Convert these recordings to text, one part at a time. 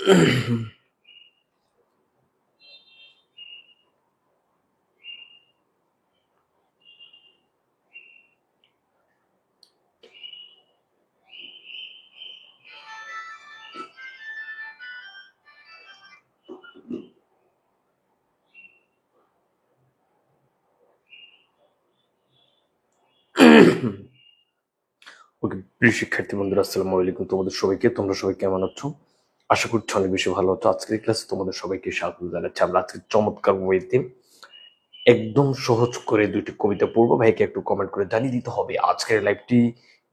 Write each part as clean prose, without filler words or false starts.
ওকে, প্রিয় শিক্ষার্থী বন্ধুরা, আসসালামু আলাইকুম। তোমাদের সবাইকে, তোমরা সবাই কেমন আছো? আশা করছি অনেক বেশি ভালো আছো। আজকের ক্লাসে তোমাদের সবাইকে স্বাগত জানাচ্ছি। আমরা আজকে চমৎকার ওয়েতে একদম সহজ করে দুইটি কবিতা পড়বো। ভাইকে একটু কমেন্ট করে জানিয়ে দিতে হবে আজকের লাইভটি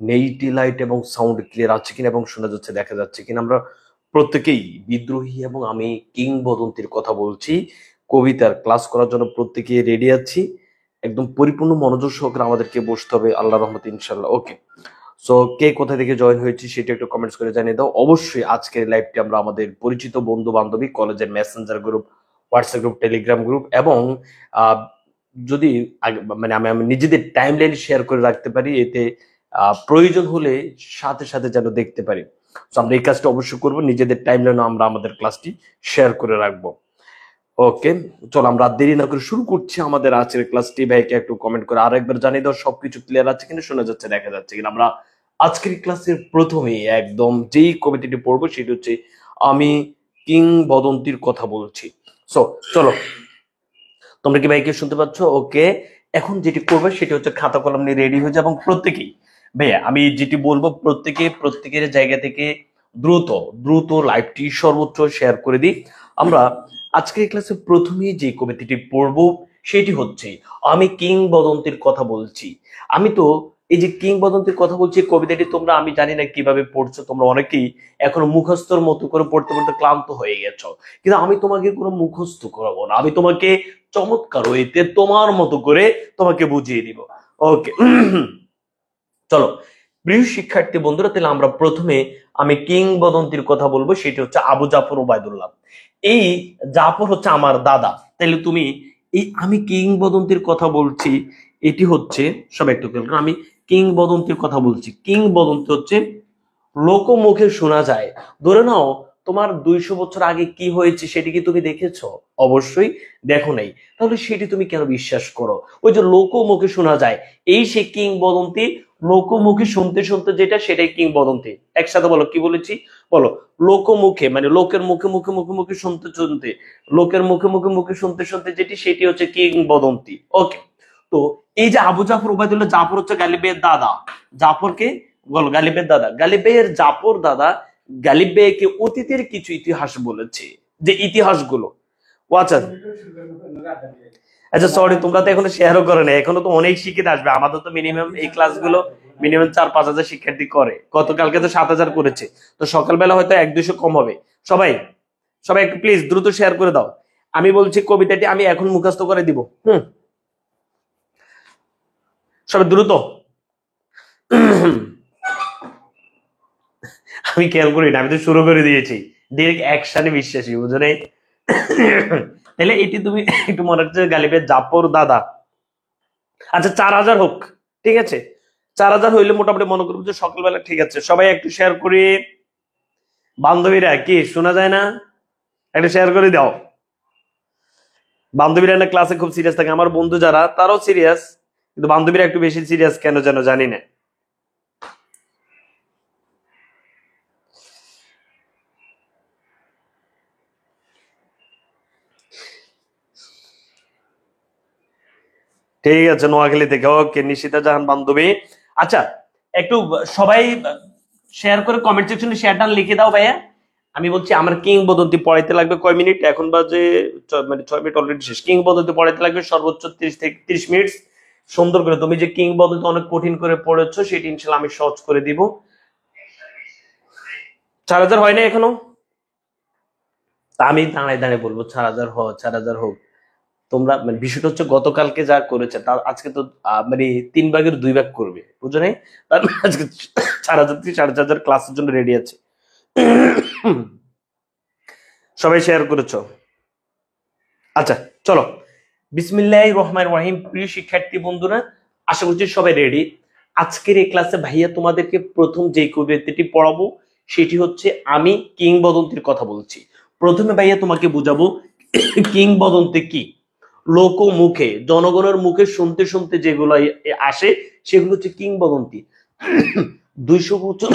নেইটি লাইট এবং সাউন্ড ক্লিয়ার আছে কিনা এবং শোনা যাচ্ছে, দেখা যাচ্ছে কিনা। আমরা প্রত্যেকেই বিদ্রোহী এবং আমি কিংবদন্তির কথা বলছি কবিতার ক্লাস করার জন্য প্রত্যেকে রেডি আছি। একদম পরিপূর্ণ মনোযোগ সহকারে আমাদেরকে বসতে হবে, আল্লাহ রহমতে ইনশাল্লাহ। ওকে, সো কে কোথা থেকে জয়েন হয়েছে সেটা একটু কমেন্টস করে জানিয়ে দাও। অবশ্যই আজকের লাইভটি আমরা আমাদের পরিচিত বন্ধু বান্ধবী, কলেজের Messenger group, WhatsApp group, Telegram group এবং যদি মানে আমি নিজেদের টাইমলাইন শেয়ার করে রাখতে পারি, এতে প্রয়োজন হলে সাথে সাথে যেন দেখতে পারি। তো আমরা এই কাজটা অবশ্যই করবো, নিজেদের টাইমলাইনে আমরা আমাদের ক্লাসটি শেয়ার করে রাখবো। ওকে, চলো আমরা দেরি না করে শুরু করছি আমাদের আজকের ক্লাসটি। ভাইকে একটু কমেন্ট করে আরেকবার জানিয়ে দাও সবকিছু ক্লিয়ার আছে কিনা, শোনা যাচ্ছে, দেখা যাচ্ছে কিনা। আমরা আজকের ক্লাসের প্রথমেই একদম যেই কবিতাটি পড়বো সেটি হচ্ছে আমি কিংবদন্তির কথা বলছি। সো চলো, তোমরা কি ভাইকে শুনতে পাচ্ছ? ওকে, এখন যেটি করবে সেটি হচ্ছে খাতা কলম নিয়ে রেডি হয়ে যাবে এবং প্রত্যেকেই, ভাইয়া আমি যেটি বলবো প্রত্যেকের জায়গা থেকে দ্রুত দ্রুত লাইভটি সর্বোচ্চ শেয়ার করে দিই। আমরা আজকের ক্লাসে প্রথমেই যে কবিতাটি পড়বো সেটি হচ্ছে আমি কিংবদন্তির কথা বলছি। আমি তো এই যে কিংবদন্তির কথা বলছি কবিতাটি তোমরা, আমি জানি না কিভাবে পড়ছো, তোমরা অনেকেই এখনো মুখস্থর মতো করে পড়তে পড়তে ক্লান্ত হয়ে গেছো, কিন্তু আমি তোমাকে কোনো মুখস্থ করাবো না, আমি তোমাকে চমৎকার ওয়েতে তোমার মতো করে তোমাকে বুঝিয়ে দিব। ওকে, চলো প্রিয় শিক্ষার্থী বন্ধুরা, তাহলে আমরা প্রথমে আমি কিংবদন্তির কথা বলবো, সেটি হচ্ছে আবু জাফর ওবায়দুল্লাহ। এই জাফর হচ্ছে আমার দাদা। তাহলে তুমি এই আমি কিংবদন্তির কথা বলছি, এটি হচ্ছে, সব একটু খেয়াল করো, আমি কিংবদন্তির কথা বলছি। কিংবদন্তি হচ্ছে লোকমুখে শোনা যায়। ধরে নাও তোমার 200 বছর আগে কি হয়েছে সেটি কি তুমি দেখেছো? অবশ্যই দেখো নাই, তাহলে সেটি তুমি কেন বিশ্বাস করো? ওই যে লোকমুখে শোনা যায়, এই সে কিংবদন্তি। লোকমুখে শুনতে শুনতে যেটা, সেটাই কিংবদন্তি। একসাথে বলো, কি বলেছি বলো? লোকমুখে মানে লোকের মুখে মুখে মুখে মুখে শুনতে শুনতে, লোকের মুখে মুখে মুখে শুনতে শুনতে যেটি, সেটি হচ্ছে কিংবদন্তি। ওকে, তো এই যে আবু জাফর ওবায়দুল্লাহ, জাফর হচ্ছে গালিবের দাদা। জাফরকে বলো গালিবের দাদা। গালিবের জাফর দাদা গালিব বেকে অতীতের কিছু ইতিহাস বলেছে, যে ইতিহাসগুলো। ও আচ্ছা আচ্ছা, সরি, তোমরা তো এখনো শেয়ারও করে না, এখনো তো অনেক শিক্ষিত আসবে। আমাদের তো মিনিমাম এই ক্লাসগুলো মিনিমাম 4-5 হাজার শিক্ষার্থী করে, গতকালকে তো 7,000 করেছে, তো সকালবেলা হয়তো 1-200 কম হবে। সবাই সবাই একটু প্লিজ দ্রুত শেয়ার করে দাও। আমি বলছি কবিতাটি আমি এখন মুখস্থ করে দিব। সবাই দ্রুত। আমি খেয়াল করি না, আমি তো শুরু করে দিয়েছি, ডিরেক্ট অ্যাকশনে বিশ্বাসী, বুঝো নাই? তাহলে এটি তুমি একটু মনে হচ্ছে গালিবের জাফর দাদা। আচ্ছা, 4,000 হোক, ঠিক আছে? 4,000 হইলে মোটামুটি মনে করবো যে সকালবেলা। ঠিক আছে, সবাই একটু শেয়ার করি। বান্ধবীরা কি শোনা যায় না? একটু শেয়ার করে দাও। বান্ধবীরা না ক্লাসে খুব সিরিয়াস থাকে, আমার বন্ধু যারা তারাও সিরিয়াস, কিন্তু বান্ধবীরা একটু বেশি সিরিয়াস কেন যেন জানি না। ঠিক আছে, নোয়াখালী থেকে। ওকে, নিশিতা জাহান বান্ধবী। আচ্ছা, একটু সবাই শেয়ার করে কমেন্ট সেকশনে শেয়ারটা লিখে দাও ভাইয়া। আমি বলছি আমার কিংবদন্তি পড়াইতে লাগবে কয় মিনিট? এখন বাজে মানে 6 মিনিট অলরেডি শেষ। কিংবদন্তি পড়াইতে লাগবে সর্বোচ্চ 30 থেকে 30 মিনিট। সুন্দর করে তুমি যে কিংবদন্তি অনেক কঠিন করে পড়েছো, সেটি ইনশাল্লাহ আমি সহজ করে দিব। 4,000 হয় না এখনো? আমি দাঁড়ায় দাঁড়ায় বলবো 4,000 হোক, 4,000 হোক। তোমরা মানে বিষয়টা হচ্ছে গতকালকে যা করেছে তার আজকে তো মানে 3 ভাগের 2 ভাগ করবে, বুঝো নাই? তার মানে আজকে 4,000 থেকে 4,500 ক্লাসের জন্য রেডি আছে। সবাই শেয়ার করেছো? আচ্ছা, চলো বিসমিল্লাহির রহমানির রহিম। প্রিয় শিক্ষার্থী বন্ধুরা, আশা করছি সবাই রেডি। আজকের এই ক্লাসে ভাইয়া তোমাদেরকে প্রথম যে কবিতাটি পড়াবো সেটি হচ্ছে আমি কিংবদন্তির কথা বলছি। প্রথমে ভাইয়া তোমাকে বুঝাবো কিংবদন্তি কি। লোকমুখে, জনগণের মুখে শুনতে শুনতে যেগুলো আসে সেগুলো হচ্ছে কিংবদন্তি। 200 বছর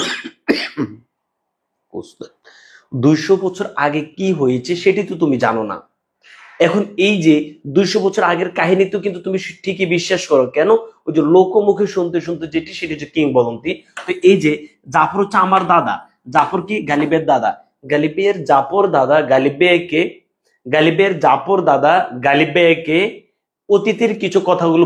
200 বছর আগে কি হয়েছে সেটি তো তুমি জানো না। এখন এই যে 200 বছর আগের কাহিনী তো কিন্তু তুমি ঠিকই বিশ্বাস করো, কেন? ওই যে লোকমুখে শুনতে শুনতে যেটি, সেটি হচ্ছে কিংবদন্তি। তো এই যে জাফর হচ্ছে আমার দাদা, জাফর কি গালিবের দাদা, গালিবের জাফর দাদা গালিবের জাফর দাদা গালিবেকে অতীতের কিছু কথাগুলো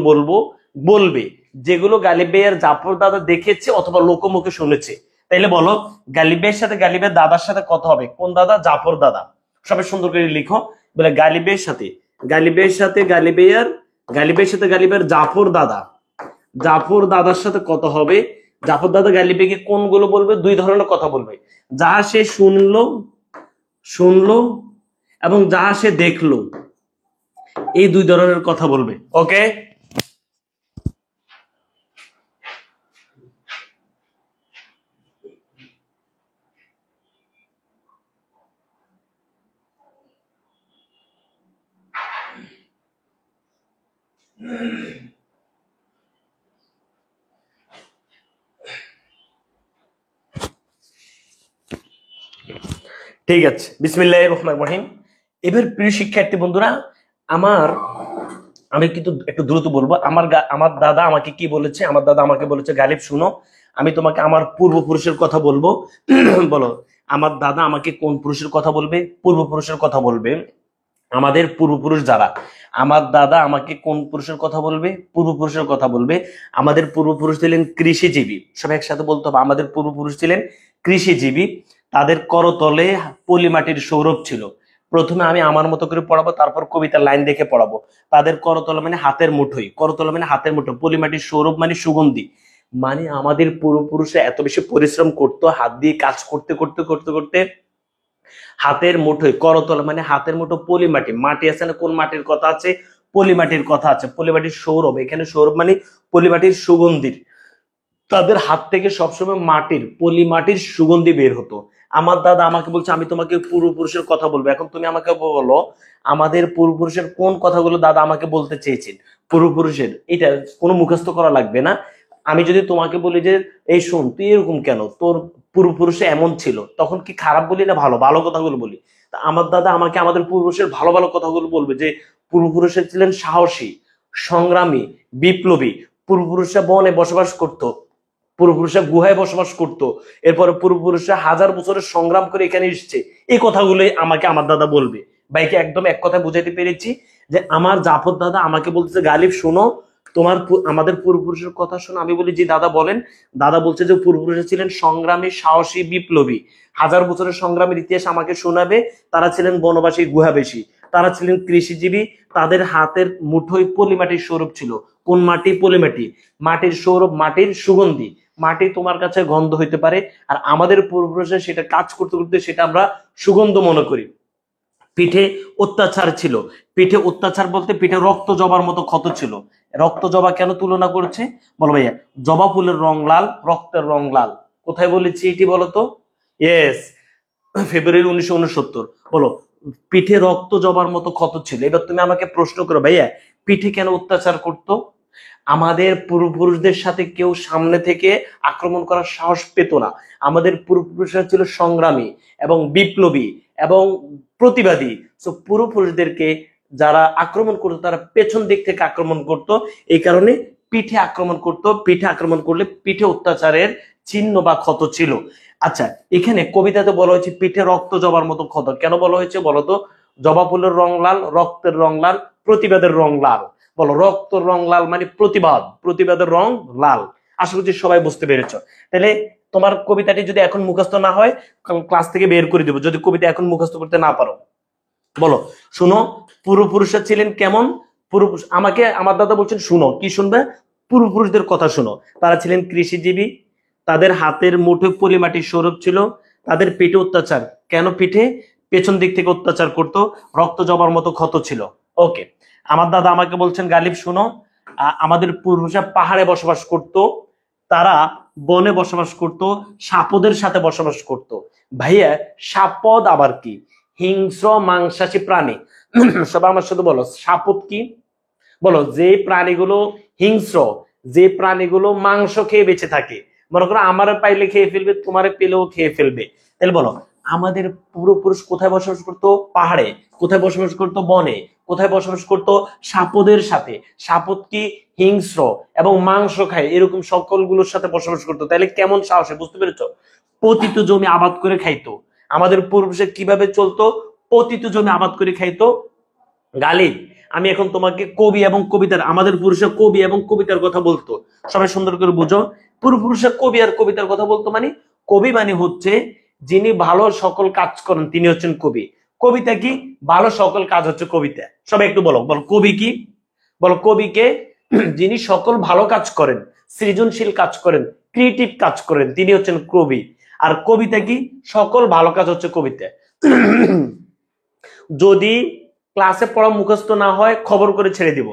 বলবে যেগুলো গালিবের জাফর দাদা দেখেছে অথবা লোকমুখে শুনেছে। তাইলে বলো গালিবের সাথে গালিবের দাদার সাথে কথা হবে কোন দাদা? জাফর দাদা। সবাই সুন্দর করে লিখো, বলে গালিবের সাথে গালিবের জাফর দাদার সাথে কথা হবে। জাফর দাদা গালিবেকে কোনগুলো বলবে? দুই ধরনের কথা বলবে, যাহা সে শুনলো এবং যাহা সে দেখলো, এই দুই ধরনের কথা বলবে। ওকে, ঠিক আছে, বিসমিল্লাহির রহমানির রহিম। এবার প্রিয় শিক্ষার্থী বন্ধুরা, আমি কিন্তু একটু দ্রুত বলবো। আমার দাদা আমাকে কি বলেছে? আমার দাদা আমাকে বলেছে, গালিব শুনো, আমি তোমাকে আমার পূর্বপুরুষের কথা বলবো। বলো, আমার দাদা আমাকে কোন পুরুষের কথা বলবে? পূর্বপুরুষের কথা বলবে। আমাদের পূর্বপুরুষ যারা, আমার দাদা আমাকে কোন পুরুষের কথা বলবে? পূর্বপুরুষের কথা বলবে। আমাদের পূর্বপুরুষ ছিলেন কৃষিজীবী। সবাই একসাথে বলতে হবে, আমাদের পূর্বপুরুষ ছিলেন কৃষিজীবী। তাদের করতলে পলিমাটির সৌরভ ছিল। প্রথমে আমি আমার মতো করে পড়াবো, তারপর কবিতার লাইন দেখে পড়াবো। তাদের করতলে মানে হাতের মুঠোই, পলিমাটির সৌরভ মানে সুগন্ধি। মানে আমাদের পূর্বপুরুষরা এত বেশি পরিশ্রম করতো, হাত দিয়ে কাজ করতে করতে করতে করতে হাতের মুঠোয়, করতল মানে হাতের মুঠো পলিমাটি, মাটি আছে না, কোন মাটির কথা আছে? পলিমাটির কথা আছে। পলিমাটির সৌরভ, এখানে সৌরভ মানে পলিমাটির সুগন্ধির। তাদের হাত থেকে সবসময় পলিমাটির সুগন্ধি বের হতো। আমার দাদা আমাকে বলছে আমি তোমাকে পূর্বপুরুষের কথা বলবো। এখন তুমি আমাকে বলো, আমাদের পূর্বপুরুষের কোন কথাগুলো দাদা আমাকে বলতে চেয়েছেন? পূর্বপুরুষের, এটা কোনো মুখস্থ করা লাগবে না। আমি যদি তোমাকে বলি যে এই শোন, তুই এরকম কেন, তোর পূর্বপুরুষে এমন ছিল, তখন কি খারাপ বলি না ভালো ভালো কথাগুলো বলি? তা আমার দাদা আমাকে আমাদের পূর্বপুরুষের ভালো ভালো কথাগুলো বলবে, যে পূর্বপুরুষের ছিলেন সাহসী, সংগ্রামী, বিপ্লবী। পূর্বপুরুষরা বনে বসবাস করতো, পূর্বপুরুষরা গুহায় বসবাস করতো, এরপরে পূর্বপুরুষরা 1000 বছরের সংগ্রাম করে এখানে এসছে। এই কথাগুলোই আমাকে আমার দাদা বলবে। ভাইকে একদম এক কথায় বুঝাইতে পেরেছি যে আমার জাফর দাদা আমাকে বলতেছে, গালিব শোনো, আমাদের পূর্বপুরুষের কথা শোনো। আমি বলি জি দাদা বলেন। দাদা বলছে যে পূর্বপুরুষরা ছিলেন সংগ্রামী, সাহসী, বিপ্লবী। 1000 বছরের সংগ্রামের ইতিহাস আমাকে শোনাবে। তারা ছিলেন বনবাসী, গুহাবাসী। তারা ছিলেন কৃষিজীবী। তাদের হাতের মুঠোয় পলিমাটির সৌরভ ছিল। কোন মাটি? পলিমাটি। মাটির সৌরভ, মাটির সুগন্ধি। মাটি তোমার কাছে গন্ধ হইতে পারে, আর আমাদের পূর্বপুরুষরা সেটা কাজ করতে করতে সেটা আমরা সুগন্ধ মনে করি। পিঠে অত্যাচার ছিল। পিঠে অত্যাচার বলতে পিঠে রক্ত জবার মতো ক্ষত ছিল। রক্ত জবা কেন তুলনা করছে? বলো ভাইয়া। জবা ফুলের রং লাল, রক্তের রং লাল। কোথায় বলেছি এটি বলতো? ইয়েস, ফেব্রুয়ারি 1969। বলো, পিঠে রক্ত জবার মতো ক্ষত ছিল। এবার তুমি আমাকে প্রশ্ন করো, ভাইয়া পিঠে কেন অত্যাচার করতো? আমাদের পূর্বপুরুষদের সাথে কেউ সামনে থেকে আক্রমণ করার সাহস পেত না। আমাদের পূর্বপুরুষরা ছিল সংগ্রামী এবং বিপ্লবী এবং প্রতিবাদী। তো পূর্বপুরুষদেরকে যারা আক্রমণ করতো তারা পেছন দিক থেকে আক্রমণ করত। এই কারণে পিঠে আক্রমণ করত। পিঠে আক্রমণ করলে পিঠে অত্যাচারের চিহ্ন বা ক্ষত ছিল। আচ্ছা, এখানে কবিতাতে বলা হয়েছে পিঠে রক্ত জবার মতো ক্ষত। কেন বলা হয়েছে বলতো? জবা ফুলের রং লাল, রক্তের রং লাল, প্রতিবাদের রং লাল। বলো, রক্তর রং লাল মানে প্রতিবাদ, প্রতিবাদের রং লাল। আশা করছি সবাই বুঝতে পেরেছ। তাহলে তোমার কবিতাটি যদি এখন মুখস্থ না হয়, ক্লাস থেকে বের করে দেবো যদি কবিতা এখন মুখস্থ করতে না পারো। বলো, শুনো, পূর্বপুরুষরা ছিলেন কেমন? পূর্বপুরুষ, আমাকে আমার দাদা বলছেন শুনো, কি শুনবে? পূর্বপুরুষদের কথা শুনো। তারা ছিলেন কৃষিজীবী। তাদের হাতের মুঠো পলিমাটির সৌরভ ছিল। তাদের পেটে অত্যাচার। কেন পিঠে? পেছন দিক থেকে অত্যাচার করতো। রক্ত জবার মতো ক্ষত ছিল। ওকে, আমার দাদা আমাকে বলছেন, গালিব শুনো, আমাদের পূর্বপুরুষরা পাহাড়ে বসবাস করত। তারা বনে বসবাস করত, সাপদের সাথে বসবাস করত। ভাইয়া সাপদ আবার কি? হিংস্র মাংসাশী প্রাণী। সবাই আমার সাথে বলো, সাপদ কি? বলো, যে প্রাণীগুলো হিংস্র, যে প্রাণীগুলো মাংস খেয়ে বেঁচে থাকে। মনে করো আমার পাইলে খেয়ে ফেলবে, তোমার পেলেও খেয়ে ফেলবে। তাহলে বলো, আমাদের পূর্বপুরুষ কোথায় বসবাস করতো? পাহাড়ে। কোথায় বসবাস করতো? বনে। কোথায় বসবাস করতো? সাপদের সাথে। সাপদ কি? হিংস্র এবং মাংস খায়, এরকম সকলগুলোর সাথে বসবাস করতো। তাহলে কেমন সাহসে, বুঝতে পেরেছো? পতিত জমি আবাদ করে খাইতো। আমাদের পূর্বপুরুষে কিভাবে চলতো? পতিত জমি আবাদ করে খাইতো। গালিব, আমি এখন তোমাকে কবি এবং কবিতার, আমাদের পুরুষের কবি এবং কবিতার কথা বলতো। সবাই সুন্দর করে বুঝো, পূর্বপুরুষের কবি আর কবিতার কথা বলতো মানে, কবি মানে হচ্ছে যিনি ভালো সকল কাজ করেন তিনি হচ্ছেন কবি। কবিতা কি? ভালো সকল কাজ হচ্ছে কবিতা। সবাই একটু বলো, বলো কবি কি? বলো কবিকে, যিনি সকল ভালো কাজ করেন, সৃজনশীল কাজ করেন, ক্রিয়েটিভ কাজ করেন, তিনি হচ্ছেন কবি। আর কবিতা কি? সকল ভালো কাজ হচ্ছে কবিতা। যদি ক্লাসে পড়া মুখস্থ না হয় খবর করে ছেড়ে দিব।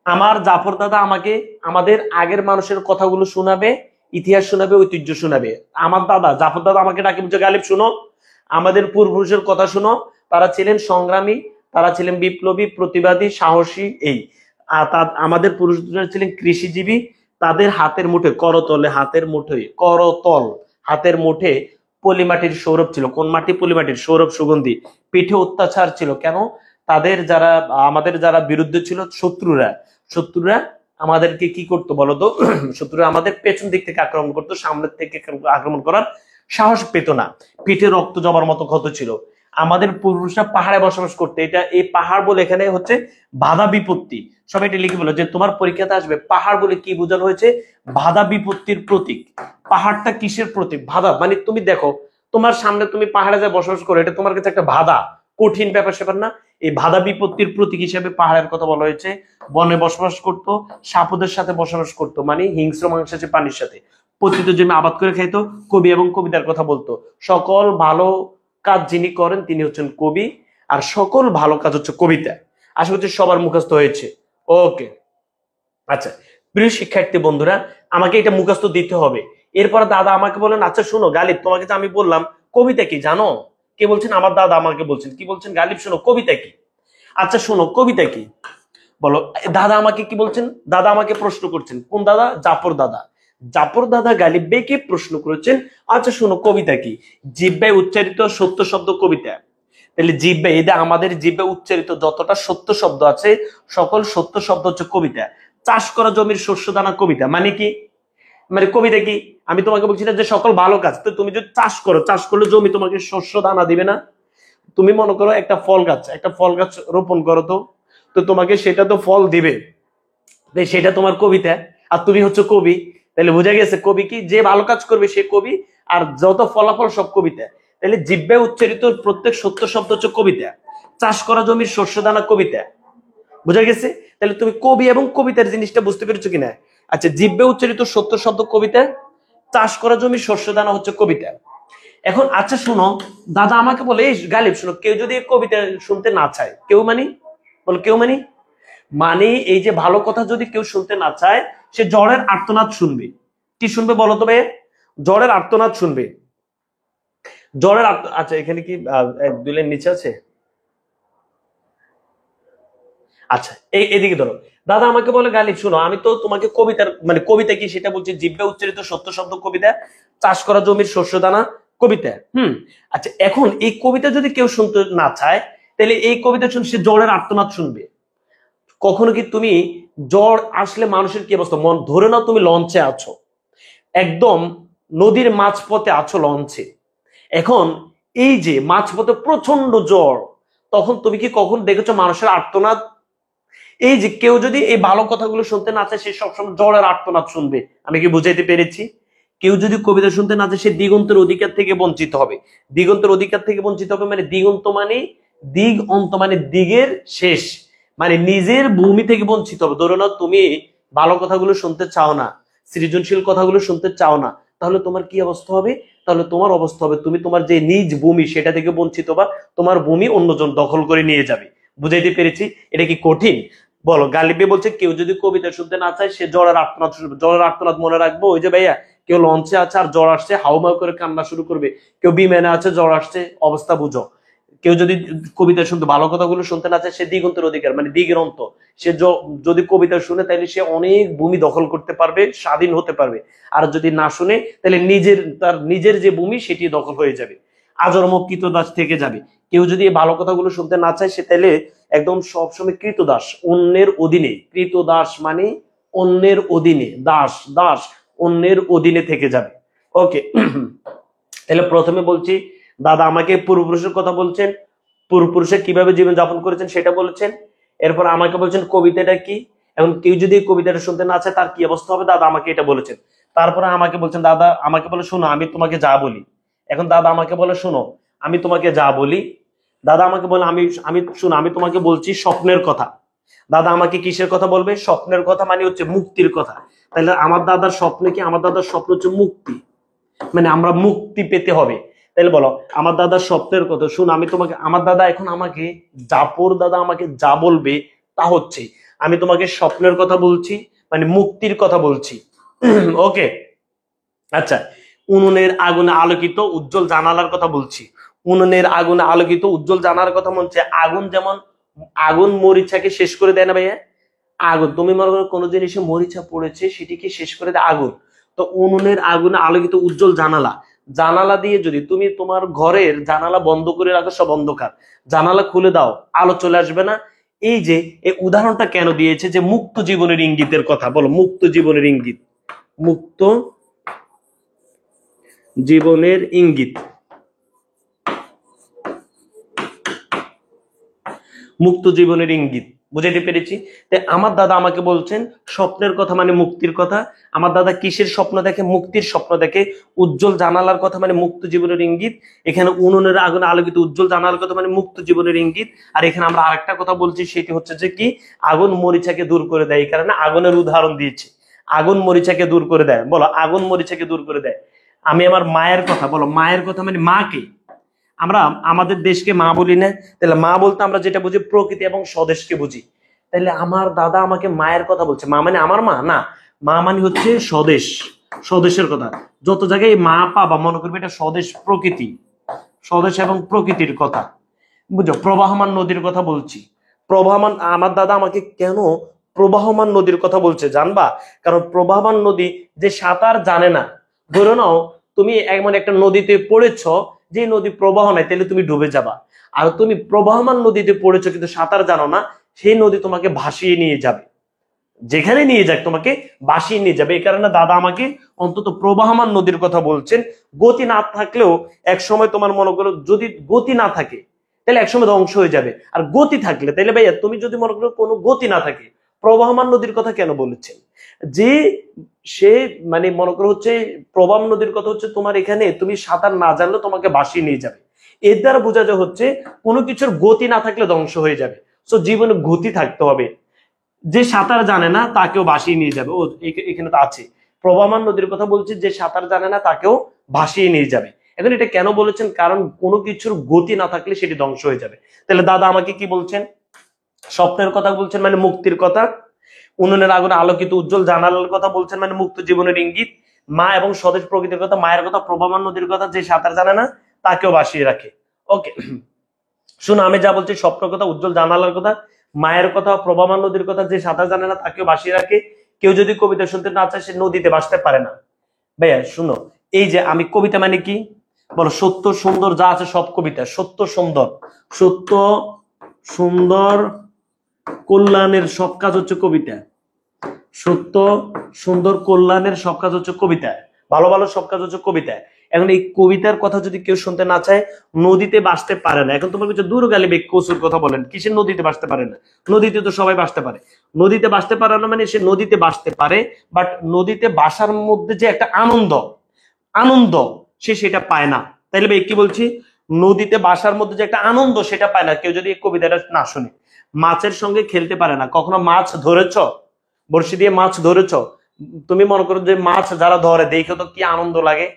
আমার জাফর দাদা আমাকে আমাদের আগের মানুষের কথাগুলো শোনাবে, ইতিহাস শোনাবে, ঐতিহ্য শোনাবে। আমার দাদা জাফর দাদা আমাকে ডাকে, বুঝে গালিব শুনো, আমাদের পূর্বপুরুষের কথা শুনো। তারা ছিলেন সংগ্রামী, তারা ছিলেন বিপ্লবী, প্রতিবাদী, সাহসী। এই আমাদের পুরুষরা ছিলেন কৃষিজীবী। তাদের হাতের মুঠে, করতলে, হাতের মুঠে, করতল, হাতের মুঠে পলিমাটির সৌরভ ছিল। কোন মাটি? পলিমাটির সৌরভ সুগন্ধি। পিঠে অত্যাচার ছিল। কেন? তাদের যারা, আমাদের যারা বিরুদ্ধে ছিল, শত্রুরা, শত্রুরা আমাদেরকে কি করতো বলতো? শত্রুরা আমাদের পেছন দিক থেকে আক্রমণ করতো, সামনের থেকে আক্রমণ করার সাহস পেত না। পিঠে রক্ত জমার মতো ক্ষত ছিল। আমাদের পুরুষরা পাহাড়ে বসবাস করতে, এটা এই পাহাড় বলে এখানে হচ্ছে বাধা বিপত্তি। সবাই এটা লিখে বলো যে তোমার পরীক্ষাতে আসবে পাহাড় বলে কি বোঝানো হয়েছে? বাধা বিপত্তির প্রতীক। পাহাড়টা কিসের প্রতীক? বাধা। মানে তুমি দেখো, তোমার সামনে তুমি পাহাড়ে যা বসবাস করো, এটা তোমার কাছে একটা বাধা, কঠিন ব্যাপার স্যাপার না? এই বাধা বিপত্তির প্রতীক হিসেবে পাহাড়ের কথা বলা হয়েছে। বনে বসবাস করত, সাপদের সাথে বসবাস করত, মানে হিংস্র মাংসাশী প্রাণীর সাথে। পতিত জমি আবাদ করে খাইতো। কবি এবং কবিতার কথা বলতো। সকল ভালো কাজ যিনি করেন তিনি হচ্ছেন কবি, আর সকল ভালো কাজ হচ্ছে কবিতা। আশা করছি সবার মুখস্থ হয়েছে। ওকে, আচ্ছা প্রিয় শিক্ষার্থী বন্ধুরা, আমাকে এটা মুখস্থ দিতে হবে। এরপর দাদা আমাকে বলেন, আচ্ছা শোনো গালিব, তোমাকে যে আমি বললাম কবিতা কি জানো? কে বলছেন? আমার দাদা আমাকে বলছেন। কি বলছেন? গালিব শোনো কবিতা কি। আচ্ছা শোনো কবিতা কি বলো। দাদা আমাকে কি বলছেন? দাদা আমাকে প্রশ্ন করছেন। কোন দাদা? জাফর দাদা। জাফর দাদা গালিব বেকে প্রশ্ন করেছেন, আচ্ছা শোনো কবিতা কি। জিহ্বায় উচ্চারিত সত্য শব্দ কবিতা। তাহলে জিহ্বায়, এটা আমাদের জিহ্বায় উচ্চারিত যতটা সত্য শব্দ আছে, সকল সত্য শব্দ হচ্ছে কবিতা। চাষ করা জমির শস্য দানা কবিতা। মানে কি? মানে কবিতা কি? আমি তোমাকে বলছি না যে সকল ভালো কাজ, তো তুমি যদি চাষ করো, চাষ করলে জমি তোমাকে শস্য দানা দিবে না? তুমি মনে করো একটা ফল গাছ, একটা ফল গাছ রোপণ করো, তো তো তোমাকে সেটা তো ফল দিবে, সেটা তোমার কবিতা। আর তুমি হচ্ছে কবি। তাহলে বোঝা গেছে কবি কি? যে ভালো কাজ করবে সে কবি, আর যত ফলাফল সব কবিতা। তাহলে জিহ্বায় উচ্চারিত প্রত্যেক সত্য শব্দ হচ্ছে কবিতা। চাষ করা জমির শস্য দানা কবিতা। বোঝা গেছে? তাহলে তুমি কবি এবং কবিতার জিনিসটা বুঝতে পেরেছো কিনা? আচ্ছা, জিহ্বায় উচ্চারিত সত্য শব্দ কবিতা, চাষ করা জমির শস্য দানা হচ্ছে কবিতা। এখন আচ্ছা শোনো, দাদা আমাকে বলে, এই গালিব শোনো, কেউ যদি কবিতা শুনতে না চায়, কেউ মানে, বলো কেউ মানে, মানে এই যে ভালো কথা যদি কেউ শুনতে না চায়, সে জ্বরের আর্তনাদ শুনবে। কি শুনবে বলো তবে? জ্বরের আর্তনাদ শুনবে। জ্বরের আচ্ছা এখানে কি দুই লাইন নিচে আছে? আচ্ছা এদিকে ধরো। দাদা আমাকে বলে, গালিব শোনো, আমি তো তোমাকে কবিতার, মানে কবিতা কি সেটা বলছি। জিহ্বায় উচ্চারিত সত্য শব্দ কবিতা, চাষ করা জমির শস্য দানা কবিতা। আচ্ছা এখন এই কবিতা যদি কেউ শুনতে না চায়, তাহলে এই কবিতা শুনে সে জ্বরের আর্তনাদ শুনবে। কখনো কি তুমি জ্বর আসলে মানুষের কি অবস্থা? মন ধরে নাও তুমি লঞ্চে আছো, একদম নদীর মাঝপথে আছো লঞ্চে। এখন এই যে মাঝপথে প্রচন্ড জ্বর, তখন তুমি কি কখন দেখেছো মানুষের আর্তনাদ? এই যে কেউ যদি এই ভালো কথাগুলো শুনতে না চায়, সে সবসময় জ্বরের আর্তনাদ শুনবে। আমি কি বুঝাইতে পেরেছি? কেউ যদি কবিতা শুনতে না চায়, সে দিগন্তের অধিকার থেকে বঞ্চিত হবে। দিগন্তের অধিকার থেকে বঞ্চিত হবে মানে, দিগন্ত মানে দিগ অন্ত মানে দিগের শেষ, মানে নিজের ভূমি থেকে বঞ্চিত হবে। ধরো না তুমি ভালো কথাগুলো শুনতে চাও না, সৃজনশীল কথাগুলো শুনতে চাও না, তাহলে তোমার কি অবস্থা হবে? তাহলে তোমার অবস্থা হবে তুমি তোমার যে নিজ ভূমি সেটা থেকে বঞ্চিত, বা তোমার ভূমি অন্যজন দখল করে নিয়ে যাবে। বুঝাইতে পেরেছি? এটা কি কঠিন? বলো, গালিবে বলছে কেউ যদি কবিতা শুনতে না চায় সে জ্বরের আর্তনাদ শুরু করবে। জ্বরের আর্তনাদ মনে রাখবো, ওই যে ভাইয়া কেউ লঞ্চে আছে আর জ্বর আসছে হাউমাউ করে কান্না শুরু করবে, কেউ বিমানে আছে জ্বর আসছে, অবস্থা বুঝো। কেউ যদি কবিতা শুনতে, ভালো কথাগুলো শুনতে না চায় সে দিগন্তের অধিকার মানে দিগন্ত, সে যদি কবিতা শুনে তাহলে সে অনেক ভূমি দখল করতে পারবে, স্বাধীন হতে পারবে। আর যদি না শুনে তাহলে তার নিজের যে ভূমি সেটি দখল হয়ে যাবে, আজন্ম কৃতদাস থেকে যাবে। কেউ যদি এই ভালো কথাগুলো শুনতে না চায় সে তাহলে একদম সবসময় কৃতদাস, অন্যের অধীনে। কৃতদাস মানে অন্যের অধীনে, দাস দাস অন্যের অধীনে থেকে যাবে। ওকে, তাহলে প্রথমে বলছি দাদা আমাকে পূর্বপুরুষের কথা বলছেন, পূর্বপুরুষে কিভাবে জীবন যাপন করেছেন সেটা বলেছেন। এরপর আমাকে বলছেন কবিতাটা কি, এখন কেউ যদি কবিতাটা শুনতে না চায় তার কি অবস্থা হবে, দাদা আমাকে এটা বলেছেন। তারপরে আমাকে বলছেন, দাদা আমাকে বলে শোনো আমি তোমাকে যা বলি। এখন দাদা আমাকে বলে শোনো আমি তোমাকে যা বলি। দাদা আমাকে বলে আমি আমি শোনো আমি তোমাকে বলছি স্বপ্নের কথা। দাদা আমাকে কিসের কথা বলবে, স্বপ্নের কথা, মানে হচ্ছে মুক্তির কথা। তাহলে আমার দাদার স্বপ্ন কি, আমার দাদার স্বপ্ন হচ্ছে মুক্তি, মানে আমরা মুক্তি পেতে হবে। তাহলে বলো আমার দাদার স্বপ্নের কথা, শুন আমি তোমাকে, আমার দাদা এখন আমাকে জাপর দাদা আমাকে যা বলবে তা হচ্ছে আমি তোমাকে স্বপ্নের কথা বলছি, মানে মুক্তির কথা বলছি। ওকে, আচ্ছা, উনুনের আগুনে আলোকিত উজ্জ্বল জানালার কথা বলছি। উনুনের আগুনে আলোকিত উজ্জ্বল জানালার কথা বলছে। আগুন যেমন আগুন মরিচাকে শেষ করে দেয় না ভাইয়া, আগুন তুমি মনে করো কোনো জিনিসে মরিচা পড়েছে সেটিকে শেষ করে দেয় আগুন। তো উনুনের আগুনে আলোকিত উজ্জ্বল জানালা, জানালা দিয়ে যদি তুমি তোমার ঘরের জানালা বন্ধ করে রাখো সব অন্ধকার, জানালা খুলে দাও আলো চলে আসবে না। এই যে এই উদাহরণটা কেন দিয়েছে, যে মুক্ত জীবনের ইঙ্গিতের কথা, বলো মুক্ত জীবনের ইঙ্গিত, মুক্ত জীবনের ইঙ্গিত, মুক্ত জীবনের ইঙ্গিত বুঝাইতে পেরেছি। তাই আমার দাদা আমাকে বলছেন স্বপ্নের কথা মানে মুক্তির কথা। আমার দাদা কিসের স্বপ্ন দেখে, মুক্তির স্বপ্ন দেখে। উজ্জ্বল জানালার কথা মানে মুক্ত জীবনের ইঙ্গিত। এখানে উনুনের আগুনে আলোকিত উজ্জ্বল জানালার কথা মানে মুক্ত জীবনের ইঙ্গিত। আর এখানে আমরা আরেকটা কথা বলছি, সেটি হচ্ছে যে কি, আগুন মরিচাকে দূর করে দেয়। এই কারণে আগুনের উদাহরণ দিয়েছি, আগুন মরিচাকে দূর করে দেয়। বলো আগুন মরিচাকে দূর করে দেয়। আমি আমার মায়ের কথা, বলো মায়ের কথা মানে মাকে। আমরা আমাদের দেশকে মা বলি না, তাহলে মা বলতে আমরা যেটা বুঝি প্রকৃতি এবং স্বদেশকে বুঝি। তাহলে আমার দাদা আমাকে মায়ের কথা বলছে, মা মানে আমার মা না, মা মানে হচ্ছে স্বদেশ, স্বদেশের কথা। যত জায়গায় মা পাবা মনে করবে এটা স্বদেশ, প্রকৃতি, স্বদেশ এবং প্রকৃতির কথা বুঝো। প্রবাহমান নদীর কথা বলছি, প্রবাহমান, আমার দাদা আমাকে কেন প্রবাহমান নদীর কথা বলছে জানবা, কারণ প্রবাহমান নদী যে সাঁতার জানে না, ধরো নাও তুমি এমন একটা নদীতে পড়েছ যে নদী প্রবাহ নাই, তাহলে তুমি ডুবে যাবা। আর তুমি প্রবাহমান নদীতে পড়েছো কিন্তু সাঁতার জানো না, সেই নদী তোমাকে ভাসিয়ে নিয়ে যাবে, যেখানে নিয়ে যাক তোমাকে ভাসিয়ে নিয়ে যাবে। এই কারণে দাদা আমাকে অন্তত প্রবাহমান নদীর কথা বলছেন। গতি না থাকলেও এক সময় তোমার মনে করো যদি গতি না থাকে তাহলে একসময় ধ্বংস হয়ে যাবে, আর গতি থাকলে তাহলে ভাইয়া তুমি যদি মনে করো কোনো গতি না থাকে, প্রবাহমান নদীর কথা কেন বলেছেন, যে সে মানে মনে করো হচ্ছে প্রবাহ নদীর কথা হচ্ছে তোমার এখানে তুমি সাঁতার না জানলে তোমাকে ভাসিয়ে নিয়ে যাবে। এর দ্বারা বোঝা যায় হচ্ছে কোনো কিছুর গতি না থাকলে ধ্বংস হয়ে যাবে। তো জীবনে গতি থাকতে হবে, যে সাঁতার জানে না তাকেও ভাসিয়ে নিয়ে যাবে। ও এখানে তো আছে, প্রবাহমান নদীর কথা বলছে, যে সাঁতার জানে না তাকেও ভাসিয়ে নিয়ে যাবে। এখন এটা কেন বলেছেন, কারণ কোনো কিছুর গতি না থাকলে সেটি ধ্বংস হয়ে যাবে। তাহলে দাদা আমাকে কি বলছেন, স্বপ্নের কথা বলছেন মানে মুক্তির কথা। উনুনের আগুনে আলোকিত উজ্জ্বল জানালার কথা বলছেন মানে মুক্ত জীবনের ইঙ্গিত। মা এবং স্বদেশ প্রকৃতির কথা, মায়ের কথা, প্রবাহমান নদীর কথা, যে সাঁতার জানে না তাকেও ভাসিয়ে রাখে। ওকে, শুনো আমি যা বলছি স্বপ্নের কথা, উজ্জ্বল জানালার কথা, মায়ের কথা, প্রবাহমান নদীর কথা, যে সাঁতার জানে না তাকেও ভাসিয়ে রাখে। কেউ যদি কবিতা শুনতে না চায় সে নদীতে ভাসতে পারে না। ভাইয়া শুনো, এই যে আমি কবিতা মানে কি, বলো সত্য সুন্দর যা আছে সব কবিতা, সত্য সুন্দর, সত্য সুন্দর কল্যাণের সব কাজ হচ্ছে কবিতা, সত্য সুন্দর কল্যাণের সব কাজ হচ্ছে কবিতা, ভালো ভালো সব কাজ হচ্ছে কবিতা। এখন এই কবিতার কথা যদি কেউ শুনতে না চায় নদীতে বাসতে পারে না। এখন তোমার কাছে দূর গালি কচুর কথা বলেন, কিসের নদীতে বাসতে পারে না, নদীতে তো সবাই বাসতে পারে। নদীতে বাসতে পারে না মানে সে নদীতে বাসতে পারে, বাট নদীতে বাসার মধ্যে যে একটা আনন্দ, আনন্দ সে সেটা পায় না। তাইলে ভাই কি বলছি, নদীতে বাসার মধ্যে যে একটা আনন্দ সেটা পায় না কেউ যদি এই কবিতাটা না শুনে। মাছের সঙ্গে খেলতে পারে না, কখনো মাছ ধরেছ, বড়শি দিয়ে মাছ ধরেছ, তুমি মনে করো যে মাছ যারা ধরে দেখে তো কি আনন্দ লাগে,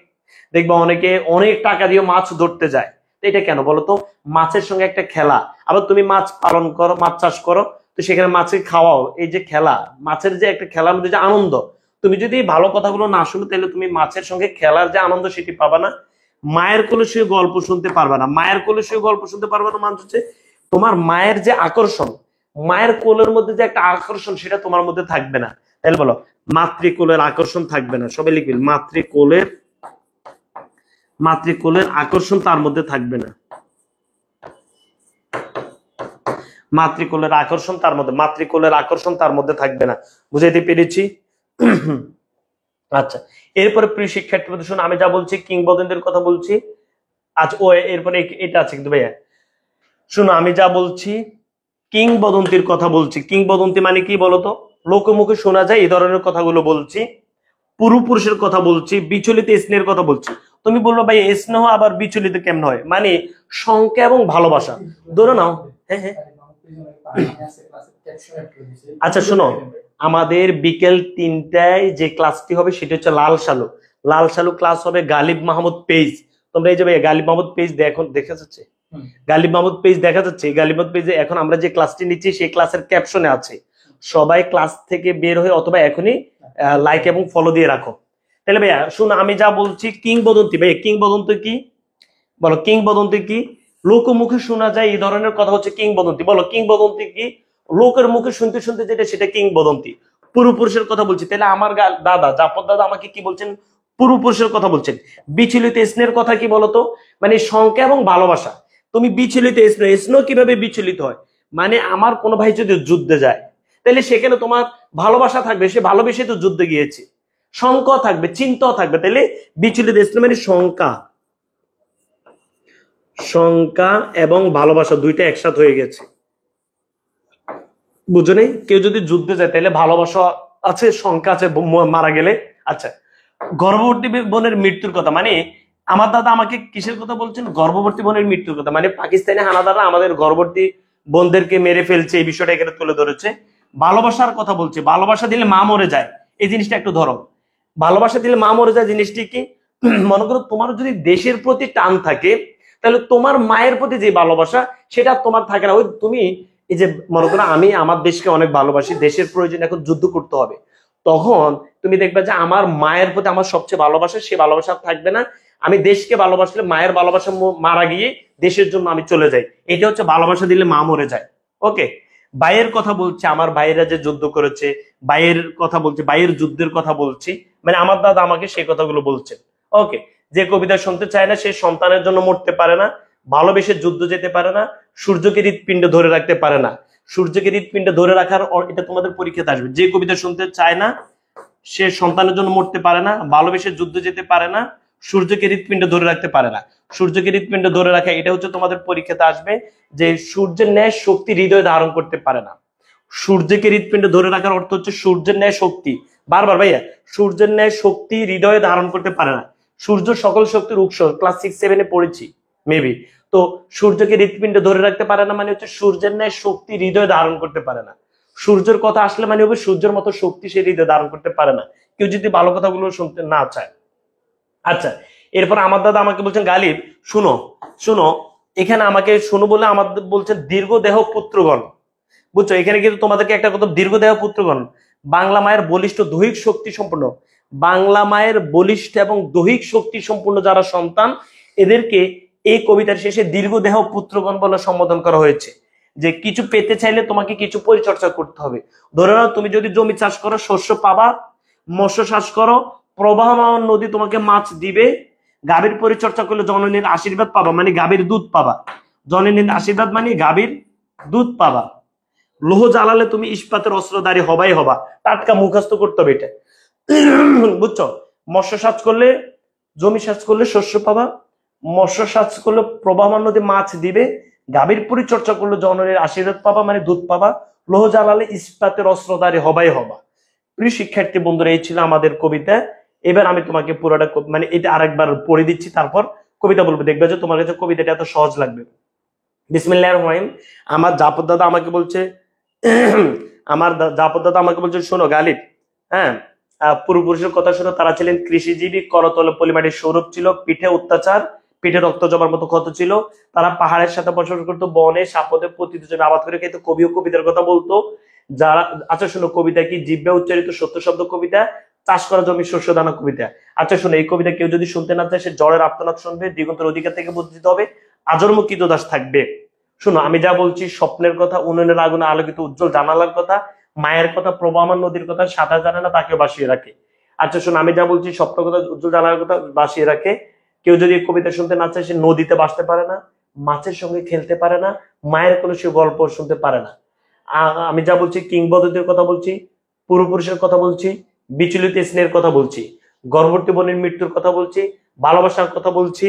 দেখবা অনেকে অনেক টাকা দিয়ে মাছ ধরতে যায়। এটা কেন বলতো, মাছের সঙ্গে একটা খেলা। আবার তুমি মাছ পালন করো, মাছ চাষ করো, তো সেখানে মাছকে খাওয়াও, এই যে খেলা, মাছের যে একটা খেলার মধ্যে যে আনন্দ, তুমি যদি ভালো কথাগুলো না শুনো তাহলে তুমি মাছের সঙ্গে খেলার যে আনন্দ সেটি পাবা না। মায়ের কোলে শুয়ে গল্প শুনতে পারবে না, মায়ের কোলে শুয়ে গল্প শুনতে পারবে না মানে হচ্ছে তোমার মায়ের যে আকর্ষণ, মায়ের কোলের মধ্যে যে একটা আকর্ষণ সেটা তোমার মধ্যে থাকবে না। তাহলে বলো মাতৃকোলের আকর্ষণ থাকবে না, সবাই লিখবেন মাতৃকোলের আকর্ষণ তার মধ্যে থাকবে না, মাতৃকোলের আকর্ষণ তার মধ্যে থাকবে না। বুঝাইতে পেরেছি? আচ্ছা, এরপরে প্রিয় শিক্ষার্থী বন্ধু শুনো, আমি যা বলছি কিংবদন্তির কথা বলছি। আচ্ছা ও এরপরে এটা আছে কিন্তু ভাইয়া, শুনো আমি যা বলছি কিংবদন্তির কথা বলছি। কিংবদন্তি মানে কি বলতো? লোকমুখে শোনা যায় এই ধরনের কথাগুলো বলছি, পূর্বপুরুষের কথা বলছি, বিচলিত স্নেহের কথা বলছি। তুমি বললো ভাই স্নেহ আবার বিচলিত কেমন হয়? মানে সংখ্যা এবং ভালোবাসা, ধরে নাও। হ্যাঁ হ্যাঁ, আচ্ছা শোনো, আমাদের বিকেল 3টায় যে ক্লাসটি হবে সেটা হচ্ছে লাল সালু ক্লাস হবে গালিব মাহমুদ পেজ। তোমরা এই যে ভাই গালিব মাহমুদ পেজ দেখা যাচ্ছে, গালিব মাহমুদ পেজ দেখা যাচ্ছে। গালিব মাহমুদ পেজে এখন আমরা যে ক্লাসটি নিচ্ছি সেই ক্লাসের ক্যাপশনে আছে, সবাই ক্লাস থেকে বের হয়ে অথবা এখনই লাইক এবং ফলো দিয়ে রাখো। তাহলে ভাইয়া শুনো আমি যা বলছি কিংবদন্তি, ভাইয়া কিংবদন্তি কি বলো? কিংবদন্তি কি? লোকমুখে শোনা যায় এই ধরনের কথা হচ্ছে কিংবদন্তি। বলো কিংবদন্তি কি? লোকের মুখে শুনতে শুনতে যেটা সেটা কিংবদন্তি। পূর্বপুরুষের কথা বলছি, তাহলে আমার দাদা জাপদ দাদা আমাকে কি বলছেন? পূর্বপুরুষের কথা বলছেন। বিচলিত স্নেহের কথা কি বলতো? মানে সংখ্যা এবং ভালোবাসা। তুমি বিচলিত স্নেহ কিভাবে বিচলিত হয়? মানে আমার কোনো ভাই যদি যুদ্ধে যায় তাহলে সেখানে তোমার ভালোবাসা থাকবে, সে ভালোবেসে তো যুদ্ধে গিয়েছে, সংখ্যা থাকবে, চিন্তাও থাকবে। তাহলে বিচলিত স্নেহ মানে সংখ্যা এবং ভালোবাসা দুইটা একসাথে হয়ে গেছে। বুঝো নেই? কেউ যদি যুদ্ধে যায় তাহলে ভালোবাসা আছে, সংখ্যা আছে, মারা গেলে। আচ্ছা, গর্ভবতী বোনের মৃত্যুর কথা মানে আমার দাদা আমাকে কিসের কথা বলছেন? গর্ভবতী বোনের মৃত্যুর কথা। মানে পাকিস্তানি হানাদাররা আমাদের গর্ভবতী বোনদেরকে মেরে ফেলছে, এই বিষয়টা এখানে তুলে ধরেছে। ভালোবাসার কথা বলছে, ভালোবাসা দিলে মা মরে যায়, এই জিনিসটা একটু ধরো। ভালোবাসা দিলে মা মরে যায় জিনিসটি কি? মনে করো তোমার যদি দেশের প্রতি টান থাকে তাহলে তোমার মায়ের প্রতি যে ভালোবাসা সেটা তোমার থাকে না। ওই তুমি এই যে মনে করো আমি আমার দেশকে অনেক ভালোবাসি, দেশের প্রয়োজনে এখন যুদ্ধ করতে হবে, তখন তুমি দেখবে যে আমার মায়ের প্রতি আমার সবচেয়ে ভালোবাসা, সে ভালোবাসা থাকবে না। আমি দেশকে ভালোবাসলে মায়ের ভালোবাসা মারা গিয়ে দেশের জন্য আমি চলে যাই। এটা হচ্ছে ভালোবাসা দিলে মা মরে যায়। ওকে, ভাইয়ের কথা বলছে, আমার ভাইয়েরা যে যুদ্ধ করেছে, ভাইয়ের কথা বলছে, ভাইয়ের যুদ্ধের কথা বলছি। মানে আমার দাদা আমাকে সেই কথাগুলো বলছেন। ওকে, যে কবিতা শুনতে চায় না সে সন্তানের জন্য মরতে পারে না, ভালোবেসে যুদ্ধ যেতে পারে না, সূর্যকে হৃৎপিণ্ড ধরে রাখতে পারে না। সূর্যকে হৃৎপিণ্ড ধরে রাখার এটা তোমাদের পরীক্ষাতে আসবে। যে কবিতা শুনতে চায় না সে সন্তানের জন্য মরতে পারে না, ভালোবেসে যুদ্ধ যেতে পারে না, সূর্যকে হৃৎপিণ্ড ধরে রাখতে পারে না। সূর্যকে হৃৎপিণ্ড ধরে রাখা এটা হচ্ছে তোমাদের পরীক্ষাতে আসবে, যে সূর্যের ন্যায় শক্তি হৃদয়ে ধারণ করতে পারে না। সূর্যকে হৃৎপিণ্ড ধরে রাখার অর্থ হচ্ছে সূর্যের ন্যায় শক্তি, বারবার ভাইয়া, সূর্যের ন্যায় শক্তি হৃদয়ে ধারণ করতে পারে না। সূর্য সকল শক্তির উৎস, ক্লাস 6-7 পড়েছি মেবি। তো সূর্যকে হৃৎপিণ্ড ধরে রাখতে পারে না মানে হচ্ছে সূর্যের ন্যায় শক্তি হৃদয়ে ধারণ করতে পারে না। সূর্যের কথা আসলে মানে হবে সূর্যের মতো শক্তি সে হৃদয়ে ধারণ করতে পারে না, কেউ যদি ভালো কথাগুলো শুনতে না চায়। আচ্ছা, এরপর আমার দাদা আমাকে বলছেন গালিব শুনো শুনো, এখানে আমাকে শুনো বলে আমাদের বলছেন দীর্ঘ দেহ পুত্রগণ। বুঝছো, এখানে কিন্তু তোমাদেরকে একটা কথা, দীর্ঘ দেহ পুত্রগণ, বাংলা মায়ের বলিষ্ঠ দৈহিক শক্তি সম্পূর্ণ, বাংলা মায়ের বলিষ্ঠ এবং দৈহিক শক্তি সম্পূর্ণ যারা সন্তান এদেরকে এই কবিতার শেষে দীর্ঘ দেহ পুত্রগণ বলে সম্বোধন করা হয়েছে। যে কিছু পেতে চাইলে তোমাকে কিছু পরিচর্যা করতে হবে। ধরে নাও তুমি যদি জমি চাষ করো শস্য পাবা, মৎস্য চাষ করো প্রবাহমান নদী তোমাকে মাছ দিবে, গাভীর পরিচর্যা করলে জননীর আশীর্বাদ পাবা মানে গাভীর দুধ পাবা, জননীর আশীর্বাদ মানে গাভীর দুধ পাবা। লোহ জ্বালালে তুমি ইস্পাতের অস্ত্রধারী হবাই হবা, টাটকা মুখস্থ করতে হবে এটা। বুঝছো, মৎস্য চাষ করলে জমি চাষ করলে শস্য পাবা, মৎস্য চাষ করলে প্রবাহমান নদী মাছ দিবে, গাভীর পরিচর্যা করলে জননীর আশীর্বাদ পাবা মানে দুধ পাবা, লোহ জ্বালালে ইস্পাতের অস্ত্রধারী হবাই হবা। প্রিয় শিক্ষার্থী বন্ধুরা, এই ছিল আমাদের কবিতা। এবার আমি তোমাকে পুরোটা মানে এটা আরেকবার পড়ে দিচ্ছি, তারপর কবিতা বলবো, দেখবে যে তোমার কাছে কবিতাটা এত সহজ লাগবে। বিসমিল্লাহির রহমানির রহিম। আমার জাপদ দাদা আমাকে বলছে শোনো গালিব, হ্যাঁ, পূর্বপুরুষের কথা শোনো, তারা ছিলেন কৃষিজীবী, করতলে পলিমাটির সৌরভ ছিল, পিঠে অত্যাচার, পেটে রক্ত জমার মতো ক্ষত ছিল। তারা পাহাড়ের সাথে বসবাস করতো, বনে সাপদে পতিত জমি আবাদ করে খেতো। কবি ও কবিতার কথা বলতো। যারা, আচ্ছা শোনো, কবিতা কি? জিব্বে উচ্চারিত সত্য শব্দ কবিতা, চাষ করা জমি শস্য দানা কবিতা। আচ্ছা শোনো, এই কবিতা কেউ যদি শুনতে না চায় সে জ্বরের আর্তনাদ শুনবে, দিগন্তের অধিকার থেকে বঞ্চিত হবে, আজন্ম কৃতদাস থাকবে। শোনো, আমি যা বলছি স্বপ্নের কথা, উন্নয়নের আগুনে আলোকিত উজ্জ্বল জানালার কথা, মায়ের কথা, প্রবাহমান নদীর কথা, সাঁতার জানে না তাকেও বাসিয়ে রাখে। আচ্ছা শোনো, আমি যা বলছি স্বপ্ন কথা, উজ্জ্বল জানালার কথা বাসিয়ে রাখে। কেউ যদি এই কবিতা শুনতে না চায় সে নদীতে বাসতে পারে না, মাছের সঙ্গে খেলতে পারে না, মায়ের কোনো সে গল্প শুনতে পারে না। আমি যা বলছি কিংবদন্তির কথা বলছি, পূর্বপুরুষের কথা বলছি, বিচলিত স্নেহের কথা বলছি, গর্ভবতী বোনের মৃত্যুর কথা বলছি, ভালোবাসার কথা বলছি,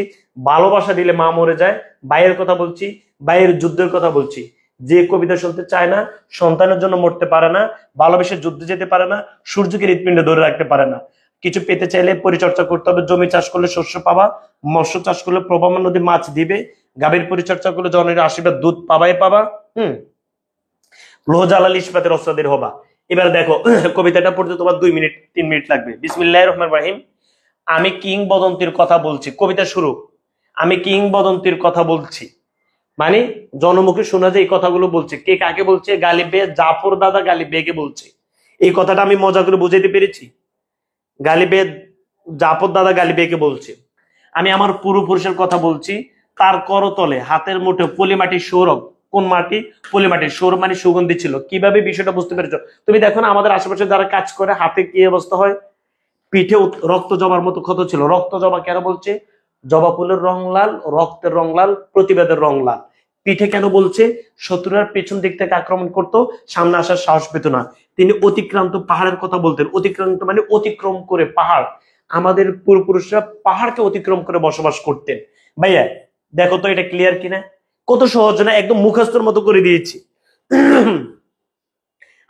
ভালোবাসা দিলে মা মরে যায়, ভাইয়ের কথা বলছি, ভাইয়ের যুদ্ধের কথা বলছি। যে কবিতা শুনতে চায় না, সন্তানের জন্য মরতে পারে না, ভালোবেসে যুদ্ধে যেতে পারে না, সূর্যকে হৃৎপিণ্ডে ধরে রাখতে পারে না। কিছু পেতে চাইলে পরিচর্যা করতে হবে। জমি চাষ করলে শস্য পাবা, মৎস্য চাষ করলে প্রবাহমান নদী মাছ দিবে, গাভীর পরিচর্যা করলে জনের আশীর্বাদ দুধ পাবাই পাবা। লোহ জ্বালালে ইস্পাতের অস্ত্রাদের হবা। এবার দেখো কবিতাটা পড়তে তোমার 2 মিনিট 3 মিনিট লাগবে। বিসমিল্লাহির রহমানির রহিম। আমি কিংবদন্তির কথা বলছি, কবিতা শুরু। আমি কিংবদন্তির কথা বলছি, মানে জনমুখে শোনা যায় এই কথাগুলো বলছে। কে কাকে বলছে? গালিব বে, জাফর দাদা গালিব বেগে বলছে। এই কথাটা আমি মজা করে বুঝাইতে পেরেছি? গালিবে, জাফর দাদা গালিব বেগে বলছে। আমি আমার পূর্বপুরুষের কথা বলছি, তার করতলে হাতের মুঠে পলিমাটির সৌরভ। কোন মাটি? পলিমাটির সৌরভ মানে সুগন্ধি ছিল। কিভাবে বিষয়টা বুঝতে পেরেছো? তুমি দেখো না, আমাদের আশেপাশে যারা কাজ করে হাতে কি অবস্থা হয়? পিঠে রক্ত জমার মতো ক্ষত ছিল। রক্ত জমা কেন বলছে? জবা ফুলের রং লাল, রক্তের রং লাল, প্রতিবাদের রং লাল। পিঠে কেন বলছে? শত্রুরা পেছন দিক থেকে আক্রমণ করতো, সামনে আসার সাহস পেত না। তিনি অতিক্রান্ত পাহাড়ের কথা বলতেন। অতিক্রান্ত মানে অতিক্রম করে পাহাড়। আমাদের পূর্বপুরুষরা পাহাড়কে অতিক্রম করে বসবাস করতেন। ভাইয়া দেখো তো এটা ক্লিয়ার কিনা? কত সহজ না, একদম মুখস্থর মতো করে দিয়েছি।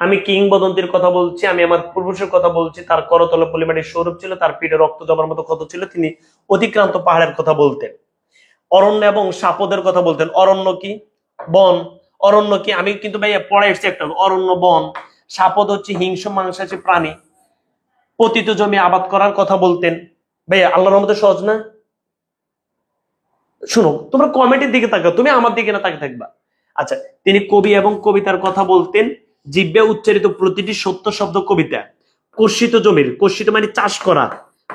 আমি কিংবদন্তির কথা বলছি, আমি আমার পূর্বপুরুষের কথা বলছি। তার করতলে পলিমাটির সৌরভ ছিল, তার পিঠে রক্ত জমার মতো ক্ষত ছিল। তিনি অতিক্রান্ত পাহাড়ের কথা বলতেন। অরণ্য এবং সাপদের কথা বলতেন। অরণ্য কি? বন। অরণ্য কি? আমি কিন্তু ভাইয়া পড়ে এসেছি একটা, অরণ্য বন। সাপদ হচ্ছে হিংস্র মাংসাশী প্রাণী। পতিত জমি আবাদ করার কথা বলতেন। ভাইয়া আল্লাহর রহমতে সহজ না? শুনো, তোমরা কমেন্টের দিকে তাকাও, তুমি আমার দিকে না তাকে থাকবা। আচ্ছা, তিনি কবি এবং কবিতার কথা বলতেন। জিব্বে উচ্চারিত প্রতিটি সত্য শব্দ কবিতা। কর্ষিত জমির, কর্ষিত মানে চাষ করা,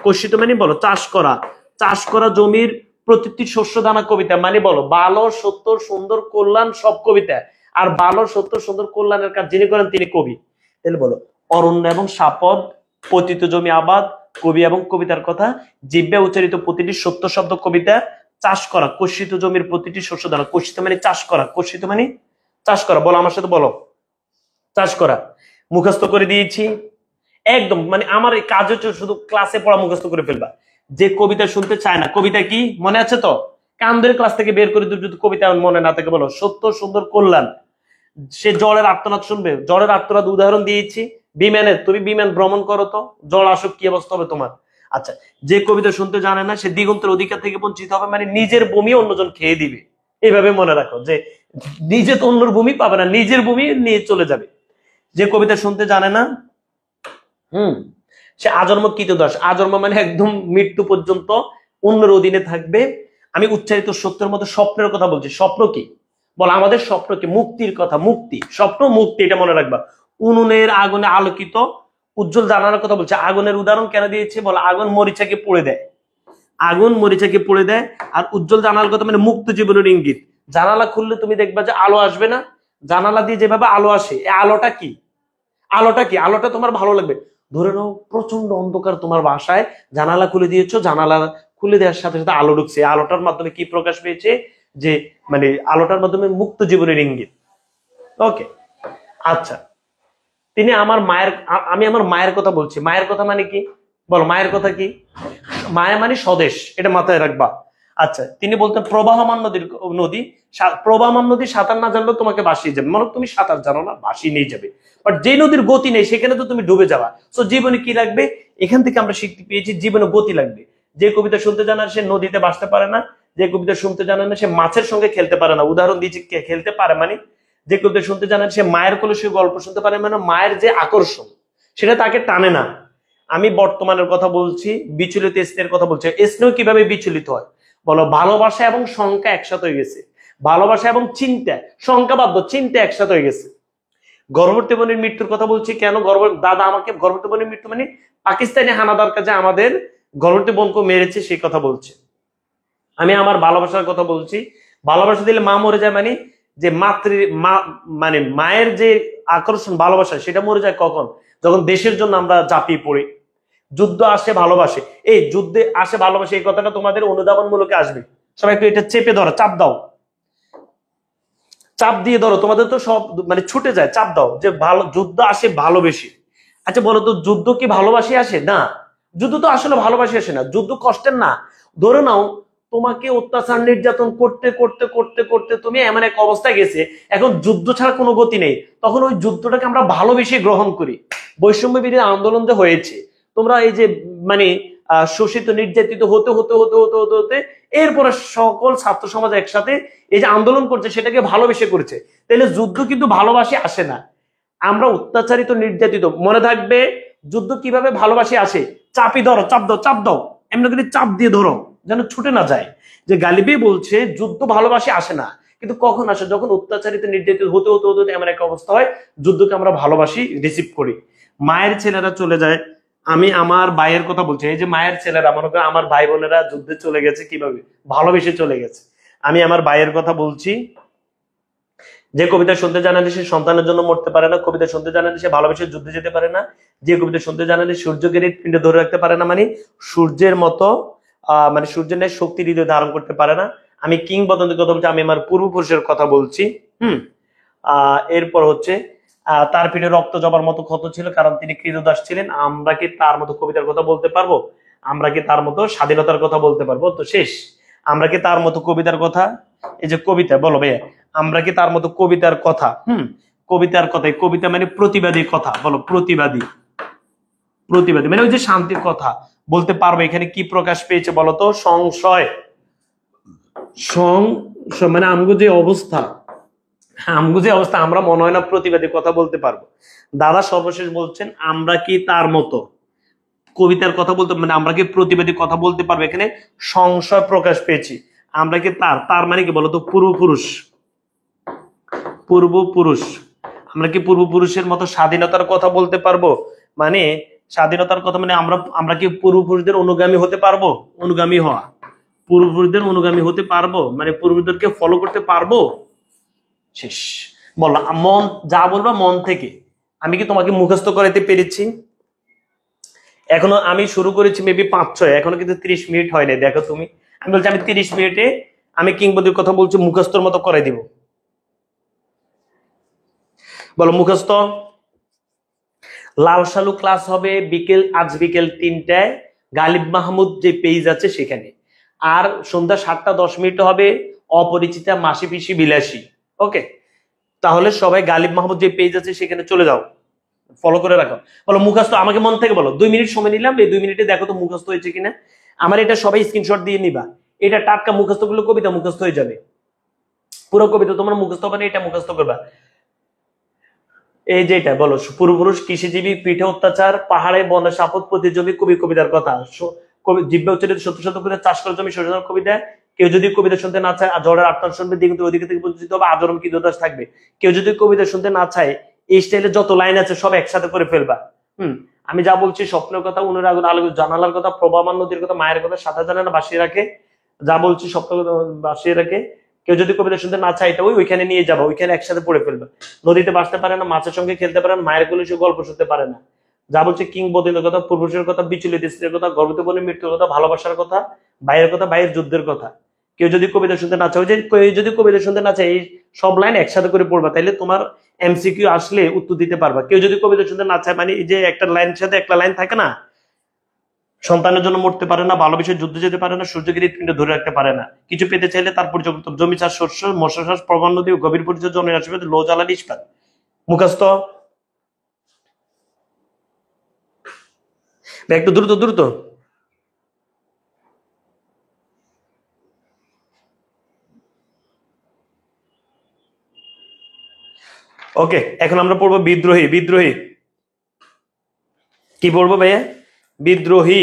কর্ষিত মানে বলো চাষ করা, চাষ করা জমির প্রতিটি শস্য দানা কবিতা। মানে বলো ভালো, সত্য, সুন্দর, কল্যাণ সব কবিতা। আর ভালো, সত্য, সুন্দর, কল্যাণের কাজ যিনি করেন তিনি কবি। তাহলে বলো অরণ্য এবং সাপদ, পতিত জমি আবাদ, কবি এবং কবিতার কথা, জিব্বে উচ্চারিত প্রতিটি সত্য শব্দ কবিতা, চাষ করা, কর্ষিত জমির প্রতিটি শস্য দানা। কর্ষিত মানে চাষ করা, কর্ষিত মানে চাষ করা। বলো আমার সাথে, বলো চাষ করা। মুখস্থ করে দিয়েছি একদম। মানে আমার এই কাজ হচ্ছে শুধু ক্লাসে পড়া মুখস্থ করে ফেলবা। যে কবিতা শুনতে চায় না, কবিতা কি মনে আছে তো? কান ধরে ক্লাস থেকে বের করে যদি কবিতা মনে না থাকে বলো সত্য, সুন্দর, কল্যাণ। সে জ্বরের আর্তনাদ শুনবে। জ্বরের আর্তনাদ উদাহরণ দিয়েছি বিমানের। তুমি বিমান ভ্রমণ করো তো, জ্বর আসুক কি অবস্থা হবে তোমার? আচ্ছা, যে কবিতা শুনতে জানে না সে দিগন্তের অধিকার থেকে বঞ্চিত হবে, মানে নিজের ভূমি অন্যজন খেয়ে দিবে। এইভাবে মনে রাখো যে নিজে তো অন্যর ভূমি পাবে না, নিজের ভূমি নিয়ে চলে যাবে। যে কবিতা শুনতে জানে না সে আজন্ম কৃতদাস। আজন্ম মানে একদম মৃত্যু পর্যন্ত অন্যের অধীনে থাকবে। আমি উচ্চারিত সত্যের মধ্যে স্বপ্নের কথা বলছি। স্বপ্ন কি? বল আমাদের স্বপ্ন কি? মুক্তির কথা। মুক্তি, স্বপ্ন মুক্তি, এটা মনে রাখবা। উনুনের আগুনে আলোকিত উজ্জ্বল জানালার কথা বলছে। আগুনের উদাহরণ কেন দিয়েছে? বল আগুন মরিচাকে পুড়ে দেয়, আগুন মরিচাকে পুড়ে দেয়। আর উজ্জ্বল জানালার কথা মানে মুক্ত জীবনের ইঙ্গিত। জানালা খুললে তুমি দেখবা যে আলো আসবে না? জানালা দিয়ে যেভাবে আলো আসে, এই আলোটা কি? আলোটা কি? আলোটা তোমার ভালো লাগবে। ধরে নাও প্রচন্ড অন্ধকার তোমার বাসায়, জানালা খুলে দিয়েছো, জানালা খুলে দেওয়ার সাথে সাথে আলো ঢুকছে। আলোটার মাধ্যমে কি প্রকাশ পেয়েছে? যে মানে আলোটার মাধ্যমে মুক্ত জীবনের ইঙ্গিত। ওকে, আচ্ছা। তিনি আমার মায়ের, আমি আমার মায়ের কথা বলছি। মায়ের কথা মানে কি? বলো মায়ের কথা কি? মায়া মানে স্বদেশ, এটা মাথায় রাখবা। আচ্ছা, তিনি বলতেন প্রবাহমান নদীর নদী, প্রবাহমান নদী সাঁতার না জানলেও তোমাকে ভাসিয়ে যাবে। মানে তুমি সাঁতার জানো না, ভাসিয়ে নিয়ে যাবে। বাট যে নদীর গতি নেই সেখানে তো তুমি ডুবে যাবা। তো জীবনে কি লাগবে? এখান থেকে আমরা শিখতে পেয়েছি জীবনে গতি লাগবে। যে কবিতা শুনতে জানা সে নদীতে ভাসতে পারে না, যে কবিতা শুনতে জানে না সে মাছের সঙ্গে খেলতে পারে না। উদাহরণ দিয়েছি খেলতে পারে মানে, যে কবিতা শুনতে জানে সে মায়ের কোলে সে গল্প শুনতে পারে, মানে মায়ের যে আকর্ষণ সেটা তাকে টানে না। আমি বর্তমানের কথা বলছি, বিচলিত স্নেহের কথা বলছি। স্নেহ কিভাবে বিচলিত হয়? বলো ভালোবাসা এবং সংখ্যা একসাথে হয়ে গেছে, ভালোবাসা এবং চিন্তা, সংখ্যা বাদ দাও, চিন্তা একসাথে হয়ে গেছে। গর্ভবতী বোনের মৃত্যুর কথা বলছি কেন, দাদা আমাকে গর্ভবতী বোনের মৃত্যু মানে পাকিস্তানি হানাদার কাজে আমাদের গর্ভবতী বোনকে মেরেছে সেই কথা বলছে। আমি আমার ভালোবাসার কথা বলছি, ভালোবাসা দিলে মা মরে যায় মানে যে মানে মায়ের যে আকর্ষণ ভালোবাসা সেটা মরে যায় কখন, যখন দেশের জন্য আমরা ঝাঁপিয়ে পড়ি। যুদ্ধ আসে ভালোবাসে, এই যুদ্ধে আসে ভালোবাসে, এই কথাটা তোমাদের অনুধাবনমূলকে আসবে। সবাই একটু এটা চেপে ধরো, চাপ দাও, চাপ দিয়ে ধরো, তোমাদের তো সব মানে ছুটে যায়, চাপ দাও যে ভালো যুদ্ধ আসে ভালোবেসে। আচ্ছা বলো তো যুদ্ধ কি ভালোবাসি আসে? না, যুদ্ধ তো আসলে ভালোবাসি আসে না, যুদ্ধ কষ্টের না। ধরে নাও তোমাকে অত্যাচার নির্যাতন করতে করতে করতে করতে তুমি এমন এক অবস্থায় গেছে, এখন যুদ্ধ ছাড়া কোনো গতি নেই, তখন ওই যুদ্ধটাকে আমরা ভালোবেসে গ্রহণ করি। বৈষম্য বিরোধী আন্দোলন যে হয়েছে, তোমরা এই যে মানে শোষিত নির্যাতিত হতে হতে হতে হতে হতে হতে এরপরে সকল ছাত্র সমাজ একসাথে এই যে আন্দোলন করছে সেটাকে ভালোবেসে করছে। তাহলে যুদ্ধ কিন্তু ভালোবাসে আসে না, আমরা অত্যাচারিত নির্যাতিত। মনে থাকবে যুদ্ধ কিভাবে ভালোবাসে আসে, চাপি ধরো, চাপ দাও, চাপ দাও, এমনি করে চাপ দিয়ে ধরো যেন ছুটে না যায়। যে গালিবি বলছে যুদ্ধ ভালোবাসে আসে না, কিন্তু কখন আসে, যখন অত্যাচারিত নির্যাতিত হতে হতে হতে এমন একটা অবস্থা হয় যুদ্ধকে আমরা ভালোবাসি রিসিভ করি। মায়ের ছেলেরা চলে যায়, আমি আমার ভাইয়ের কথা বলছি, এই যে মায়ের ছেলেরা মনে করো আমার ভাই বোনেরা যুদ্ধে চলে গেছে, কিভাবে ভালোবেসে চলে গেছে। আমি আমার ভাইয়ের কথা বলছি, যে কবিতা শুনতে জানালে সে সন্তানের জন্য মরতে পারে না, কবিতা শুনতে জানালে সে ভালোবেসে যুদ্ধে যেতে পারে না, যে কবিতা শুনতে জানালে সূর্যকে হৃৎপিণ্ডে ধরে রাখতে পারে না, মানে সূর্যের মতো মানে সূর্যের ন্যায় শক্তি হৃদয় ধারণ করতে পারে না। আমি কিংবদন্তির কথা বলছি, আমি আমার পূর্বপুরুষের কথা বলছি। এরপর হচ্ছে তার পিঠে রক্ত জবার মতো ক্ষত ছিল কারণ তিনি কৃতদাস ছিলেন। আমরা কি তার মতো কবিতার কথা বলতে পারবো? আমরা কি তার মতো স্বাধীনতার কথা বলতে পারবো? তো শেষ। আমরা কি তার মতো কবিতার কথা, এই যে কবিতা বলো ভাইয়া, আমরা কি তার মতো কবিতার কথা, কবিতার কথাই, কবিতা মানে প্রতিবাদী কথা, বলো প্রতিবাদী, প্রতিবাদী মানে ওই যে শান্তির কথা বলতে পারবো। এখানে কি প্রকাশ পেয়েছে বলো তো? সংশয়, মানে আমগো যে অবস্থা, আমগো যে অবস্থা, আমরা মনে হয় না প্রতিবাদী কথা বলতে পারবো। দাদা সর্বশেষ বলছেন আমরা কি তার মতো কবিতার কথা বলতে, মানে আমরা কি প্রতিবাদী কথা বলতে পারবো? এখানে সংশয় প্রকাশ পেয়েছি। আমরা কি তার মানে কি বলতো? পূর্বপুরুষ, পূর্বপুরুষ, আমরা কি পূর্বপুরুষের মতো স্বাধীনতার কথা বলতে পারবো? মানে স্বাধীনতার কথা মানে আমরা কি পূর্বপুরুষদের অনুগামী হতে পারবো? অনুগামী হওয়া, পূর্বপুরুষদের অনুগামী হতে পারবো মানে পূর্বপুরুষদেরকে ফলো করতে পারবো। শেষ। বললাম মন যা বলবা মন থেকে। আমি কি তোমাকে মুখস্থ করাইতে পেরেছি? এখনো আমি শুরু করেছি মেবি 5-6, এখনো কিন্তু 30 মিনিট হয় নাই। দেখো তুমি, আমি বলছি আমি 30 মিনিটে আমি কিংবদন্তির কথা বলছি মুখস্থর মতো করে দিব। বলো মুখস্থ। লাল সালু ক্লাস হবে আজ বিকেল 3টায়, গালিব মাহমুদ যে পেজ আছে সেখানে। আর সন্ধ্যা 7টা 10 মিনিট হবে অপরিচিতা মাসি পিসি বিলাসী। ওকে, তাহলে সবাই গালিব মাহমুদ যে পেজ আছে সেখানে চলে যাও, ফলো করে রাখো। বলো মুখস্থ, আমাকে মন থেকে বলো। 2 মিনিট সময় নিলাম, এই 2 মিনিটে দেখো তো মুখস্থ হয়েছে কিনা। আমার এটা সবাই স্ক্রিনশট দিয়ে নিবা, এটা টাটকা মুখস্থ করলে কবিতা মুখস্থ হয়ে যাবে। পুরো কবিতা তোমার মুখস্থ হবে না, এটা মুখস্থ করবা। এই যেটা বলো, পূর্বপুরুষ কৃষিজীবী পিঠে অত্যাচার পাহাড়ে বনে সাপত প্রতি জমি কবি কবিতার কথা, জিব্বে উচ্চারিত সত্য সত্য কবিতা চাষ করার জমি শোষণের কবিতা। কেউ যদি কবিতা শুনতে না চায় ঝড়ের আত্মার শুনবে, দিগন্ত ওদিকে থেকে বঞ্চিত হবে আদরম কি দোদাস থাকবে। কেউ যদি কবিতা শুনতে না চায় এই স্টাইলে যত লাইন আছে সব একসাথে করে ফেলবা। আমি যা বলছি স্বপ্নের কথা, অনুরাগ আলো জানালার কথা, প্রবামান নদীর কথা, মায়ের কথা, সাঁতার জানে না বাসিয়ে রাখে, যা বলছি স্বপ্ন বাসিয়ে রাখে। কেউ যদি কবিতা শুনতে না চায় এটা ওইখানে নিয়ে যাবো, ওইখানে একসাথে পড়ে ফেলবে। নদীতে বাঁচতে পারে না, মাছের সঙ্গে খেলতে পারে না, মায়ের কোলে সে গল্প শুনতে পারে না। যা বলছে কিংবদন্তির কথা, পূর্বপুরুষের কথা, বিচলিত স্ত্রীর কথা, গর্ভবতী বোনের মৃত্যুর কথা, ভালোবাসার কথা, ভাইয়ের কথা, ভাইয়ের যুদ্ধের কথা। কেউ যদি কবিতা শুনতে না চায়, ওই যে কেউ যদি কবিতা শুনতে না চায় এই সব লাইন একসাথে করে পড়বা, তাইলে তোমার এমসিকিউ আসলে উত্তর দিতে পারবা। কেউ যদি কবিতা শুনতে না চায় মানে এই যে একটা লাইনের সাথে একটা লাইন থাকে না, সন্তানের জন্য মরতে পারে না, ভালোবেসে যুদ্ধে যেতে পারে না, সূর্যকে হৃৎপিণ্ডে ধরে রাখতে পারে না, কিছু পেতে চাইলে তার পরিচয় জমি চাষ, শস্য, মৎস্য চাষ, প্রবাল নদী ও গভীর পরিচয়, জনের আশেপাশে লো জ্বালানি ইস্পাত। মুখস্থ। একটু দ্রুত দ্রুত। ওকে, এখন আমরা পড়বো বিদ্রোহী। বিদ্রোহী কি পড়বো ভাইয়া? বিদ্রোহী।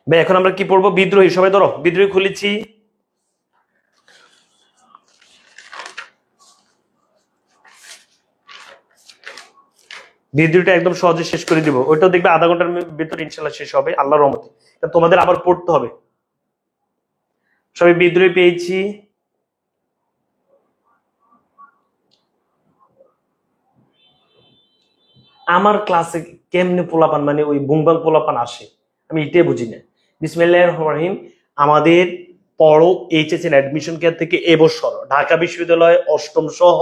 ভাই এখন আমরা কি পড়বো? বিদ্রোহী। সবাই ধরো, বিদ্রোহী খুলেছি। বিদ্রোহীটা একদম সহজে শেষ করে দিব, ওইটাও দেখবে আধা ঘন্টার ভিতরে ইনশাল্লাহ শেষ হবে আল্লাহর রহমতে। তোমাদের আবার পড়তে হবে। সবাই বিদ্রোহী পেয়েছি। আমার ক্লাসে কেমনে পোলাপান, মানে ওই বুংবাং পোলাপান আসে, আমি এটাই বুঝি না। বিসমিল্লাহির রহমানির রহিম। আমাদের পড়ো এইচএসএন অ্যাডমিশন কেয়ার থেকে এবছর ঢাকা বিশ্ববিদ্যালয় অষ্টম সহ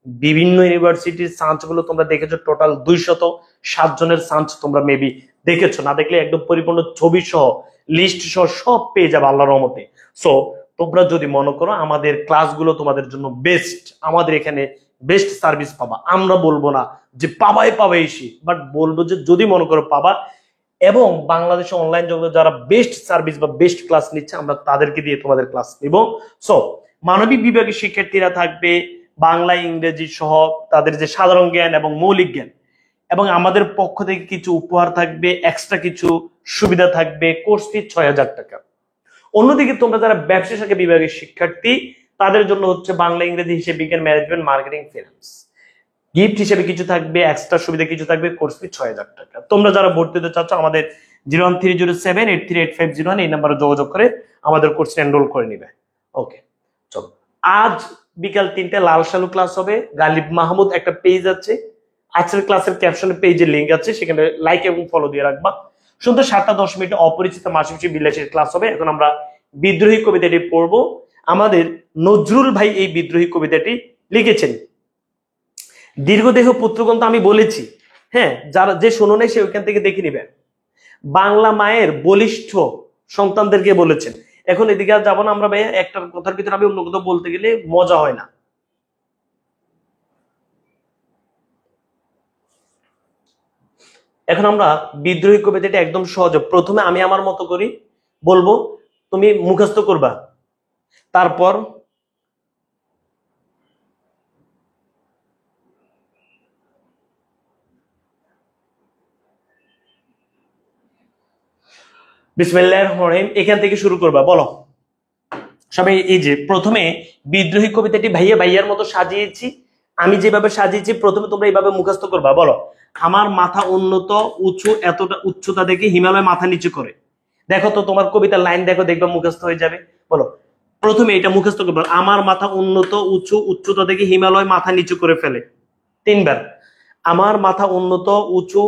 বিভিন্ন ইউনিভার্সিটির সাঞ্চ গুলো তোমরা দেখেছো, টোটাল 207 জনের সাঞ্চ তোমরা মেবি দেখেছো, না দেখলে একদম পরিপূর্ণ ছবি সহ লিস্ট সহ সব পেয়ে যাবে আল্লাহর রহমতে। সো তোমরা যদি মনে করো আমাদের ক্লাসগুলো তোমাদের জন্য বেস্ট, আমাদের এখানে বেস্ট সার্ভিস পাবা, আমরা বলবো না যে পাবাই পাবে এসে, বাট বলবো যে যদি মনে করো পাবা, এবং বাংলাদেশে অনলাইন জগতে যারা বেস্ট সার্ভিস বা বেস্ট ক্লাস নিচ্ছে আমরা তাদেরকে দিয়ে তোমাদের ক্লাস নিব। সো মানবিক বিভাগের শিক্ষার্থীরা থাকবে বাংলা ইংরেজি সহ তাদের যে সাধারণ জ্ঞান এবং মৌলিক জ্ঞান, এবং আমাদের পক্ষ থেকে কিছু উপহার থাকবে, এক্সট্রা কিছু সুবিধা থাকবে। কোর্স ফি 6,000 টাকা। অন্যদিকে তোমরা যারা ব্যবসা শাখা বিভাগের শিক্ষার্থী তাদের জন্য হচ্ছে বাংলা ইংরেজি হিসেব বিজ্ঞান ম্যানেজমেন্ট মার্কেটিং ফিনান্স, গিফট হিসেবে কিছু থাকবে, এক্সট্রা সুবিধা কিছু থাকবে। কোর্স ফি 6,000 টাকা। তোমরা যারা ভর্তি হতে চাচ্ছ আমাদের 01307838501 এই নাম্বারে যোগাযোগ করে আমাদের কোর্সে এনরোল করে নিবে। ওকে, চলো। আজ বিকাল 3টে লাল সালু ক্লাস হবে। গালিব মাহমুদ একটা পেজ আছে, আজকের ক্লাসের ক্যাপশনে পেজের লিংক আছে, সেখানে লাইক এবং ফলো দিয়ে রাখবা। সন্ধ্যা 7টা 10 মিনিটে অপরিচিত মাসিমসি বিলাসের ক্লাস হবে। এখন আমরা বিদ্রোহী কবিতাটি পড়ব। আমাদের নজরুল ভাই এই বিদ্রোহী কবিতাটি লিখেছেন। দীর্ঘদেহ পুত্রগ্রন্থ আমি বলেছি, হ্যাঁ, যারা যে শোনো নাই সে ওইখান থেকে দেখে নিবে। বাংলা মায়ের বলিষ্ঠ সন্তানদেরকে বলেছেন। এখন এদিকে আর যাবো না আমরা ভাই, একটা কথার ভিতরে আমি অন্য কথা বলতে গেলে মজা হয় না। এখন আমরা বিদ্রোহী কবিতাটি একদম সহজ। প্রথমে আমি আমার মতো করি বলবো, তুমি মুখস্থ করবা, তারপর বিসমিল্লাহির রহমানির রহিম এখান থেকে শুরু করবা। বলো সবাই। এই যে প্রথমে বিদ্রোহী কবিতাটি ভাইয়া ভাইয়ার মতো সাজিয়েছি, আমি যেভাবে সাজিয়েছি প্রথমে তোমরা এইভাবে মুখস্থ করবা। বলো, আমার মাথা উন্নত উঁচু, এতটা উচ্চতা দেখে হিমালয় মাথা নিচু করে। দেখো তো তোমার কবিতার লাইন দেখো, দেখবা মুখস্থ হয়ে যাবে। বলো, প্রথমে এটা মুখস্থ করবো, আমার মাথা উন্নত উঁচু, উচ্চতা দেখে হিমালয় মাথা নিচু করে ফেলে। 3বার। আমার মাথা উন্নত উঁচু,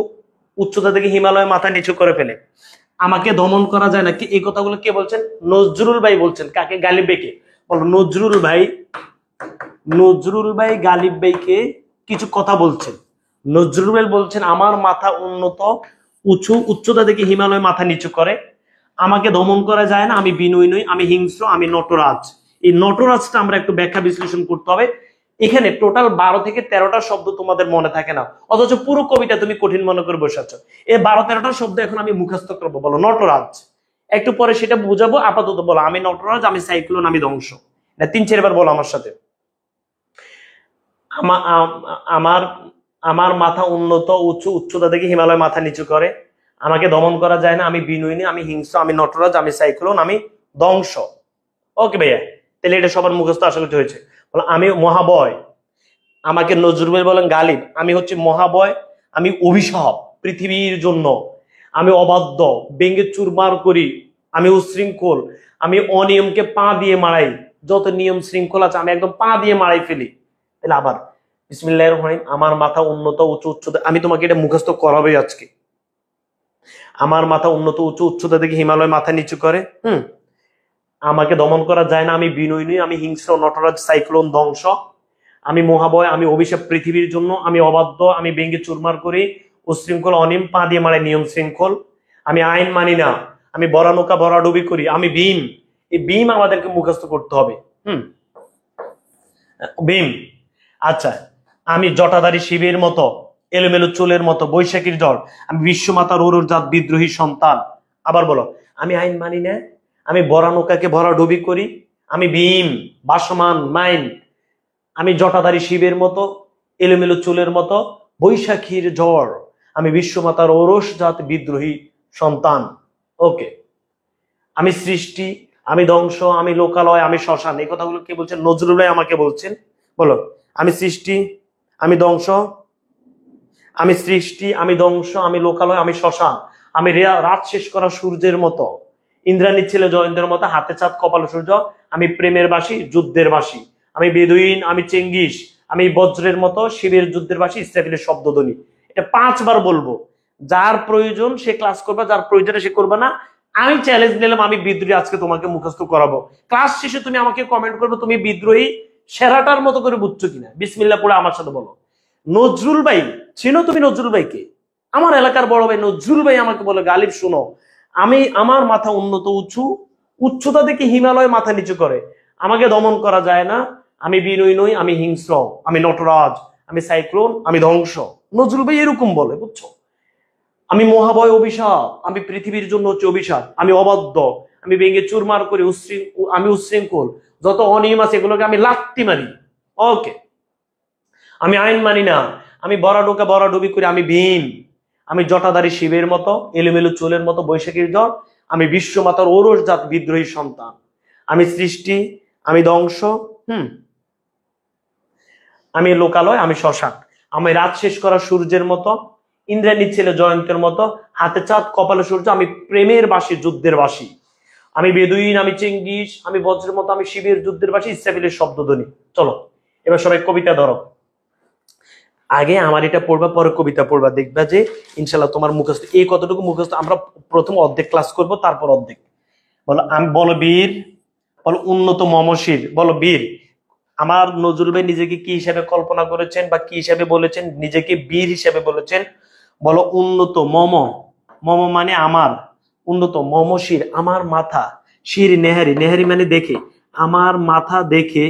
উচ্চতা দেখে হিমালয় মাথা নিচু করে ফেলে। আমাকে দমন করা যায় না। কি এই কথাগুলো কে বলছেন? নজরুল ভাই বলছেন। কাকে? গালিব ভাইকে। বলো, নজরুল ভাই, নজরুল ভাই গালিব ভাইকে কিছু কথা বলছেন। নজরুল ভাই বলছেন আমার মাথা উন্নত উঁচু, উচ্চতা দেখে হিমালয় মাথা নিচু করে। আমাকে দমন করা যায় না, আমি বিনয়ী নই, আমি হিংস্র, আমি নটরাজ। এই নটরাজটা আমরা একটু ব্যাখ্যা বিশ্লেষণ করতে হবে। এখানে টোটাল 12 থেকে 13টা শব্দ তোমাদের মনে থাকে না, অথচ পুরো কবিতা তুমি কঠিন মনে করে বসে আছো। এই 12-13টা শব্দ এখন আমি মুখস্থ করবো। বলো, নটরাজ। একটু পরে সেটা বুঝাবো, আপাতত বলো, আমি নটরাজ, আমি সাইক্লোন, আমি ধ্বংস। এটা 3-4 বার বলো আমার সাথে। আমার আমার মাথা উন্নত উঁচু, উচ্চতা দেখে হিমালয় মাথা নিচু করে। আমাকে দমন করা যায় না, আমি বিনয়ী, আমি হিংস্র, আমি নটরাজ, আমি সাইক্লোন, আমি ধ্বংস। ওকে ভাইয়া, তাহলে এটা সবার মুখস্থ আশা করতে হয়েছে। বলো, আমি মহাবয়। আমাকে নজরুল ভাই বলেন গালিব, আমি হচ্ছে মহাবয়, আমি অভিশাপ পৃথিবীর জন্য, আমি অবাধ্য, ব্যঙ্গে চুরমার করি, আমি উশৃঙ্খল, আমি অনিয়মকে পা দিয়ে মারাই, যত নিয়ম শৃঙ্খলা আছে আমি একদম পা দিয়ে মারাই ফেলি। তাহলে আবার বিসমিল্লাহির রহমানির রহিম, আমার মাথা উন্নত উঁচু উচ্চতা, আমি তোমাকে এটা মুখস্থ করাবোই আজকে। আমার মাথা উন্নত উঁচু, উচ্চতা দেখে হিমালয় মাথা নিচু করে। আমাকে দমন করা যায় না, আমি বিনয়ী নই, আমি হিংস্র, নটরাজ, সাইক্লোন, ধ্বংস। আমি মহাবয়, আমি অভিশাপ পৃথিবীর জন্য, আমি অবাধ্য, আমি ব্যঙ্গে চুরমার করি, উশৃঙ্খল, অনিয়ম, পা দিয়ে মারাই, নিয়ম শৃঙ্খল, আমি আইন মানি না, আমি বড়া নৌকা ভরাডুবি করি, আমি ভীম। এই ভীম আমাদেরকে মুখস্থ করতে হবে। ভীম। আচ্ছা, আমি জটাধারী শিবের মতো, এলোমেলো চুলের মতো, বৈশাখীর ঝড়, আমি বিশ্বমাতার অরুরজাত বিদ্রোহী সন্তান। আবার বলো, আমি আইন মানি না, আমি বড়া নৌকাকে ভরাডুবি করি, আমি ভীম, বাসমান মাইন, আমি জটাধারী শিবের মতো, এলোমেলো চুলের মতো, বৈশাখীর ঝড়, আমি বিশ্বমাতার ওরস জাত বিদ্রোহী সন্তান। ওকে, আমি সৃষ্টি, আমি ধ্বংস, আমি লোকালয়, আমি শ্মশান। এই কথাগুলো কে বলছেন? নজরুল ভাই আমাকে বলছেন। বলো, আমি সৃষ্টি, আমি ধ্বংস, আমি সৃষ্টি, আমি ধ্বংস, আমি লোকালয়, আমি শ্মশান, আমি রাত শেষ করা সূর্যের মতো, ইন্দ্রাণীর ছেলে জয়ন্তের মতো, হাতে চাঁদ কপালে সূর্য, আমি প্রেমের বাসী, যুদ্ধের বাসী, আমি বেদুইন, আমি চেঙ্গিস, আমি বজ্রের মতো, শিবের যুদ্ধের বাসী, ইসরাফিলের শব্দধ্বনি। এটা 5 বার বলবো। যার প্রয়োজন সে ক্লাস করবে, যার প্রয়োজনে সে করবে না। আমি চ্যালেঞ্জ নিলাম, আমি বিদ্রোহী আজকে তোমাকে মুখস্থ করাবো। ক্লাস শেষে তুমি আমাকে কমেন্ট করবে তুমি বিদ্রোহী সেরাটার মতো করে বুঝছো কিনা। বিসমিল্লাহ পড়ে আমার সাথে বলো। নজরুল ভাই, চিনো তুমি নজরুল ভাইকে? আমার এলাকার বড় ভাই নজরুল ভাই আমাকে বলে, গালিব শুনো, আমি আমার মাথা উন্নত উঁচু, উচ্চতা দেখে হিমালয় মাথা নিচু করে, আমাকে দমন করা যায় না, আমি বিনয়ী নই, আমি হিংস্র, আমি নটরাজ, আমি সাইক্লোন, আমি ধ্বংস। নজরুল ভাই এরকম বলে, বুঝছো? আমি মহাভয় অভিশাপ, আমি পৃথিবীর জন্য হচ্ছে অভিশাপ, আমি অবাধ্য, আমি ভেঙে চুরমার করে আমি উচ্ছৃঙ্খল, যত অনিয়ম আছে এগুলোকে আমি লাত্তি মারি। ওকে, আমি আইন মানি না, আমি বড়াডোকা বড়াডুবি করে, আমি ভীম, আমি জটাধারী শিবের মতো, এলোমেলো চুলের মতো বৈশাখীর জ্বর, আমি বিশ্বমাতার ওরস জাত বিদ্রোহী সন্তান, আমি সৃষ্টি, আমি ধ্বংস, আমি লোকালয়, আমি শ্মশান, আমি রাত শেষ করা সূর্যের মতো, ইন্দ্রাণীর ছেলে জয়ন্তের মতো, হাতে চাঁদ কপালে সূর্য, আমি প্রেমের বাসী, যুদ্ধের বাসী, আমি বেদুইন, আমি চেঙ্গিস, আমি বজ্রের মতো, আমি শিবের যুদ্ধের বাসী, ইসরাফিলের শব্দধ্বনি। চলো এবার সবাই কবিতা ধরো। আগে আমার এটা পড়বা, পরে কবিতা পড়বা, দেখবা যে ইনশাল্লাহ তোমার মুখস্থ। এই কতটুকু মুখস্থ আমরা প্রথম অর্ধেক ক্লাস করব, তারপর অর্ধেক। বলো, আমি বলো বীর, বলো উন্নত মমশির, বলো বীর। আমার নজরুল ভাই নিজেকে কি হিসাবে কল্পনা করেছেন বা কি হিসাবে বলেছেন? নিজেকে বীর হিসাবে বলেছেন। বলো উন্নত মম, মম মানে আমার, উন্নত মমশির আমার মাথা, শির নেহারি, নেহারি মানে দেখে, আমার মাথা দেখে,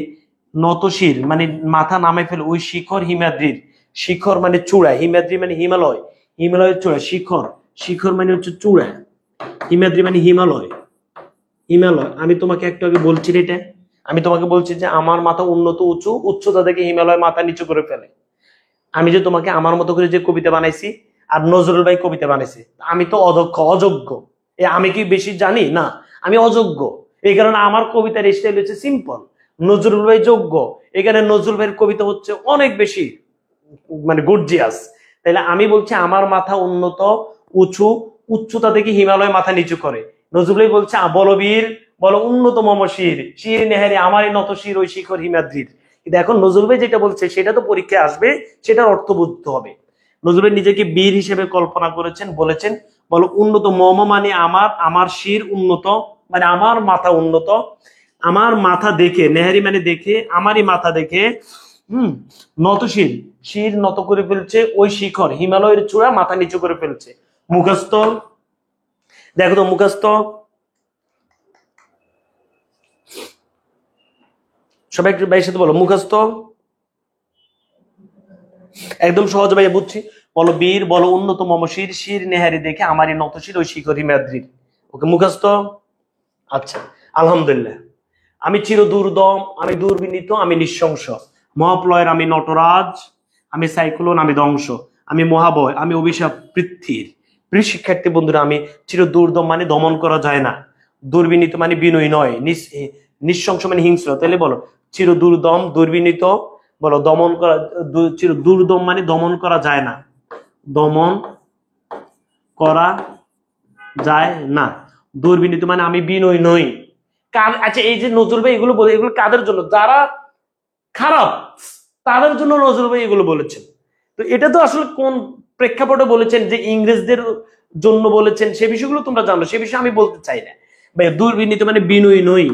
নতশির মানে মাথা নামে ফেলে, ওই শিখর হিমাদ্রির, শিখর মানে চূড়া, হিমাদ্রি মানে হিমালয়, হিমালয়ের চূড়া, শিখর, শিখর মানে হচ্ছে চূড়া, হিমাদ্রি মানে হিমালয়, হিমালয়। আমি তোমাকে একটু আগে বলছি এটা, আমি তোমাকে বলছি যে আমার মাথা উন্নত উঁচু, উচ্চতা থেকে হিমালয় মাথা নিচু করে ফেলে। আমি যে তোমাকে আমার মতো করে যে কবিতা বানাইছি, আর নজরুল ভাই কবিতা বানাইছে, আমি তো অদক্ষ, অযোগ্য। আমি কি বেশি জানি? না, আমি অযোগ্য। এই কারণে আমার কবিতার স্টাইল হচ্ছে সিম্পল, নজরুল ভাই যোগ্য। এখানে নজরুল ভাইয়ের কবিতা হচ্ছে অনেক বেশি মানে গর্জিয়াস। তাইলে আমি বলছি আমার মাথা উন্নত উঁচু, উচ্চতা থেকে হিমালয় মাথা নিচু করে। নজরুল ভাই বলছে বলবীর, বলো উন্নত মমশির, শির নেহারি আমারই নত শির, ওই শিখর হিমাদ্রির। কিন্তু এখন নজরুল ভাই যেটা বলছে সেটা তো পরীক্ষায় আসবে, সেটার অর্থ বুঝতে হবে। নজরুল ভাই নিজেকে বীর হিসেবে কল্পনা করেছেন, বলেছেন বলো উন্নত মম মানে আমার, আমার শির উন্নত মানে আমার মাথা উন্নত, আমার মাথা দেখে, নেহারি মানে দেখে, আমারই মাথা দেখে, নত শির, শির নত করে ফেলছে, ওই শিখর হিমালয়ের চূড়া মাথা নিচু করে ফেলছে। মুখস্থ দেখো তো, মুখস্থ সবাই একটু ভাইয়ের সাথে বলো, মুখস্থ একদম সহজ ভাইয়া বুঝছি। বলো বীর, বলো উন্নত মমশির, শির নেহারি দেখে আমারই নতশির, ওই শিখর হিমাদ্রির। ওকে, মুখস্থ। আচ্ছা, আলহামদুলিল্লাহ। আমি চির দুর্দম, আমি দুর্বিনীত, আমি নিঃশংস, মহাপ্লয়ের আমি নটরাজ, আমি সাইক্লোন, আমি ধ্বংস, আমি মহাবয়, আমি অভিশাপ পৃথ্বীর। প্রিয় শিক্ষার্থী বন্ধুরা, আমি চির দুর্দম মানে দমন করা যায় না, দুর্বিনীত মানে বিনয়ী নয়, নিঃশংস মানে হিংস্র। তাহলে বলো চির দুর্দম, দুর্বিনীত, বলো দমন করা, চির দুর্দম মানে দমন করা যায় না, দমন করা যায় না, দুর্বিনীত মানে আমি বিনয়ী নই। আচ্ছা, এই যে নজরুল ভাই এগুলো বলে, এগুলো কাদের জন্য? যারা খারাপ তাদের জন্য নজরুল ভাই এগুলো বলেছেন। তো এটা তো আসলে কোন প্রেক্ষাপটে বলেছেন, যে ইংরেজদের জন্য বলেছেন সে বিষয়গুলো তোমরা জানো, সে বিষয়ে আমি বলতে চাই না ভাই। দুর্বিনীত মানে বিনয়ী নই,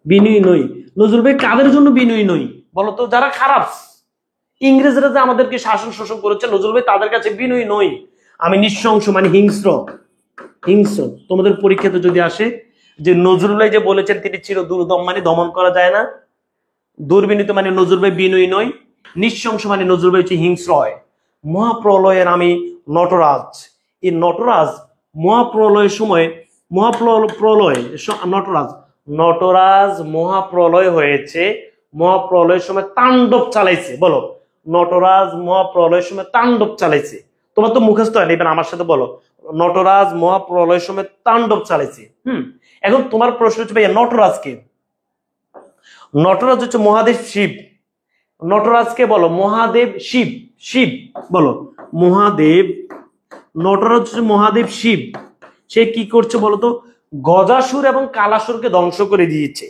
বিনয়ী নই। নজরুল ভাই কাদের জন্য বিনয়ী নই বলতো? যারা খারাপ, ইংরেজরা যে আমাদেরকে শাসন শোষণ করেছে, নজরুল ভাই তাদের কাছে বিনয়ী নই। আমি নিঃশংস মানে হিংস্র, হিংস্র। তোমাদের পরীক্ষাতে যদি আসে যে নজরুল ভাই যে বলেছেন তিনি চির দুর্দম মানে দমন করা যায় না, দুর্বিনীত মানে নজরুল ভাই বিনয়ী নয়, নিঃশংস মানে নজরুল ভাই হচ্ছে হিংস্র হয়। মহাপ্রলয়ের আমি নটরাজ, এই নটরাজ মহাপ্রলয়ের সময়, মহাপ্রলয় নটরাজ, নটরাজ মহাপ্রলয় হয়েছে, মহাপ্রলয়ের সময় তাণ্ডব চালাইছে। বলো নটরাজ মহাপ্রলয়ের সময় তাণ্ডব চালাইছে। তোমার তো মুখস্থ হয় না, এবার আমার সাথে বলো নটরাজ মহাপ্রলয় সময় তাণ্ডব চালাইছে। এখন তোমার প্রশ্ন হচ্ছে ভাইয়া নটরাজকে, নটরাজ হচ্ছে মহাদেব শিব, নটরাজকে বলো মহাদেব শিব, শিব বলো মহাদেব, নটরাজ হচ্ছে মহাদেব শিব। সে কি করছে বলতো, গজাসুর এবং কালাসুরকে ধ্বংস করে দিয়েছে,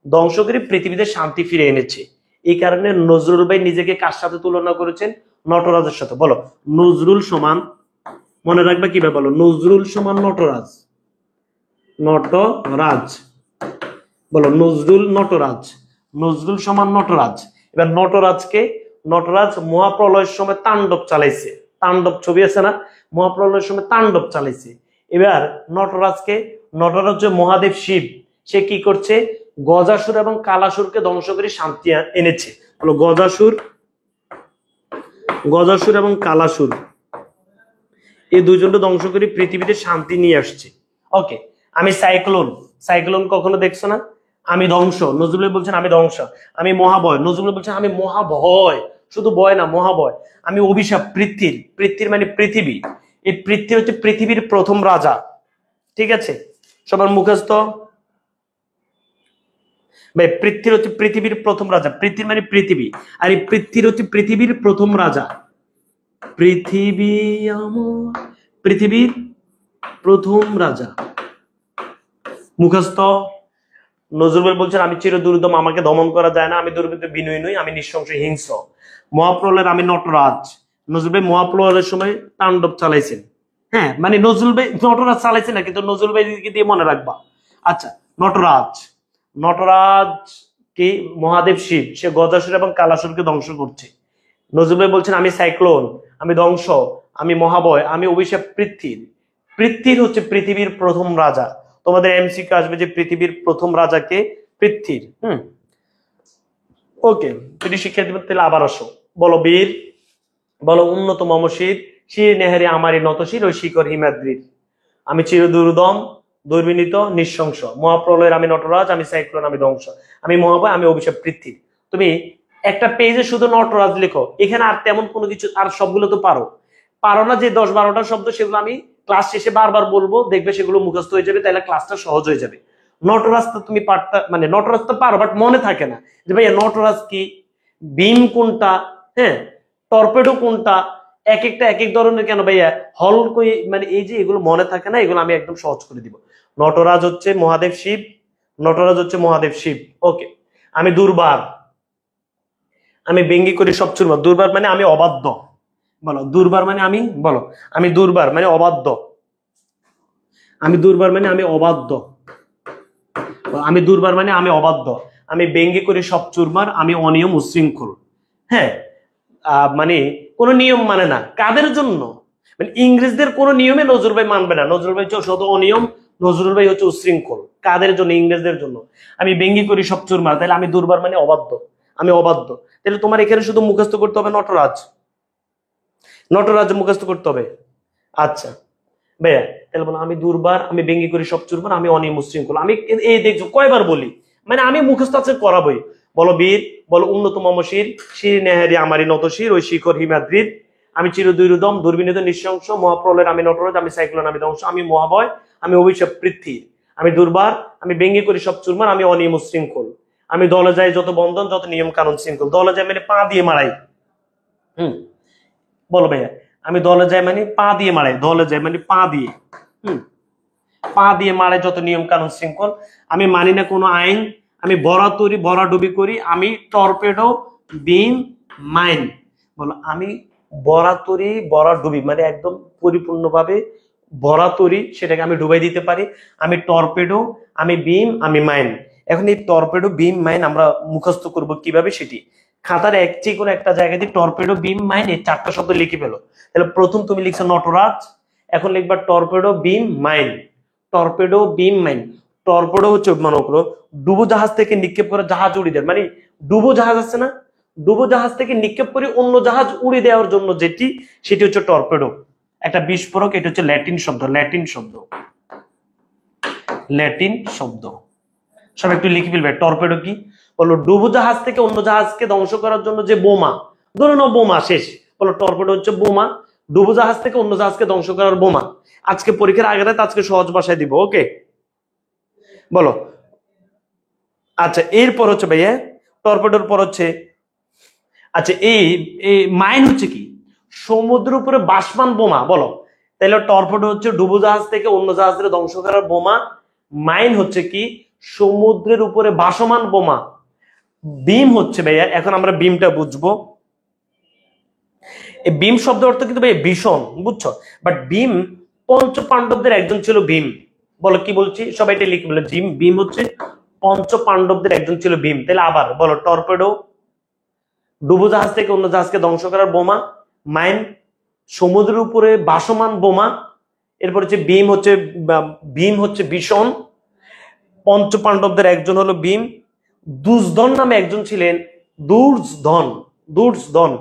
ধ্বংস করে পৃথিবীতে শান্তি ফিরে এনেছে। এই কারণে নজরুল ভাই নিজেকে কার সাথে তুলনা করেছেন, নটরাজের সাথে। বলো নজরুল সমান, মনে রাখবে কিভাবে, বলো নজরুল সমান নটরাজ, নটরাজ বলো নজরুল নটরাজ, নজরুল সমান নটরাজ। এবার নটরাজকে, নটরাজ মহাপ্রলয়ের সময় তাণ্ডব চালাইছে, তাণ্ডব ছবি আছে না, মহাপ্রলয়ের সময় তাণ্ডব চালাইছে। এবার নটরাজকে, নটরাজ মহাদেব শিব, সে কি করছে, গজাসুর এবং কালাসুরকে ধ্বংস করে শান্তি এনেছে। বলো গজাসুর, গজাসুর এবং কালাসুর এই দুইজনকে ধ্বংস করে পৃথিবীতে শান্তি নিয়ে আসছে। ওকে, আমি সাইক্লোন, সাইক্লোন কখনো দেখছো না, আমি ধ্বংস, নজরুল বলছেন আমি ধ্বংস। আমি মহাভয়, নজরুল বলছেন আমি মহাভয়, শুধু ভয় না মহাভয়। আমি অভিশাপ, পৃথিবীর, পৃথিবীর মানে পৃথিবী, এই পৃথিবী হচ্ছে পৃথিবীর প্রথম রাজা। ঠিক আছে, সবার মুখস্থ ভাই, পৃথিবীর হচ্ছে পৃথিবীর প্রথম রাজা, পৃথিবী মানে পৃথিবী, আর এই পৃথিবীর হচ্ছে পৃথিবীর প্রথম রাজা। পৃথিবী আমার, পৃথিবীর প্রথম রাজা, মুখস্থ। নজরুল বলছেন আমি চির দুর্দম, আমাকে দমন করা যায় না, আমি দুর্বৃত্ত বিনয়ী নই, আমি নৃশংস হিংস্র। মহাপ্রলয়ের আমি নটরাজ, নজরুল ভাই মহাপ্রলয়ের সময় তাণ্ডব চালাইছেন। হ্যাঁ, মানে নজরুল ভাই নটরাজ চালাইছে না, কিন্তু নজরুল ভাই দিয়ে মনে রাখবা। আচ্ছা, নটরাজ, নটরাজ কি মহাদেব শিব, সে গজাসুর এবং কালাসুরকে ধ্বংস করছে। নজরুল ভাই বলছেন আমি সাইক্লোন, আমি ধ্বংস, আমি মহাভয়, আমি অভিশাপ পৃথিবীর, পৃথিবীর হচ্ছে পৃথিবীর প্রথম রাজা। তোমাদের এমসিকিউ আসবে যে পৃথিবীর প্রথম রাজাকে, পৃথিবীর। ওকে, যদি শিক্ষার্থী তাহলে আবার আসো। বলো বীর, বলো উন্নত মমশির, শির নেহারি আমারই নতশির, ওই শিখর হিমাদ্রির। আমি চির দুর্দম, দুর্বিনীত, নৃশংস, মহাপ্রলয়ের আমি নটরাজ, আমি সাইক্লোন, আমি ধ্বংস, আমি মহাভয়, আমি অভিশাপ পৃথিবীর। তুমি একটা পেজে শুধু নটরাজ লিখো, এখানে আর তেমন কোনো কিছু, আর সবগুলো তো পারো, পারো না যে 10-12টা শব্দ, সেগুলো আমি ক্লাস শেষে বারবার বলবো, দেখবে সেগুলো মুখস্থ হয়ে যাবে, তাহলে ক্লাসটা সহজ হয়ে যাবে। নটরাজ তো তুমি পারতা, মানে নটরাজ তো পারো, বাট মনে থাকে না যে ভাইয়া নটরাজ কি, বিম কোনটা, হ্যাঁ টর্পেডো কোনটা, এক একটা এক এক ধরনের কেন ভাইয়া, হল কই, মানে এই যে এগুলো মনে থাকে না, এগুলো আমি একদম সহজ করে দিব। নটরাজ হচ্ছে মহাদেব শিব, নটরাজ হচ্ছে মহাদেব শিব। ওকে, আমি দুর্বার, আমি ব্যঙ্গি করি সব চুরমার, দুর্বার মানে আমি অবাধ্য, বলো দুর্বার মানে আমি, বলো আমি দুর্বার মানে অবাধ্য, আমি দুর্বার মানে আমি অবাধ্য, আমি দুর্বার মানে আমি অবাধ্য, আমি ব্যঙ্গি করি সব চুরমার, আমি অনিয়ম উশৃঙ্খল। হ্যাঁ, মানে কোন নিয়ম মানে না, কাদের জন্য, মানে ইংরেজদের কোন নিয়মে নজরুল ভাই মানবে না, নজরুল ভাই হচ্ছে শত অনিয়ম, নজরুল ভাই হচ্ছে উশৃঙ্খল। কাদের জন্য, ইংরেজদের জন্য। আমি ব্যঙ্গি করি সব চুরমার, তাহলে আমি দুর্বার মানে অবাধ্য, আমি অবাধ্য। তাহলে তোমার এখানে শুধু মুখস্থ করতে হবে নটরাজ, নটরাজ মুখস্থ করতে হবে। আচ্ছা ভাইয়া, তাহলে বলো আমি দুর্বার, আমি ব্যঙ্গি করি সব চুরমার, আমি অনিয়ম উশৃঙ্খল। আমি এই দেখছো কয়বার বলি, মানে আমি মুখস্থ আছে করাবই। বলো বীর, বলো উন্নত মমশির, শির নেহারি আমারই নতশির, ওই শিখর হিমাদ্রির। আমি চির দুর্দম, দুর্বিনীত, নৃশংস, মহাপ্রলয়ের আমি নটরাজ, আমি সাইক্লোন, আমি ধ্বংস, আমি মহাভয়, আমি অভিশাপ পৃথিবীর। আমি দুর্বার, আমি ব্যঙ্গি করি সব চুরমার, আমি অনিয়ম উশৃঙ্খল। আমি দলে যাই যত বন্ধন, যত নিয়ম কানুন শৃঙ্খল। দলে যাই মানে পা দিয়ে মারাই। বলো ভাইয়া, আমি দলে যাই মানে পা দিয়ে মারাই, দলে যাই মানে পা দিয়ে, পা দিয়ে মারাই যত নিয়ম কানুন শৃঙ্খল। আমি মানি না কোনো আইন, আমি বরাতরি বরাডুবি করি, আমি টর্পেডো বিম মাইন। বলো আমি বরাতরি বরাডুবি মানে একদম পরিপূর্ণভাবে বরাতরি, সেটাকে আমি ডুবাই দিতে পারি। আমি টর্পেডো, আমি বিম, আমি মাইন। এখন এই টর্পেডো বিম মাইন আমরা মুখস্থ করব কিভাবে, সেটি খাতার যে কোনো একটা জায়গায় দিয়ে টর্পেডো বিম মাইন এই 4টা শব্দ লিখে ফেলো। তাহলে প্রথম তুমি লিখছো নটরাজ, এখন লিখবা টর্পেডো বিম মাইন, টর্পেডো বিম মাইন। টর্পেডো হচ্ছে মনে করো ডুবো জাহাজ থেকে নিক্ষেপ করে জাহাজ উড়িয়ে দেয়, মানে ডুবো জাহাজ আছে না, ডুবো জাহাজ থেকে নিক্ষেপ করে অন্য জাহাজ উড়িয়ে দেওয়ার জন্য যেটি, সেটি হচ্ছে টর্পেডো, একটা বিস্ফোরক। এটা হচ্ছে ল্যাটিন শব্দ, ল্যাটিন শব্দ, ল্যাটিন শব্দ। সব একটু লিখে ফেলবে টর্পেডো কি। বলো ডুবো জাহাজ থেকে অন্য জাহাজকে ধ্বংস করার জন্য যে বোমা, ধরে নাও বোমা শেষ, বলো টর্পেডো হচ্ছে বোমা। ডুবোজাহাজ থেকে অন্য জাহাজকে ধ্বংস করার বোমা। আজকে পরীক্ষার আগের রাত, আজকে সহজ ভাষায় দিব। ওকে, বলো। আচ্ছা, এরপর হচ্ছে ভাইয়া টর্পেডোর পর হচ্ছে, আচ্ছা এই মাইন হচ্ছে কি? সমুদ্রের উপরে বাষ্পমান বোমা। বলো তাহলে টর্পেডো হচ্ছে ডুবোজাহাজ থেকে অন্য জাহাজকে ধ্বংস করার বোমা। মাইন হচ্ছে কি? সমুদ্রের উপরে ভাসমান বোমা। বিম হচ্ছে ভাইয়া, এখন আমরা বিমটা বুঝবো। এই বিম শব্দ অর্থ কিন্তু ভাই ভীষণ, বুঝছো? বাট বিম, পঞ্চ পাণ্ডবদের একজন ছিল ভীম। বলো কি বলছি, সবাই এটা লিখে বলো। ভীম হচ্ছে পঞ্চ পাণ্ডবদের একজন ছিল ভীম। তাহলে আবার বলো, টর্পেডো ডুবোজাহাজ থেকে অন্য জাহাজকে ধ্বংস করার বোমা। মাইন সমুদ্রের উপরে ভাসমান বোমা। এরপর হচ্ছে ভীম হচ্ছে ভীষণ। পঞ্চ পাণ্ডবদের একজন হলো ভীম। দুর্ধন নামে একজন ছিলেন, দুর্ধন।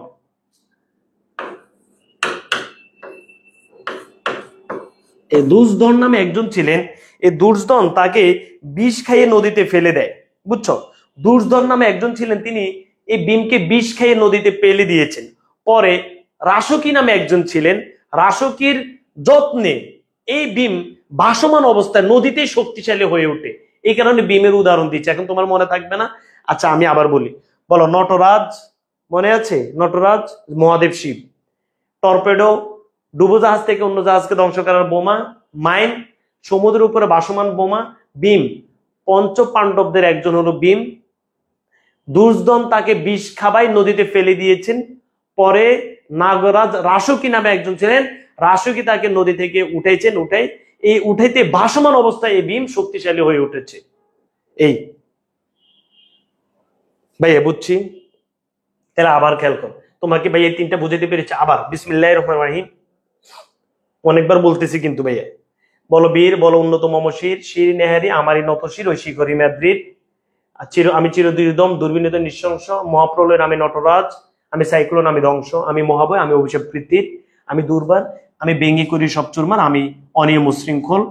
এই দুর্ধন নামে একজন ছিলেন। এই দুর্ধন তাকে বিষ খাইয়ে নদীতে ফেলে দেয়, বুঝছো? দুর্ধন নামে একজন ছিলেন, তিনি এই ভীমকে বিষ খাইয়ে নদীতে ফেলে দিয়েছেন। পরে রাশকি নামে একজন ছিলেন, রাশকির যত্নে এই ভীম ভাসমান অবস্থায় নদীতেই শক্তিশালী হয়ে ওঠে। এই কারণে ভীমের উদাহরণ দিচ্ছে। এখন তোমার মনে থাকবে না? আচ্ছা আমি আবার বলি। বলো, নটরাজ মনে আছে? নটরাজ মহাদেব শিব। টর্পেডো ডুবোজাহাজ থেকে অন্য জাহাজকে ধ্বংস করার বোমা। মাইন সমুদ্রের উপরে ভাসমান বোমা। ভীম পঞ্চ পাণ্ডবদের একজন হলো ভীম। দুর্ধন তাকে বিষ খাবাই নদীতে ফেলে দিয়েছেন। পরে নাগরাজ রাশকি নামে একজন ছিলেন, রাশকি তাকে নদী থেকে উঠাইছেন। এই উঠাইতে ভাসমান অবস্থায় এই ভীম শক্তিশালী হয়ে উঠেছে। এই ভাইয়া বুঝছি। তাহলে আবার খেয়াল করো, তোমাকে ভাইয়া এই তিনটা বুঝাতে পেরেছে। আবার বিসমিল্লাহির রহমানির রহিম অনেকবার বলতেছি কিন্তু ভাইয়া। বলো বীর, বলো উন্নত মমশির, শির নেহারি আমারই নত শির, ওই শিখরি মাদ্রির। আমি চিরদুর্দম দুর্বিনীত নৃশংস, মহাপ্রলয়ের আমি নটরাজ, আমি সাইক্লোন আমি ধ্বংস, আমি মহাবয় আমি অভিশাপ প্রীতির, আমি দুর্বার, আমি বেঙ্গি করি সব চুরমার, আমি অনিয়ম শৃঙ্খল,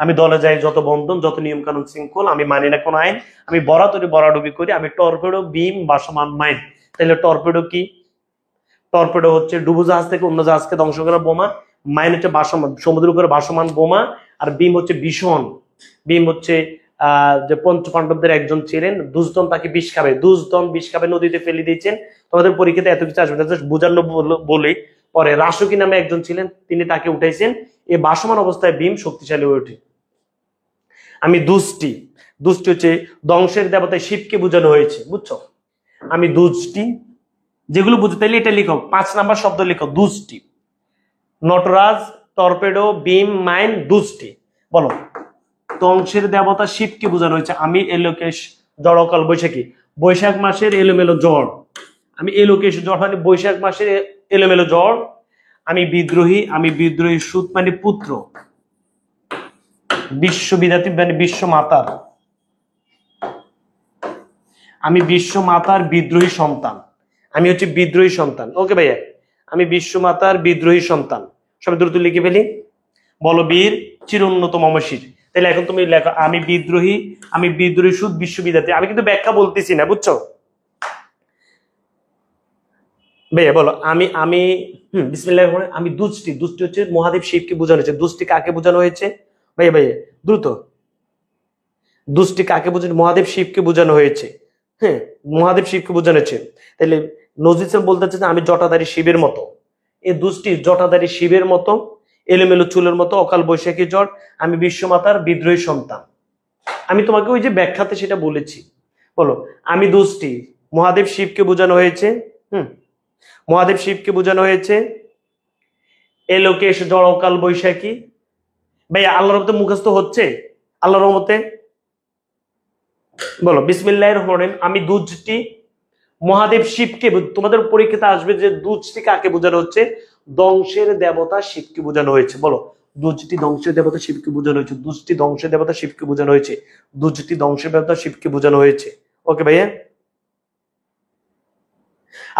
আমি দলে যাই যত বন্ধন, যত নিয়ম কানুন শৃঙ্খল, আমি মানি না কোন আইন, আমি বরাতরি বরাডুবি করি, আমি টর্পেডো বিম ভাসমান মাইন। তাহলে টর্পেডো কি? টর্পেডো হচ্ছে ডুবোজাহাজ থেকে অন্য জাহাজকে ধ্বংস করা বোমা। মাইন হচ্ছে ভাসমান, সমুদ্রের উপরে ভাসমান বোমা। আর বিম হচ্ছে ভীষণ। বিম হচ্ছে যে পঞ্চ পাণ্ডবদের একজন ছিলেন, দুর্ধন তাকে বিষ খাবে নদীতে ফেলে দিয়েছেন। তোমাদের পরীক্ষাতে এত কিছু আসবে না, বোঝানো বলে। পরে রাশকি নামে একজন ছিলেন, তিনি তাকে উঠাইছেন। এই ভাসমান অবস্থায় ভীম শক্তিশালী হয়ে ওঠে। আমি দুষ্টি হচ্ছে ধ্বংসের দেবতা শিবকে বোঝানো হয়েছে, বুঝছো? আমি দুষ্টি, যেগুলো বুঝতে চাইলে এটা লিখো, 5 নাম্বার শব্দ লিখো, দুষ্টি। নটরাজ, টর্পেডো, বিম, মাইন, দুষ্টি। বলো, ধ্বংসের দেবতা শিবকে বোঝানো হয়েছে। আমি এলোকেশ, জড়কাল বৈশাখী, বৈশাখ মাসের এলোমেলো ঝড়। আমি এলোকেশ ঝড় মানে বৈশাখ মাসের এলোমেলো ঝড়। আমি বিদ্রোহী সুত মানে পুত্র, বিশ্ববিদাতী মানে বিশ্ব মাতার। আমি বিশ্ব মাতার বিদ্রোহী সন্তান। আমি হচ্ছে বিদ্রোহী সন্তান। ওকে ভাইয়া, আমি বিশ্ব মাতার বিদ্রোহী সন্তান। সবাই দ্রুত লিখে ফেলি। বলো বীর, চিরোন্নত মমশির। তাহলে এখন তুমি লেখো, আমি বিদ্রোহী সুদ বিশ্ববিদ্যার্থী। আমি কিন্তু ব্যাখ্যা বলতেছি না, বুঝছো ভাইয়া? বলো, আমি বিসমিল্লাহির রহমানির রহিম। আমি দুষ্টি হচ্ছে মহাদেব শিবকে বোঝানো হয়েছে। দুষ্টি কাকে বোঝানো হয়েছে ভাইয়া? দ্রুত, দুষ্টি কাকে বোঝানো? মহাদেব শিবকে বোঝানো হয়েছে। হ্যাঁ, মহাদেব শিবকে বোঝানো হয়েছে। তাহলে নজরুল ইসলাম বলতে চাচ্ছে আমি জটাধারী শিবের মতো। এই দুষ্টি জটাধারী শিবের মতো, এলোমেলো চুলের মতো, অকাল বৈশাখী ঝড়। আমি বিশ্বমাতার বিদ্রোহী সন্তান। আমি তোমাকে ওই যে ব্যাখ্যাতে সেটা বলেছি। বলো, আমি দুষ্টি মহাদেব শিবকে বোঝানো হয়েছে। মহাদেব শিবকে বোঝানো হয়েছে। এলোকেশ ঝড়, অকাল বৈশাখী। ভাইয়া আল্লাহর রহমতে মুখস্থ হচ্ছে? আল্লাহর রহমতে বলো বিসমিল্লাহির রহমানির রহিম। আমি দুষ্টি মহাদেব শিবকে, তোমাদের পরীক্ষাতে আসবে যে দুষ্টি কাকে বোঝানো হচ্ছে? ধ্বংসের দেবতা শিবকে বোঝানো হয়েছে। বলো, দুষ্টি ধ্বংসের দেবতা শিবকে বোঝানো হয়েছে। দুষ্টি ধ্বংসের দেবতা শিবকে বোঝানো হয়েছে। দুষ্টি ধ্বংসের দেবতা শিবকে বোঝানো হয়েছে। ওকে ভাইয়া?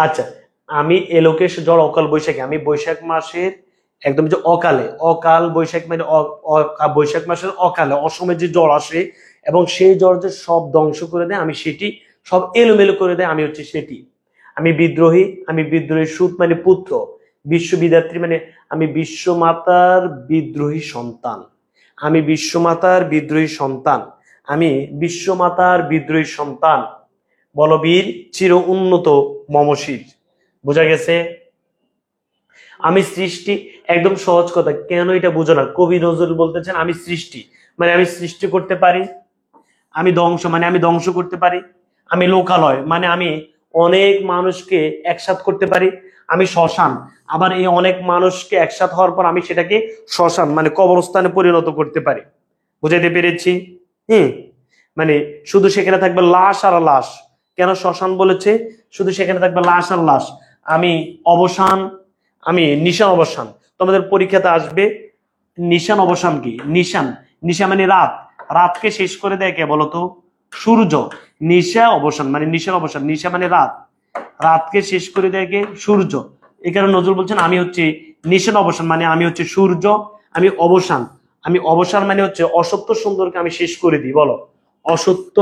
আচ্ছা, আমি এলোকেশ ঝড়, অকাল বৈশাখী। আমি বৈশাখ মাসের একদম যে অকাল বৈশাখ মানে বৈশাখ মাসের অকালে অসময়ে যে ঝড় আসে এবং সেই ঝড় যে সব ধ্বংস করে দেয়, আমি সেটি সব এলোমেলো করে দেয়, আমি হচ্ছে সেটি। আমি বিদ্রোহী সুত মানে পুত্র, বিশ্ববিদ্যার্থী মানে আমি বিশ্বমাতার বিদ্রোহী সন্তান, আমি বিশ্বমাতার বিদ্রোহী সন্তান, আমি বিশ্বমাতার বিদ্রোহী সন্তান, বলবীর চির উন্নত মমশির। বোঝা গেছে? আমি সৃষ্টি, একদম সহজ কথা, কেন এটা বুঝো না? কবি নজরুল বলতেছেন আমি সৃষ্টি মানে আমি সৃষ্টি করতে পারি, আমি ধ্বংস মানে আমি ধ্বংস করতে পারি, আমি লোকালয় মানে আমি অনেক মানুষকে একসাথ করতে পারি, আমি শ্মশান আবার এই অনেক মানুষকে একসাথ হওয়ার পর আমি সেটাকে শ্মশান মানে কবরস্থানে পরিণত করতে পারি। বুঝাইতে পেরেছি? হুম, মানে শুধু সেখানে থাকবে লাশ আর লাশ। কেন শ্মশান বলেছে? শুধু সেখানে থাকবে লাশ আর লাশ। আমি অবসান, আমি নিশান অবসান। তোমাদের পরীক্ষাতে আসবে নিশান অবসান কি? নিশান, নিশা মানে রাত, রাতকে শেষ করে দেয় কে বলতো? সূর্য। নিশা অবসান মানে নিশান অবসান, নিশা মানে রাত, রাতকে শেষ করে দেয় কে? সূর্য। এই কারণে নজরুল বলছেন আমি হচ্ছে নিশান অবসান মানে আমি হচ্ছে সূর্য, আমি অবসান, আমি অবসান মানে হচ্ছে অসত্য সুন্দরকে আমি শেষ করে দিই। বলো অসত্য,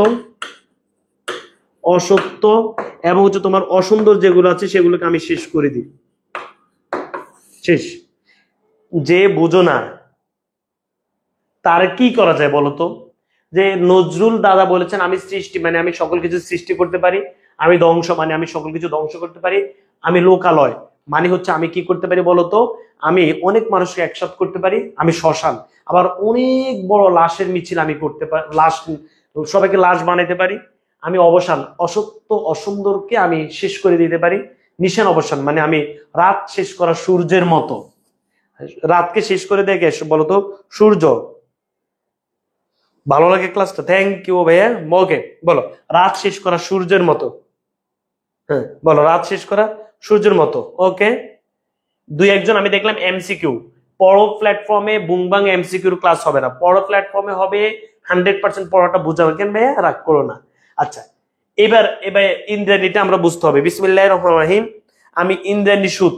অসত্য এবং হচ্ছে তোমার অসুন্দর যেগুলো আছে সেগুলোকে আমি শেষ করে দিই। শেষ। যে বুঝো না তার কি করা যায় বলতো? যে নজরুল দাদা বলেছেন আমি সৃষ্টি মানে আমি সকল কিছু সৃষ্টি করতে পারি, আমি ধ্বংস মানে আমি সকল কিছু ধ্বংস করতে পারি, আমি লোকালয় মানে হচ্ছে আমি কি করতে পারি বলতো? আমি অনেক মানুষকে একসাথ করতে পারি, আমি শ্মশান আবার অনেক বড় লাশের মিছিল আমি করতে পারি, লাশ সবাইকে লাশ বানাইতে পারি, আমি অবসান অসত্য অসুন্দরকে আমি শেষ করে দিতে পারি, নিশান অবসান মানে আমি রাত শেষ করা সূর্যের মতো। রাতকে শেষ করে দেয় কে বলতো? সূর্য। ভালো লাগে ক্লাসটা? থ্যাংক ইউ ভাইয়া। ওকে, বলো রাত শেষ করা সূর্যের মতো। হ্যাঁ বলো রাত শেষ করা সূর্যের মতো। ওকে, দুই একজন আমি দেখলাম এমসিকিউ। পড়ো প্ল্যাটফর্মে বুংবাং এমসিকিউর ক্লাস হবে না, পড়ো প্ল্যাটফর্মে হবে 100% পড়াটা বুঝাবে। কেন ভাইয়া? রাগ করো না। আচ্ছা, এবার এবার ইন্দ্রাণীটা আমরা বুঝতে হবে। বিসমিল্লাহির রহমানির রহিম। আমি ইন্দ্রাণী সুত,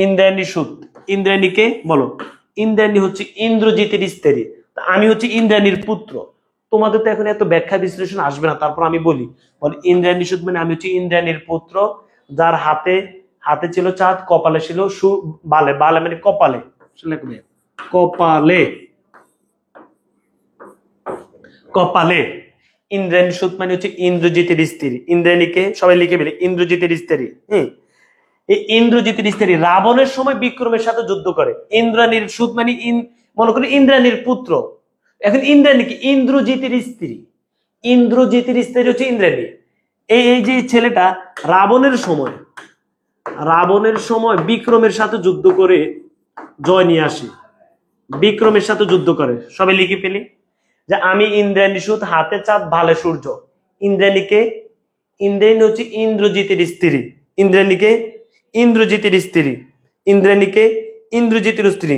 ইন্দ্রাণী সুত, ইন্দ্রাণীকে বলো। ইন্দ্রাণী হচ্ছে ইন্দ্রজিতের স্ত্রী, আমি হচ্ছে ইন্দ্রাণীর পুত্র। তোমাদের তো এখন এত ব্যাখ্যা বিশ্লেষণ আসবে না, তারপর আমি বলি। বল ইন্দ্রাণী সুত মানে আমি হচ্ছে ইন্দ্রাণীর পুত্র, যার হাতে হাতে ছিল চাঁদ, কপালে ছিল বালে, বালে মানে কপালে, কপালে, কপালে। ইন্দ্রাণী সুত মানে হচ্ছে ইন্দ্রজিতের স্ত্রী। ইন্দ্রাণীকে সবাই লিখে ফেলে, ইন্দ্রজিতের স্ত্রী। হম, এই ইন্দ্রজিতের স্ত্রী রাবণের সময় বিক্রমের সাথে যুদ্ধ করে। ইন্দ্রাণীর সুত মানে মনে করি ইন্দ্রাণীর পুত্র। এখন ইন্দ্রাণী কি? ইন্দ্রজিতের স্ত্রী। ইন্দ্রজিতের স্ত্রী হচ্ছে ইন্দ্রাণী। এই যে ছেলেটা রাবণের সময়, রাবণের সময় বিক্রমের সাথে যুদ্ধ করে জয় নিয়ে আসে, বিক্রমের সাথে যুদ্ধ করে। সবাই লিখে ফেলি যে আমি ইন্দ্রাণী সুত, হাতে চাঁদ, ভালে সূর্য। ইন্দ্রাণীকে, ইন্দ্রাণী হচ্ছে ইন্দ্রজিতের স্ত্রী। ইন্দ্রাণীকে ইন্দ্রজিতের স্ত্রী, ইন্দ্রাণীকে ইন্দ্রজিতের স্ত্রী।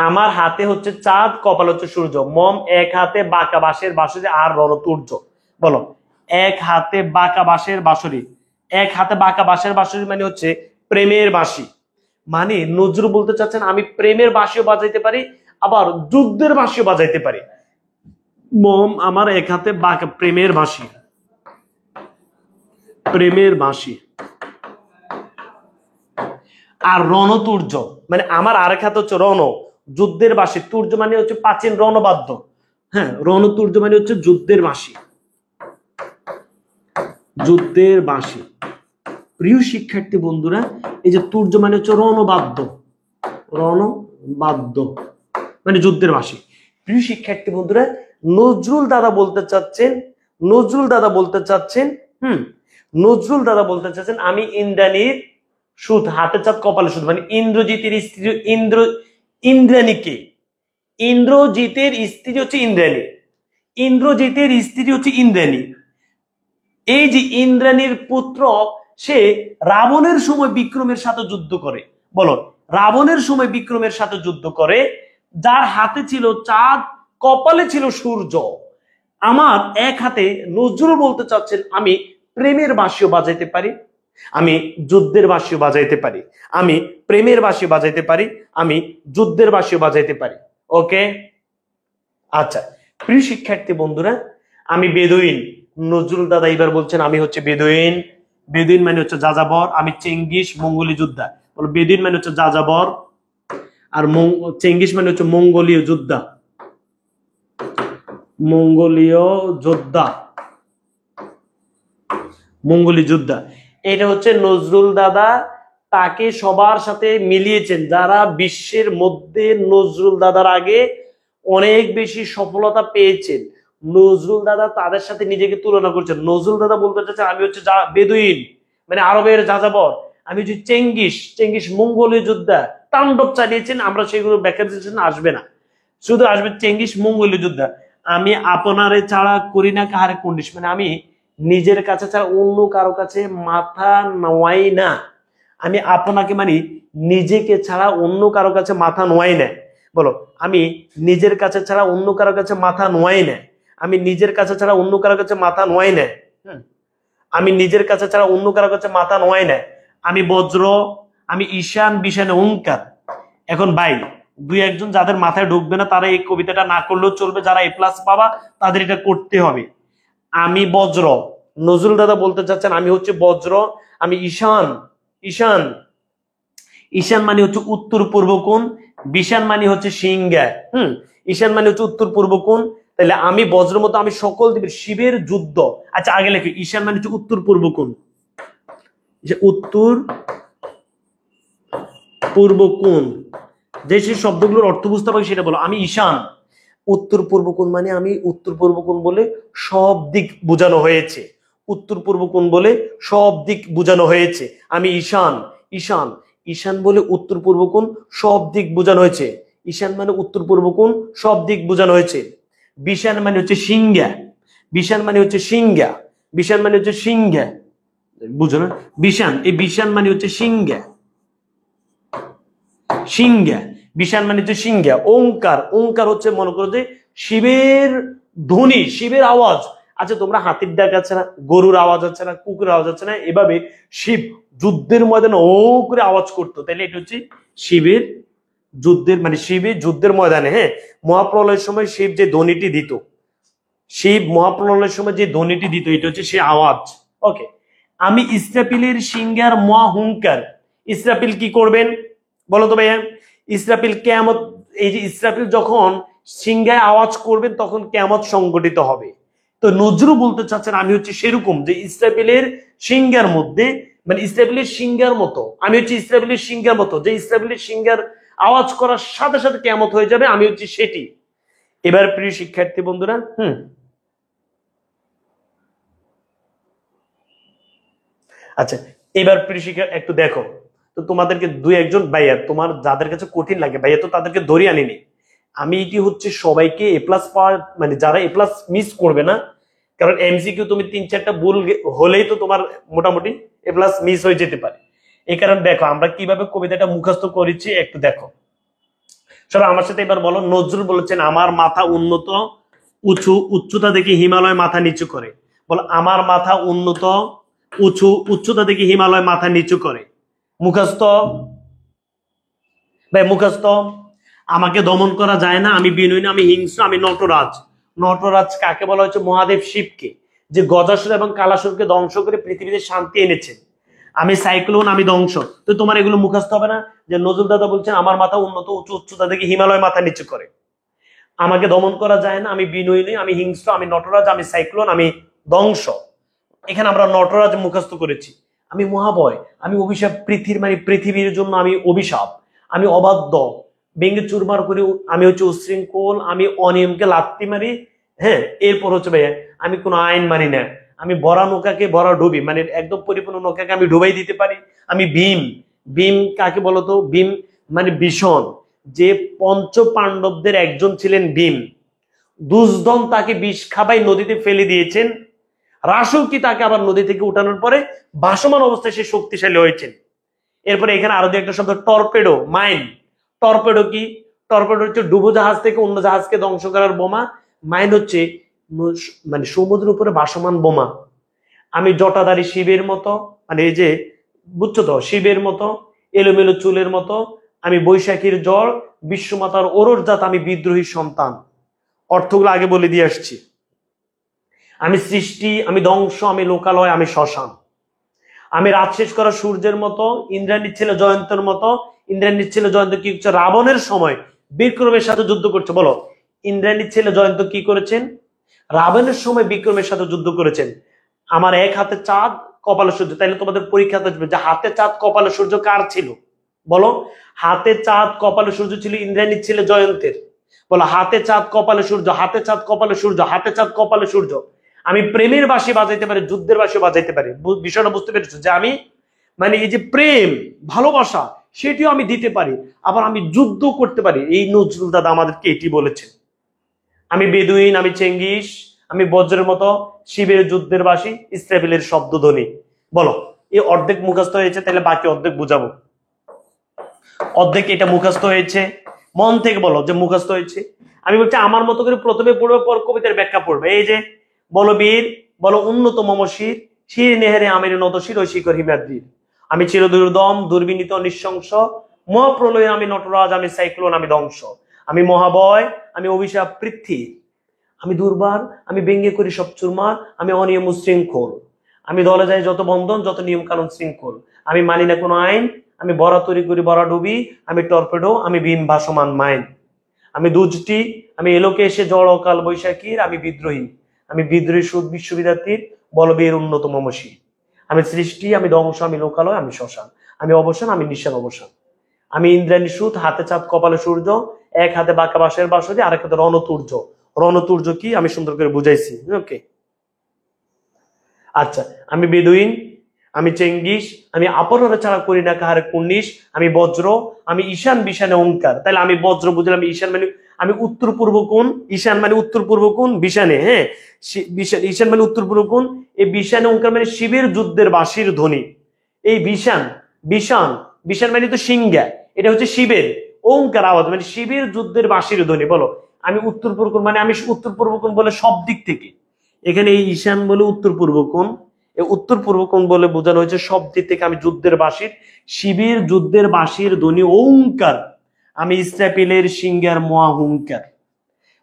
আমার হাতে হচ্ছে চাঁদ, কপাল হচ্ছে সূর্য, মম এক হাতে বাঁকা বাঁশের বাঁশরি আর রণতুর্য। বলো এক হাতে বাঁকা বাঁশের বাঁশরি, এক হাতে বাঁকা বাঁশের বাঁশরি মানে হচ্ছে প্রেমের বাঁশি। মানে নজরুল বলতে চাচ্ছেন আমি প্রেমের বাঁশিও বাজাইতে পারি, আবার যুদ্ধের বাঁশিও বাজাইতে পারি। মম আমার এক হাতে বাঁকা প্রেমের বাঁশি, প্রেমের বাঁশি। আর রণতুর্য মানে আমার আরেক হাতে হচ্ছে রণ, যুদ্ধের বাঁশি। তুর্য মানে হচ্ছে প্রাচীন রণবাদ্য। হ্যাঁ, রণতুর্য মানে হচ্ছে যুদ্ধের বাঁশি, যুদ্ধের বাঁশি। প্রিয় শিক্ষার্থী বন্ধুরা, এই যে তুর্য মানে হচ্ছে রণবাদ্য, রণবাদ্য মানে যুদ্ধের বাঁশি। প্রিয় শিক্ষার্থী বন্ধুরা, নজরুল দাদা বলতে চাচ্ছেন, নজরুল দাদা বলতে চাচ্ছেন নজরুল দাদা বলতে চাচ্ছেন আমি ইন্দ্রাণীর সুত, হাতে চাঁদ, কপালে সুত মানে ইন্দ্রজিতের স্ত্রী। ইন্দ্রাণীকে, ইন্দ্রজিতের স্ত্রী হচ্ছে ইন্দ্রাণী, ইন্দ্রজিতের স্ত্রী হচ্ছে ইন্দ্রাণী। এই যে ইন্দ্রাণীর পুত্র, সে রাবণের সময় বিক্রমের সাথে যুদ্ধ করে। বলো রাবণের সময় বিক্রমের সাথে যুদ্ধ করে, যার হাতে ছিল চাঁদ, কপালে ছিল সূর্য। আমার এক হাতে, নজরুল বলতে চাচ্ছেন আমি প্রেমের বাঁশিও বাজাইতে পারি, আমি যুদ্ধের বাঁশিও বাজাইতে পারি, আমি প্রেমের বাঁশি বাজাইতে পারি, আমি যুদ্ধের বাঁশিও বাজাইতে পারি। ওকে, আচ্ছা প্রিয় শিক্ষার্থী বন্ধুরা, আমি বেদুইন। নজরুল দাদা এবার বলছেন আমি হচ্ছে বেদুইন, বেদুইন মানে হচ্ছে যাযাবর, আমি চেঙ্গিস মঙ্গোলীয় যোদ্ধা। বলো বেদুইন মানে হচ্ছে যাযাবর, আর চেঙ্গিস মানে হচ্ছে মঙ্গোলীয় যোদ্ধা, মঙ্গোলীয় যোদ্ধা, মঙ্গোলীয় যোদ্ধা। এটা হচ্ছে নজরুল দাদা তাকে সবার সাথে মিলিয়েছেন, যারা বিশ্বের মধ্যে নজরুল দাদার আগে অনেক বেশি সফলতা পেয়েছেন, নজরুল দাদা তাদের সাথে নিজেকে তুলনা করছেন। নজরুল দাদা বলতে চাচ্ছেন আমি হচ্ছে বেদুইন মানে আরবের যাযাবর, আমি হচ্ছে চেঙ্গিস, চেঙ্গিস মঙ্গোলীয় যোদ্ধা, তাণ্ডব চালিয়েছেন। আমরা সেগুলো ব্যাখ্যা দিচ্ছি না, আসবে না, শুধু আসবে চেঙ্গিস মঙ্গোলীয় যোদ্ধা। আমি আপনারে ছাড়া করি না কাহারে কুন্ডিস, মানে আমি নিজের কাছে ছাড়া অন্য কারো কাছে মাথা নোয়াই না। আমি আপনাকে মানে নিজেকে ছাড়া অন্য কারো কাছে মাথা নোয়াই না। বলো আমি নিজের কাছে ছাড়া অন্য কারো কাছে মাথা নোয়াই না, আমি নিজের কাছে ছাড়া অন্য কারো কাছে মাথা নোয়াই না, আমি নিজের কাছে ছাড়া অন্য কারো কাছে মাথা নোয়াই না। আমি বজ্র, আমি ঈশান বিশানে ওঙ্কার। এখন ভাই দুই একজন যাদের মাথায় ঢুকবে না তারা এই কবিতাটা না করলেও চলবে, যারা এ প্লাস পাবা তাদের এটা করতে হবে। আমি বজ্র, নজরুল দাদা বলতে চাচ্ছেন আমি হচ্ছে বজ্র, আমি ঈশান, ঈশান, ঈশান মানে হচ্ছে উত্তর পূর্ব কোণ, বিশান মানে হচ্ছে সিংহা, ঈশান মানে হচ্ছে উত্তর পূর্ব কোণ। তাহলে আমি বজ্র মতো আমি সকল দেবের শিবের যুদ্ধ। আচ্ছা আগে লেখি ঈশান মানে হচ্ছে উত্তর পূর্ব কোণ, উত্তর পূর্ব কোণ, যে সেই শব্দগুলোর অর্থ বুঝতে পারি সেটা বলো। আমি ঈশান, উত্তর পূর্ব কোণ মানে আমি উত্তর পূর্ব কোণ বলে সব দিক বোঝানো হয়েছে, উত্তর পূর্ব কোণ বলে সব দিক বোঝানো হয়েছে। আমি ঈশান, ঈশান, ঈশান বলে উত্তর পূর্ব কোণ সব দিক বোঝানো হয়েছে, ঈশান মানে উত্তর পূর্ব কোণ সব দিক বোঝানো হয়েছে। বিশান মানে হচ্ছে সিংহা, বিশান মানে হচ্ছে সিংহা, বিশান মানে হচ্ছে সিংহা, বুঝো না? বিশান, এই বিশান মানে হচ্ছে সিংহা, সিংহা, বিশান মানে হচ্ছে সিংহা। ওঙ্কার, ওঙ্কার হচ্ছে মনে করো যে শিবের ধ্বনি, শিবের আওয়াজ। আচ্ছা তোমরা হাতির ডাক আছে না, গরুর আওয়াজ আছে না, কুকুরের আওয়াজ আছে না, এভাবে শিব যুদ্ধের ময়দানে ও করে আওয়াজ করতো, তাহলে এটা হচ্ছে শিবের যুদ্ধের মানে শিবের যুদ্ধের ময়দানে, হ্যাঁ মহাপ্রলয়ের সময় শিব যে ধ্বনিটি দিত, শিব মহাপ্রলয়ের সময় যে ধ্বনিটি দিত এটা হচ্ছে সে আওয়াজ। ওকে, আমি ইসরাফিলের সিংহার মহা হুঙ্কার। ইসরাফিল কি করবেন বলো তো ভাইয়া? ইসরাফিল কিয়ামত, এই যে ইসরাফিল যখন সিংহায় আওয়াজ করবেন তখন কিয়ামত সংগঠিত হবে। তো নজরুল বলতে চাচ্ছেন আমি হচ্ছে সেরকম যে ইসরাফিলের সিংহার মধ্যে মানে ইসরাফিলের সিংহার মতো, আমি হচ্ছে ইসরাফিলের সিংহার মতো, যে ইসরাফিলের সিংহার আওয়াজ করার সাথে সাথে কিয়ামত হয়ে যাবে, আমি হচ্ছে সেটি। এবার প্রিয় শিক্ষার্থী বন্ধুরা, আচ্ছা এবার প্রিয় শিক্ষা একটু দেখো তো, তোমাদেরকে দুই একজন ভাইয়া তোমার যাদের কাছে কঠিন লাগে ভাইয়া তো তাদেরকে ধরে আনিনি। আমি এটি হচ্ছে সবাইকে এ প্লাস পাওয়ার মানে যারা এ প্লাস মিস করবে না, কারণ এমসিকিউ তুমি 3-4টা ভুল হলেই তো তোমার মোটামুটি এ প্লাস মিস হয়ে যেতে পারে। এই কারণে দেখো আমরা কিভাবে কবিতাটা মুখস্থ করেছি একটু দেখো। সবাই আমার সাথে এবার বলো, নজরুল বলেছেন আমার মাথা উন্নত উঁচু, উচ্চতা দেখে হিমালয় মাথা নিচু করে। বলো আমার মাথা উন্নত উঁচু, উচ্চতা দেখে হিমালয় মাথা নিচু করে। মুখস্থ ভাই, মুখস্থ। আমাকে দমন করা যায় না, আমি বিনয়ী না, আমি হিংস্র, আমি নটরাজ। নটরাজ কাকে বলা হয়েছে? মহাদেব শিবকে, যে গজাসুর এবং কালাসুরকে ধ্বংস করে পৃথিবীতে শান্তি এনেছেন। আমি সাইক্লোন, আমি ধ্বংস। তো তোমার এগুলো মুখস্থ হবে না? যে নজরুল দাদা বলছেন আমার মাথা উন্নত উঁচু, উচ্চতা দেখে হিমালয় মাথা নিচু করে। আমাকে দমন করা যায় না, আমি বিনয়ী নই, আমি হিংস্র, আমি নটরাজ, আমি সাইক্লোন, আমি ধ্বংস। এখানে আমরা নটরাজ মুখস্থ করেছি। আমি মহাভয়, আমি অভিশাপ, পৃথিবীর জন্য আমি অভিশাপ, আমি অবাধ্য, ভেঙে চুরমার করি, আমি হচ্ছে উশৃঙ্খল, আমি অনিয়মকে লাত্তি মারি। হ্যাঁ, এরপর হচ্ছে ভাইয়া আমি কোনো আইন মানি না, আমি ভরা নৌকাকে ভরা ডুবি, মানে একদম পরিপূর্ণ নৌকাকে আমি ডুবাই দিতে পারি। আমি ভীম, ভীম কাকে বলতো? ভীম মানে ভীষণ, যে পঞ্চ পাণ্ডবদের একজন ছিলেন ভীম। দুর্যোধন তাকে বিষ খাবাই নদীতে ফেলে দিয়েছেন, রাসূল তাকে আবার নদী থেকে উঠানোর পরে ভাসমান অবস্থায় সে শক্তিশালী হয়েছেন। এরপরে এখানে আরো একটা শব্দ টর্পেডো, মাইন। টর্পেডো কি? টর্পেডো হচ্ছে ডুবো জাহাজ থেকে অন্য জাহাজকে ধ্বংস করার বোমা। মাইন হচ্ছে মানে সমুদ্রের উপরে ভাসমান বোমা। আমি জটাধারী শিবের মতো, মানে এই যে বুঝছো তো, শিবের মতো, এলোমেলো চুলের মতো, আমি বৈশাখীর জল, বিশ্বমাতার ওরর জাত, আমি বিদ্রোহী সন্তান। অর্থগুলো আগে বলে দিয়ে আসছি। আমি সৃষ্টি, আমি ধ্বংস, আমি লোকালয়, আমি শ্মশান। আমি রাত শেষ করা সূর্যের মতো, ইন্দ্রাণীর ছেলে জয়ন্তের মতো। ইন্দ্রাণীর ছেলে জয়ন্ত কি করছে? রাবণের সময় বিক্রমের সাথে যুদ্ধ করছে। বলো, ইন্দ্রাণীর ছেলে জয়ন্ত কি করেছেন? রাবণের সময় বিক্রমের সাথে যুদ্ধ করেছেন। আমার এক হাতে চাঁদ, কপালে সূর্য। তাইলে তোমাদের পরীক্ষাতে আসবে যে হাতে চাঁদ কপালে সূর্য কার ছিল? বলো, হাতে চাঁদ কপালে সূর্য ছিল ইন্দ্রাণীর ছেলে জয়ন্তের। বলো, হাতে চাঁদ কপালে সূর্য, হাতে চাঁদ কপালে সূর্য, হাতে চাঁদ কপালে সূর্য। আমি প্রেমের বাঁশি বাজাইতে পারি, যুদ্ধের বাঁশি বাজাইতে পারি। বিষয়টা বুঝতে পেরেছো যে আমি মানে এই যে প্রেম ভালোবাসা সেটিও আমি দিতে পারি, আবার আমি যুদ্ধ করতে পারি। এই নজরুল দাদা আমাদেরকে এটি বলেছেন। আমি বেদুইন, আমি চেঙ্গিস, আমি বজ্রের মতো, শিবের যুদ্ধের বাঁশি, ইসরাফিলের শব্দধ্বনি। বলো, এই অর্ধেক মুখস্থ হয়েছে, তাহলে বাকি অর্ধেক বুঝাবো। অর্ধেক এটা মুখস্থ হয়েছে, মন থেকে বলো যে মুখস্থ হয়েছে। আমি বলছি আমার মতো করে প্রথমে পড়বে, পর কবিতার ব্যাখ্যা পড়বে। এই যে বলো বীর, বলো উন্নত মমশির, শির নেহেরে আমের নত শির ও শিখর হিমাদ্রির। আমি চির দুর্দম দুর্বিনীত নিঃশংস, মহাপ্রলয়ে আমি নটরাজ, আমি সাইক্লোন, আমি ধ্বংস। আমি মহাবয়, আমি অভিশাপ পৃথ্বী। আমি দুর্বার, আমি ব্যঙ্গে করি সব চুরমার, আমি অনিয়ম উশৃঙ্খল। আমি দলে যাই যত বন্ধন, যত নিয়ম কানুন শৃঙ্খল। আমি মানি না কোনো আইন, আমি বরা তৈরি করি বরা ডুবি। আমি টর্পেডো, আমি বিন ভাসমান মাইন। আমি দুজটি, আমি এলোকে এসে জড় কাল বৈশাখীর। আমি বিদ্রোহী, আমি বিদ্রোহী সুদ বিশ্ববিদ্যার্থীর, বলবীর উন্নত মমসী। আমি সৃষ্টি, আমি ধ্বংস, আমি লোকালয়, আমি শ্মশান। আমি অবসান, আমি নিঃশ্বাস অবসান। আমি ইন্দ্রাণী সুত, হাতে চাঁদ কপালে সূর্য, এক হাতে বাঁকা বাঁশের বাঁশরি, আরেক হাতে রণতুর্য। রণতুর্য কি আমি সুন্দর করে বুঝাইছি। ওকে, আচ্ছা। আমি বেদুইন, আমি চেঙ্গিস, আমি আপনরা ছাড়া করি না কাহারে কুর্নিশ। আমি বজ্র, আমি ঈশান বিশানে ওঙ্কার। তাহলে আমি বজ্র বুঝলাম, ঈশান মানে আমি উত্তর পূর্ব কোণ, ঈশান মানে উত্তর পূর্ব কোণ, বিশানে, হ্যাঁ ঈশান মানে উত্তর পূর্ব কোণ। এই বিশানে ওঙ্কার মানে শিবের যুদ্ধের বাঁশির ধ্বনি। এই বিশান, বিশান, বিশান মানে তো সিংহা, এটা হচ্ছে শিবের। ওঙ্কার আওয়াজ মানে শিবের যুদ্ধের বাঁশির ধ্বনি। বলো, আমি উত্তর পূর্ব কোণ মানে আমি উত্তর পূর্ব কোণ বলে সব দিক থেকে। এখানে এই ঈশান বলে উত্তর পূর্ব কোণ, উত্তর পূর্ব কোণ বলে বোঝানো হয়েছে সব দিক থেকে আমি যুদ্ধের বাঁশির, শিবের যুদ্ধের বাঁশির ধ্বনি ওঙ্কার। আমি ইসরাফিলের সিংহের মহা হুঙ্কার।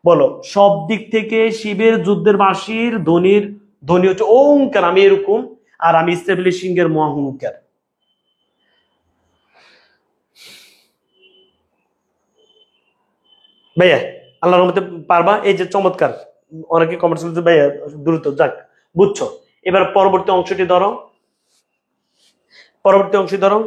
বলো, সব দিক থেকে শিবের যুদ্ধের বাঁশির ধ্বনি হচ্ছে ওঙ্কার, আমি এরকম। আর আমি ইসরাফিলের সিংহের মহা হুঙ্কার। ভাইয়া আল্লাহর রহমতে পারবা? এই যে চমৎকার, অনেকে কমেন্টস করছে ভাইয়া দ্রুত, যাক বুঝছো। এবার পরবর্তী অংশটি ধরো, পরবর্তী অংশ ধরো।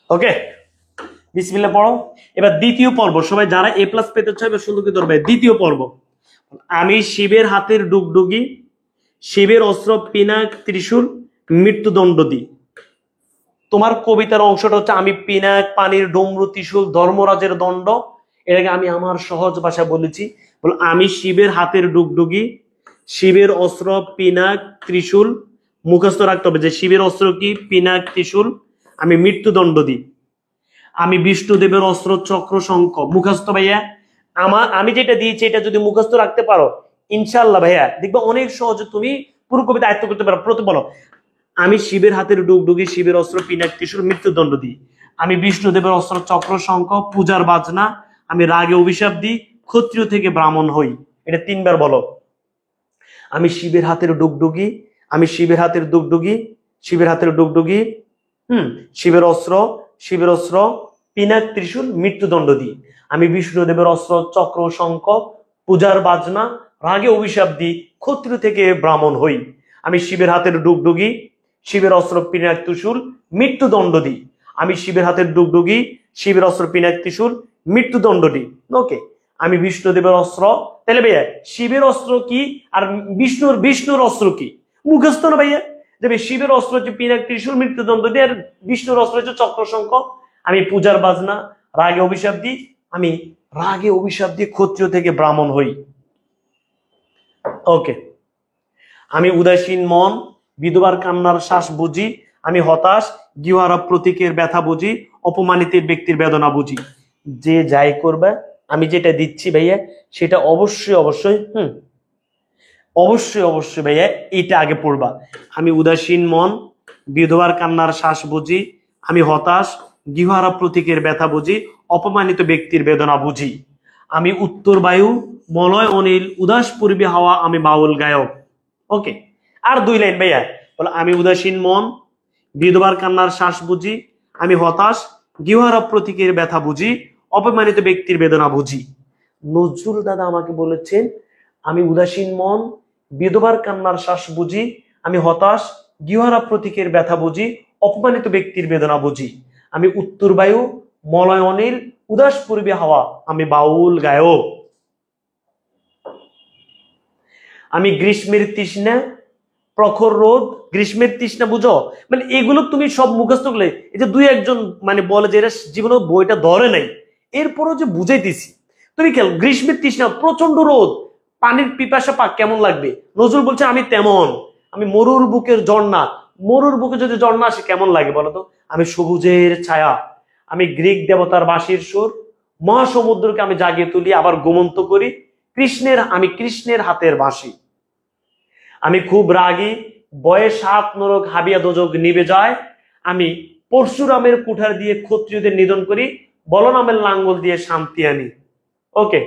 ওকে, বিসমিল্লাহ পড়ো। এবার দ্বিতীয় পর্ব, সবাই যারা এ প্লাস পেতে চায় এবার সুন্দর করে ধরবে। দ্বিতীয় পর্ব, আমি শিবের হাতের ডুগডুগি, শিবের অস্ত্র পিনাক ত্রিশূল, মৃত্যুদণ্ড দিই। তোমার কবিতার অংশটা হচ্ছে আমি পিনাক, পানির ডমরু, ত্রিশূল, ধর্মরাজের দণ্ড। এটাকে আমি আমার সহজ ভাষায় বলেছি। বল, আমি শিবের হাতের ডুগডুগি, শিবের অস্ত্র পিনাক ত্রিশূল। মুখস্থ রাখতে হবে যে শিবের অস্ত্র কি? পিনাক ত্রিশূল। আমি মৃত্যুদণ্ড দিই। আমি বিষ্ণুদেবের অস্ত্র চক্র শঙ্খ। মুখস্থ ভাইয়া, আমি যেটা দিয়েছি এটা যদি মুখস্থ রাখতে পারো ইনশাল্লাহ ভাইয়া দেখবে অনেক সহজে তুমি পুরো কবিতা আয়ত্ত করতে পারো। প্রথম বলো, আমি শিবের হাতের ডুগডুগি, শিবের অস্ত্র পিনাক ত্রিশূল, মৃত্যুদণ্ড দিই। আমি বিষ্ণুদেবের অস্ত্র চক্র শঙ্খ, পূজার বাজনা। আমি রাগে অভিশাপ দিই, ক্ষত্রিয় থেকে ব্রাহ্মণ হই। এটা তিনবার বলো। আমি শিবের হাতের ডুগডুগি, আমি শিবের হাতের ডুগডুগি, শিবের হাতের ডুগডুগি, শিবের অস্ত্র, শিবের অস্ত্র পিনাক ত্রিশূল, মৃত্যুদণ্ড দিই। আমি বিষ্ণুদেবের অস্ত্র চক্র শঙ্খ, পূজার বাজনা, রাগে অভিশাপ দিই, ক্ষত্রিয় থেকে ব্রাহ্মণ হই। আমি শিবের হাতের ডুগডুগি, শিবের অস্ত্র পিনাক ত্রিশূল, মৃত্যুদণ্ড দিই। আমি শিবের হাতের ডুগডুগি, শিবের অস্ত্র পিনাক ত্রিশূল, মৃত্যুদণ্ড দিই। ওকে, আমি বিষ্ণুদেবের অস্ত্র। তাহলে ভাইয়া শিবের অস্ত্র কি আর বিষ্ণুর অস্ত্র কি? মুখস্থ না ভাইয়া? দেবে শিবের অস্ত্র হচ্ছে পিনাক ত্রিশূল, মৃত্যুদণ্ড দিই। আর বিষ্ণুর অস্ত্র হচ্ছে চক্র শঙ্খ। আমি পূজার বাজনা, রাগে অভিশাপ দিই। আমি রাগে অভিশাপ দিয়ে ক্ষত্রিয় থেকে ব্রাহ্মণ হই। ওকে, আমি উদাসীন মন, বিধবার কান্নার শ্বাস বুঝি। আমি হতাশ, গৃহারা প্রতীকের ব্যথা বুঝি, অপমানিত ব্যক্তির বেদনা বুঝি। যে যাই করবে আমি যেটা দিচ্ছি ভাইয়া সেটা অবশ্যই অবশ্যই অবশ্যই অবশ্যই ভাইয়া, এটা আগে পড়বা। আমি উদাসীন মন, বিধবার কান্নার শ্বাস বুঝি, আমি হতাশ, গৃহহারা প্রতীকের ব্যথা বুঝি, অপমানিত ব্যক্তির বেদনা বুঝি, আমি উত্তর বায়ু, মলয় অনিল, উদাস পূর্বী হাওয়া, আমি বাউল গায়ক। ওকে, আর 2 লাইন ভাইয়া। বলো, আমি উদাসীন মন, বিধবার কান্নার শ্বাস বুঝি, আমি হতাশ, গৃহহারা প্রতীকের ব্যথা বুঝি, অপমানিত ব্যক্তির বেদনা বুঝি। নজরুল দাদা আমাকে বলেছেন, আমি উদাসীন মন, বিধবার কান্নার শ্বাস বুঝি, আমি হতাশ, গৃহহারা প্রতীকের ব্যথা বুঝি, অপমানিত ব্যক্তির বেদনা বুঝি, আমি উত্তর বায়ু, মলয় অনিল, উদাস পূর্বী হাওয়া, আমি বাউল গায়ক। আমি গ্রীষ্মের তৃষ্ণা, প্রখর রোদ, গ্রীষ্মের তৃষ্ণা বুঝো, মানে এগুলো তুমি সব মুখস্থ করলে, এই যে 2-1 মানে বলে যে এরা জীবনে বইটা ধরে নাই, এরপরও যে বুঝাইতেছি, তুমি খেল, গ্রীষ্মের তৃষ্ণা, প্রচন্ড রোদ, পানির পিপাসা পাক, কেমন লাগবে? নজরুল বলছে আমি তেমন, আমি মরুর বুকের ঝর্ণা, মরুর বুকে যদি ঝর্ণা আসে কেমন লাগে বলতো? আমি সবুজের ছায়া, আমি গ্রিক দেবতার বাঁশির সুর, মহাসমুদ্রকে আমি জাগিয়ে তুলি আবার গোমন্ত করি, আমি কৃষ্ণের হাতের বাঁশি, আমি খুব রাগী, বয়ে 7 নরক হাবিয়া দোজক নিবে যায়, আমি পরশুরামের কুঠার দিয়ে ক্ষত্রিয়দের নিধন করি, বলরামের লাঙ্গল দিয়ে শান্তি আনি। ওকে,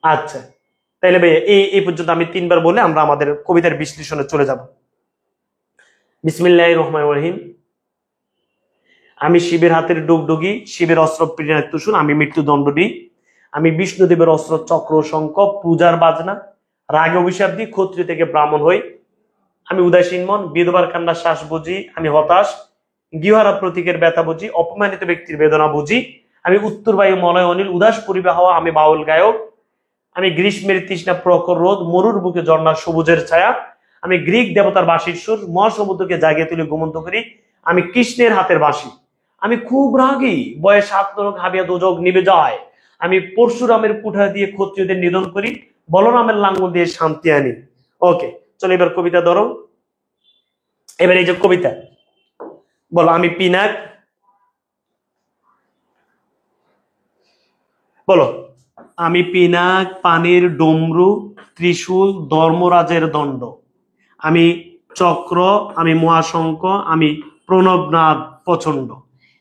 আচ্ছা, তাইলে ভাই এই পর্যন্ত আমি 3বার বলে আমরা আমাদের কবিতার বিশ্লেষণে চলে যাব। বিসমিল্লাহির রহমানির রহিম। আমি শিবের হাতের ডুগডুগি, শিবের অস্ত্র প্রিয় তুষুন, আমি মৃত্যুদণ্ড দিই, আমি বিষ্ণুদেবের অস্ত্র চক্র শঙ্খ, পূজার বাজনা, রাগে অভিশাপ দিই, ক্ষত্রিয় থেকে ব্রাহ্মণ হই, আমি উদাসীন মন, বিধবার কান্নার শ্বাস বুঝি, আমি হতাশ, গৃহহারা প্রতীকের ব্যথা বুঝি, অপমানিত ব্যক্তির বেদনা বুঝি, আমি উত্তর বায়ু, মলয় অনিল, উদাস পূর্বী হাওয়া, আমি বাউল গায়ক, আমি গ্রীষ্মের তৃষ্ণা, প্রখর রোদ, মরুর বুকে ঝর্ণা, সবুজের ছায়া, আমি গ্রিক দেবতার বাঁশির সুর, মহাসমুদ্রকে জাগিয়ে তুলে ঘুমন্ত করি, আমি কৃষ্ণের হাতের বাঁশি, আমি খুব রাগী, বয়ে 7 নরক হাবিয়া দোজক নিবে যায়, আমি পরশুরামের কুঠার দিয়ে ক্ষত্রিয়দের নিধন করি, বলরামের লাঙ্গল দিয়ে শান্তি আনি। ওকে, চলো এবার কবিতা ধরো। এবার এই যে কবিতা, বলো, আমি পিনাক, বলো, আমি পিনাক, পানির ডমরু, ত্রিশূল, ধর্মরাজের দণ্ড, আমি চক্র, আমি মহাশঙ্খ, আমি প্রণবনাথ প্রচন্ড।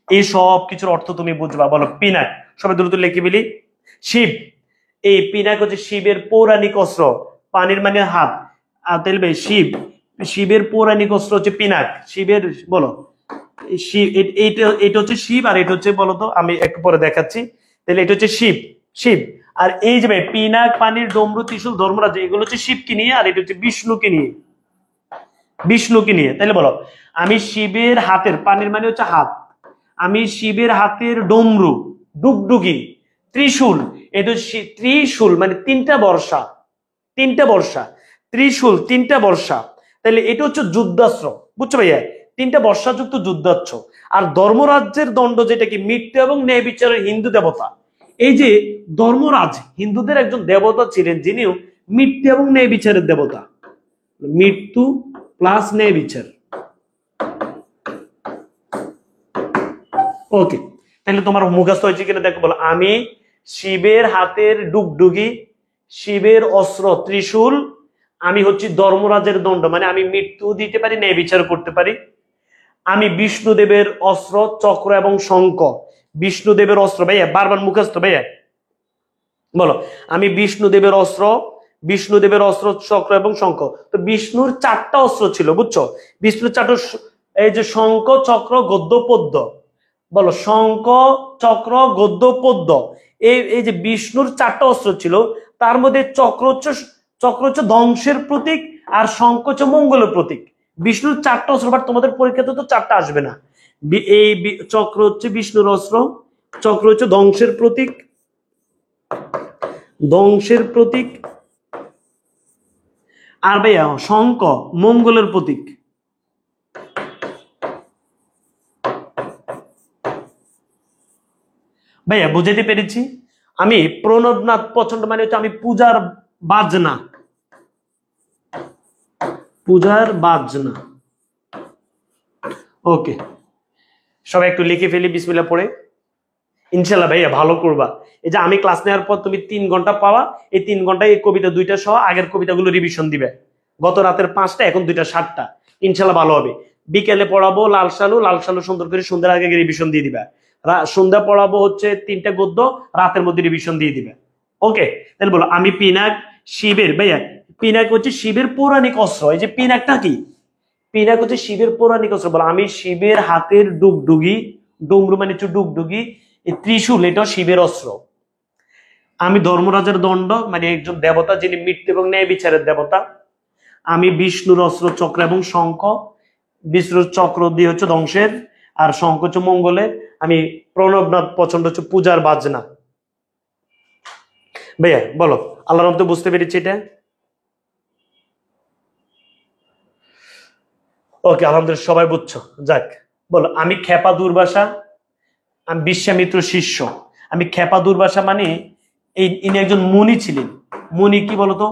এই সব কিছুর অর্থ তুমি বুঝবা। বলো, পিনাক, সবাই দ্রুত লিখে ফেলি। শিব, এই পিনাক হচ্ছে শিবের পৌরাণিক অস্ত্র, পানির মানে হাত, আর তাহলে শিব, শিবের পৌরাণিক অস্ত্র হচ্ছে পিনাক, শিবের, বলো, শিব, এটা হচ্ছে শিব, আর এটা হচ্ছে, বলতো, আমি একটু পরে দেখাচ্ছি। তাহলে এটা হচ্ছে শিব, শিব। আর এই যে ভাই পিনাক, পানির ডমরু, ত্রিশূল, ধর্মরাজ, এগুলো হচ্ছে শিবকে নিয়ে, আর এটা হচ্ছে বিষ্ণুকে নিয়ে, বিষ্ণুকে নিয়ে। তাহলে বলো, আমি শিবের হাতের, পানির মানে হচ্ছে হাত, আমি শিবের হাতের ডমরু, ডুগডুগি, ত্রিশূল, এটা হচ্ছে ত্রিশূল মানে 3টা বর্ষা, 3টা বর্ষা, ত্রিশূল 3টা বর্ষা, তাহলে এটা হচ্ছে যুদ্ধাস্ত্র, বুঝছো ভাইয়া? 3টা বর্ষাযুক্ত যুদ্ধাস্ত্র। আর ধর্মরাজ্যের দণ্ড, যেটা কি মৃত্যু এবং ন্যায় বিচারের হিন্দু দেবতা। এই যে ধর্মরাজ হিন্দুদের একজন দেবতা ছিলেন, যিনিও মৃত্যু এবং ন্যায় বিচারের দেবতা, মৃত্যু প্লাস ন্যায় বিচার। ওকে, তাহলে তোমার মুখস্থ হয়েছে কিনা দেখো। বলো, আমি শিবের হাতের ডুগডুগি, শিবের অস্ত্র ত্রিশূল, আমি হচ্ছি ধর্মরাজের দণ্ড, মানে আমি মৃত্যু দিতে পারি, ন্যায় বিচার করতে পারি, আমি বিষ্ণুদেবের অস্ত্র চক্র এবং শঙ্খ, বিষ্ণুদেবের অস্ত্র, ভাইয়া বারবার মুখস্থ ভাইয়া। বলো, আমি বিষ্ণুদেবের অস্ত্র, বিষ্ণুদেবের অস্ত্র চক্র এবং শঙ্খ। তো বিষ্ণুর 4টা অস্ত্র ছিল, বুঝছো? বিষ্ণুর 4টা, এই যে শঙ্খ, চক্র, গদ্য, পদ্য। বলো, শঙ্খ, চক্র, গদ্য, পদ্য, এই যে বিষ্ণুর 4টা অস্ত্র ছিল, তার মধ্যে চক্র হচ্ছে ধ্বংসের প্রতীক, আর শঙ্খ হচ্ছে মঙ্গলের প্রতীক। বিষ্ণুর 4টা অস্ত্র, বাট তোমাদের পরীক্ষাতে তো 4টা আসবে না। এই চক্র হচ্ছে বিষ্ণুর অস্ত্র, চক্র হচ্ছে ধ্বংসের প্রতীক, ধ্বংসের প্রতীক, আর ভাইয়া শঙ্খ মঙ্গলের প্রতীক। ভাইয়া বুঝাতে পেরেছি? আমি প্রণবনাথ প্রচন্ড মানে হচ্ছে আমি পূজার বাজনা, পূজার বাজনা। ওকে, সবাই একটু লিখে ফেলি বিসমিল্লাহ পড়ে। ইনশাল্লাহ ভাইয়া ভালো করবা। এই যে আমি ক্লাস নেওয়ার পর তুমি 3 ঘন্টা পাওয়া, এই 3 ঘন্টায় এই কবিতা 2টা সহ আগের কবিতাগুলো রিভিশন দিবে। গত রাতের 5টা, এখন 2টা 7টা। ইনশাল্লাহ ভালো হবে। বিকেলে পড়াবো লাল সালু, লাল সালু সুন্দর করে সন্ধ্যার আগে রিভিশন দিয়ে দিবা। সন্ধ্যা পড়াবো হচ্ছে 3টা গদ্য, রাতের মধ্যে রিভিশন দিয়ে দিবে। ওকে, তাহলে বলো আমি পিনাক শিবের, ভাইয়া পিনাক হচ্ছে শিবের পৌরাণিক অস্ত্র। এই যে পিনাকটা কি? পিনাক হচ্ছে শিবের পৌরাণিক অস্ত্র। বলো আমি শিবের হাতের ডুগডুগি, ডুমরু মানে হচ্ছে ডুগডুগি, এই ত্রিশূল এটাও শিবের অস্ত্র। আমি ধর্মরাজের দণ্ড মানে একজন দেবতা যিনি মৃত্যু এবং ন্যায় বিচারের দেবতা। আমি বিষ্ণুর অস্ত্র চক্র এবং শঙ্খ, বিষ্ণুর চক্র দিয়ে হচ্ছে ধ্বংসের, আর শঙ্খ হচ্ছে মঙ্গলের। আমি প্রণবনাথ প্রচন্ড হচ্ছে পূজার বাজনা। ভাইয়া বলো আল্লাহর রহমতে বুঝতে পেরেছি এটা? ওকে আলহামদুলিল্লাহ সবাই বুঝছো। যাক, বলো আমি খেপা দুর্বাসা, আমি বিশ্বামিত্র শিষ্য। আমি খেপা দুর্বাসা মানে ইনি একজন মুনি ছিলেন। মুনি কি বলতো?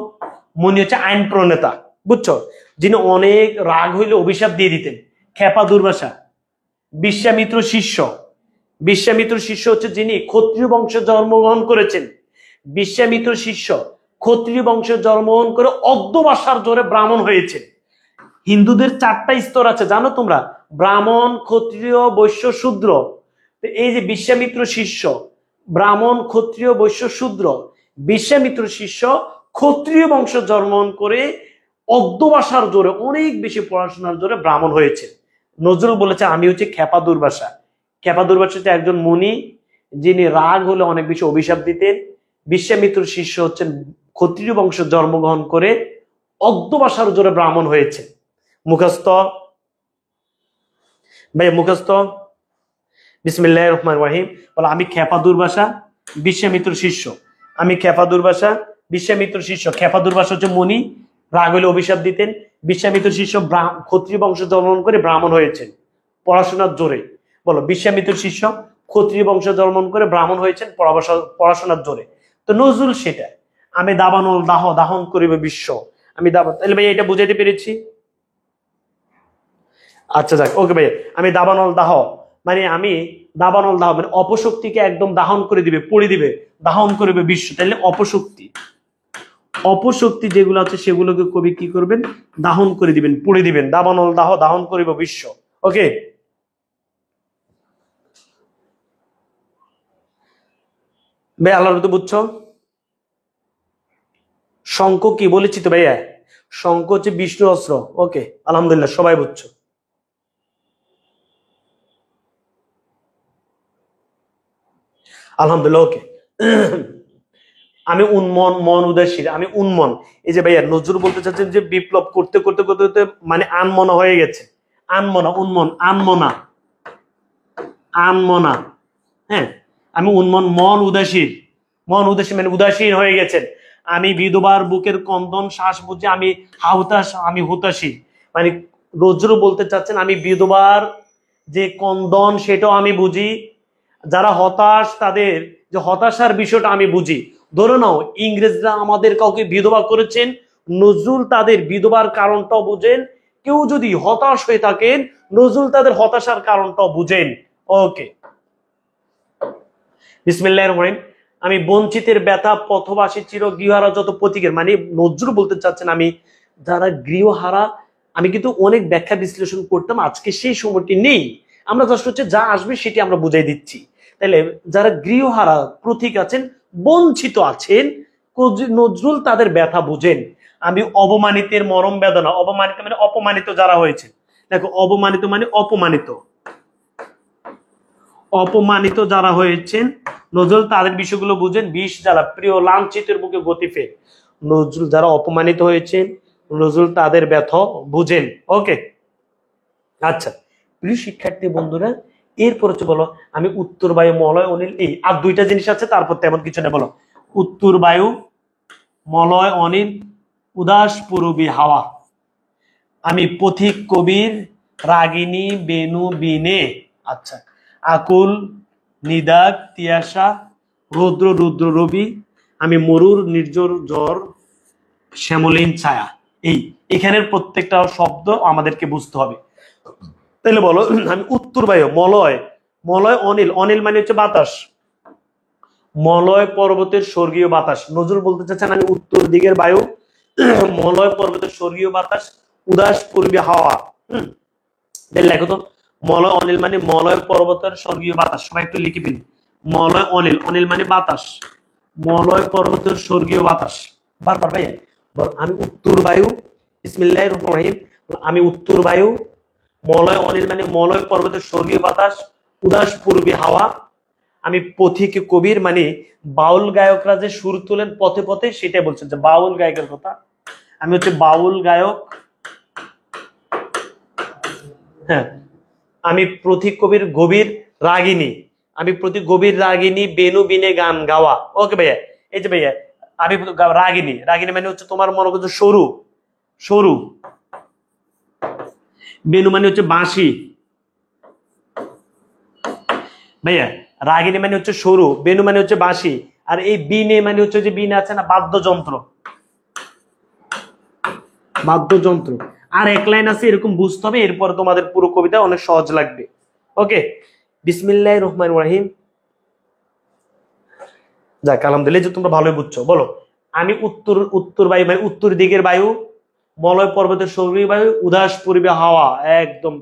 মুনি হচ্ছে আইন প্রণেতা, বুঝছো, যিনি অনেক রাগ হইলে অভিশাপ দিয়ে দিতেন। খেপা দুর্বাসা। বিশ্বামিত্র শিষ্য, বিশ্বামিত্র শিষ্য হচ্ছে যিনি ক্ষত্রিয় বংশে জন্মগ্রহণ করেছেন। বিশ্বামিত্র শিষ্য ক্ষত্রিয় বংশে জন্মগ্রহণ করে অর্ধবাসার জোরে ব্রাহ্মণ হয়েছে। হিন্দুদের 4টা স্তর আছে জানো তোমরা? ব্রাহ্মণ, ক্ষত্রিয়, বৈশ্য, শূদ্র। এই যে বিশ্বামিত্র শিষ্য ব্রাহ্মণ, ক্ষত্রিয়, বৈশ্য, শূদ্র। বিশ্বামিত্র শিষ্য ক্ষত্রিয় বংশ জন্মগ্রহণ করে অর্ধবাসার জোরে, অনেক বেশি পড়াশোনার জোরে ব্রাহ্মণ হয়েছে। নজরুল বলেছে আমি হচ্ছে খেপা দুর্বাসা। খেপা দুর্বাসা হচ্ছে একজন মুনি যিনি রাগ হলে অনেক বেশি অভিশাপ দিতেন। বিশ্বামিত্র শিষ্য হচ্ছেন ক্ষত্রিয় বংশ জন্মগ্রহণ করে অর্ধবাসার জোরে ব্রাহ্মণ হয়েছে। মুখস্থ ভাই, মুখস্থ। বিসমিল্লাহির রহমানির রহিম। বলো আমি খেপা দুর্বাসা, বিশ্বামিত্র শিষ্য। আমি খেপা দুর্বাসা, বিশ্বামিত্র শিষ্য। খেপা দুর্বাসা হচ্ছে মুনি, রাগ হলে অভিশাপ দিতেন। বিশ্বামিত্র শিষ্য ক্ষত্রিয় বংশ জন্মগ্রহণ করে ব্রাহ্মণ হয়েছেন পড়াশোনার জোরে। বলো বিশ্বামিত্র শিষ্য ক্ষত্রিয় বংশ জন্মগ্রহণ করে ব্রাহ্মণ হয়েছেন পড়াশোনার জোরে। তো নজরুল সেটা, আমি দাবানল দাহ দাহন করিবে বিশ্ব। আমি দাবান, তাহলে ভাই এটা বুঝাইতে পেরেছি? আচ্ছা যাক, ওকে ভাই। আমি দাবানল দাহ মানে আমি দাবানল দাহ মানে অপশক্তিকে একদম দাহন করে দিবে, পড়ে দিবে, দাহন করবে বিশ্ব। তাহলে অপশক্তি, অপশক্তি যেগুলো আছে সেগুলোকে কবি কি করবেন? দাহন করে দিবেন, পুড়ে দিবেন। দাবানল দাহ দাহন করিব বিশ্ব। ওকে, ভাই আল্লাহর তো বুঝছো? শঙ্খ কি বলেছি তো ভাইয়া? শঙ্খ হচ্ছে বিষ্ণু অস্ত্র। ওকে আলহামদুলিল্লাহ সবাই বুঝছো। আলহামদুলিল্লাহ ওকে। আমি উন্মন, মন উদাসীন, আমি উন্মন। এই যে ভাইয়া নজরুল বলতে চাচ্ছেন যে বিপ্লব করতে করতে করতে করতে মানে আনমনা হয়ে গেছে। আনমনা, উন্মন, আনমনা, আনমনা। হ্যাঁ, আমি উন্মন, মন উদাসীন। মন উদাসীন মানে উদাসীন হয়ে গেছেন। আমি বিধবার বুকের কন্দন শ্বাস বুঝে আমি হাহুতাশ, আমি হুতাশী। মানে নজরুল বলতে চাচ্ছেন আমি বিধবার যে কন্দন সেটাও আমি বুঝি, যারা হতাশ তাদের যে হতাশার বিষয়টা আমি বুঝি। ধরে নাও ইংরেজরা আমাদের কাউকে বিধবা করেছেন, নজরুল তাদের বিধবার কারণটাও বুঝেন। কেউ যদি হতাশ হয়ে থাকেন, নজরুল তাদের হতাশার কারণটাও বুঝেন। ওকে, বিসমিল্লাহির রহমানির রহিম। আমি বঞ্চিতের ব্যথা পথবাসী চির গৃহহারা যত প্রতীকের, মানে নজরুল বলতে চাচ্ছেন আমি যারা গৃহহারা। আমি কিন্তু অনেক ব্যাখ্যা বিশ্লেষণ করতাম, আজকে সেই সময়টি নেই। আমরা জাস্ট হচ্ছে যা আসবে সেটি আমরা বুঝাই দিচ্ছি। তাহলে যারা গৃহহারা প্রতীক আছেন, বঞ্চিত আছেন, নজরুল তাদের ব্যথা বুঝেন। আমি অবমানিতের মরম বেদনা, অবমানিত মানে অপমানিত যারা হয়েছে। দেখো অবমানিত মানে অপমানিত, অপমানিত যারা হয়েছেন নজরুল তাদের বিষয়গুলো বুঝেন। বিষ যারা প্রিয় লাঞ্ছিতের বুকে গতি ফের। নজরুল যারা অপমানিত হয়েছেন, নজরুল তাদের ব্যথা বুঝেন। ওকে আচ্ছা প্রিয় শিক্ষার্থী বন্ধুরা, এরপর হচ্ছে বলো আমি উত্তর বায়ু মলয় অনিল, এই আর 2টা জিনিস আছে, তারপর তেমন কিছু না। বলো উত্তর বায়ু মলয় অনিল উদাস পূরবী হাওয়া। আমি পথিক কবির রাগিনী বেনু বিনে। আচ্ছা, আকুল নিদাগ তিয়াসা রৌদ্র রুদ্র রবি। আমি মরুর নির্জর জ্বর শ্যামলীন ছায়া। এখানের প্রত্যেকটা শব্দ আমাদেরকে বুঝতে হবে। তাহলে বলো আমি উত্তর বায়ু মলয়, মলয় অনিল, অনিল মানে হচ্ছে বাতাস, মলয় পর্বতের স্বর্গীয় বাতাস। নজরুল বলতে চাচ্ছেন আমি উত্তর দিকের বায়ু, মলয় পর্বতের স্বর্গীয় বাতাস, উদাস পূর্বী হাওয়া। লেখো তো, মলয় অনিল মানে মলয় পর্বতের স্বর্গীয় বাতাস। সবাই একটু লিখে ফেলি, মলয় অনিল, অনিল মানে বাতাস, মলয় পর্বতের স্বর্গীয় বাতাস। বারবার ভাই আমি উত্তর বায়ু, বিসমিল্লাহির রহমানির রহিম, আমি উত্তর বায়ু, মলয় অনিল মানে মলয় পর্বতের স্বর্গীয় বাতাস, উদাস পূর্বী হাওয়া, আমি পথিক কবির মানে বাউল গায়করা যে সুর তোলেন পথে পথে, সেটাই বলছেন যে বাউল গায়কের কথা। আমি হচ্ছে বাউল গায়ক, হ্যাঁ। আমি পথিক কবির গভীর রাগিনী, আমি প্রতি গভীর রাগিনী বেনু বিনে গান গাওয়া। ওকে ভাইয়া, এই যে ভাইয়া আমি রাগিনী, রাগিনী মানে হচ্ছে তোমার মনে করছো সরু, সরু, বেনু মানে হচ্ছে বাঁশি। ভাইয়া রাগিনী মানে হচ্ছে সরু, বেনু মানে হচ্ছে বাঁশি, আর এই বিনে মানে হচ্ছে যে বিনে আছে না বাদ্যযন্ত্র, বাদ্যযন্ত্র। আর এক লাইন আছে এরকম বুঝতে হবে, এরপর তোমাদের পুরো কবিতা অনেক সহজ লাগবে। ওকে, বিসমিল্লাহির রহমানির রহিম। যাক আলহামদুলিল্লাহ যে তোমরা ভালোই বুঝছো। বলো, আমি উত্তর বায়ু মানে উত্তর দিকের বায়ু, মলয় পর্বতের স্বর্গীয় বায়ু, উদাস পূর্বে হাওয়া, একদম।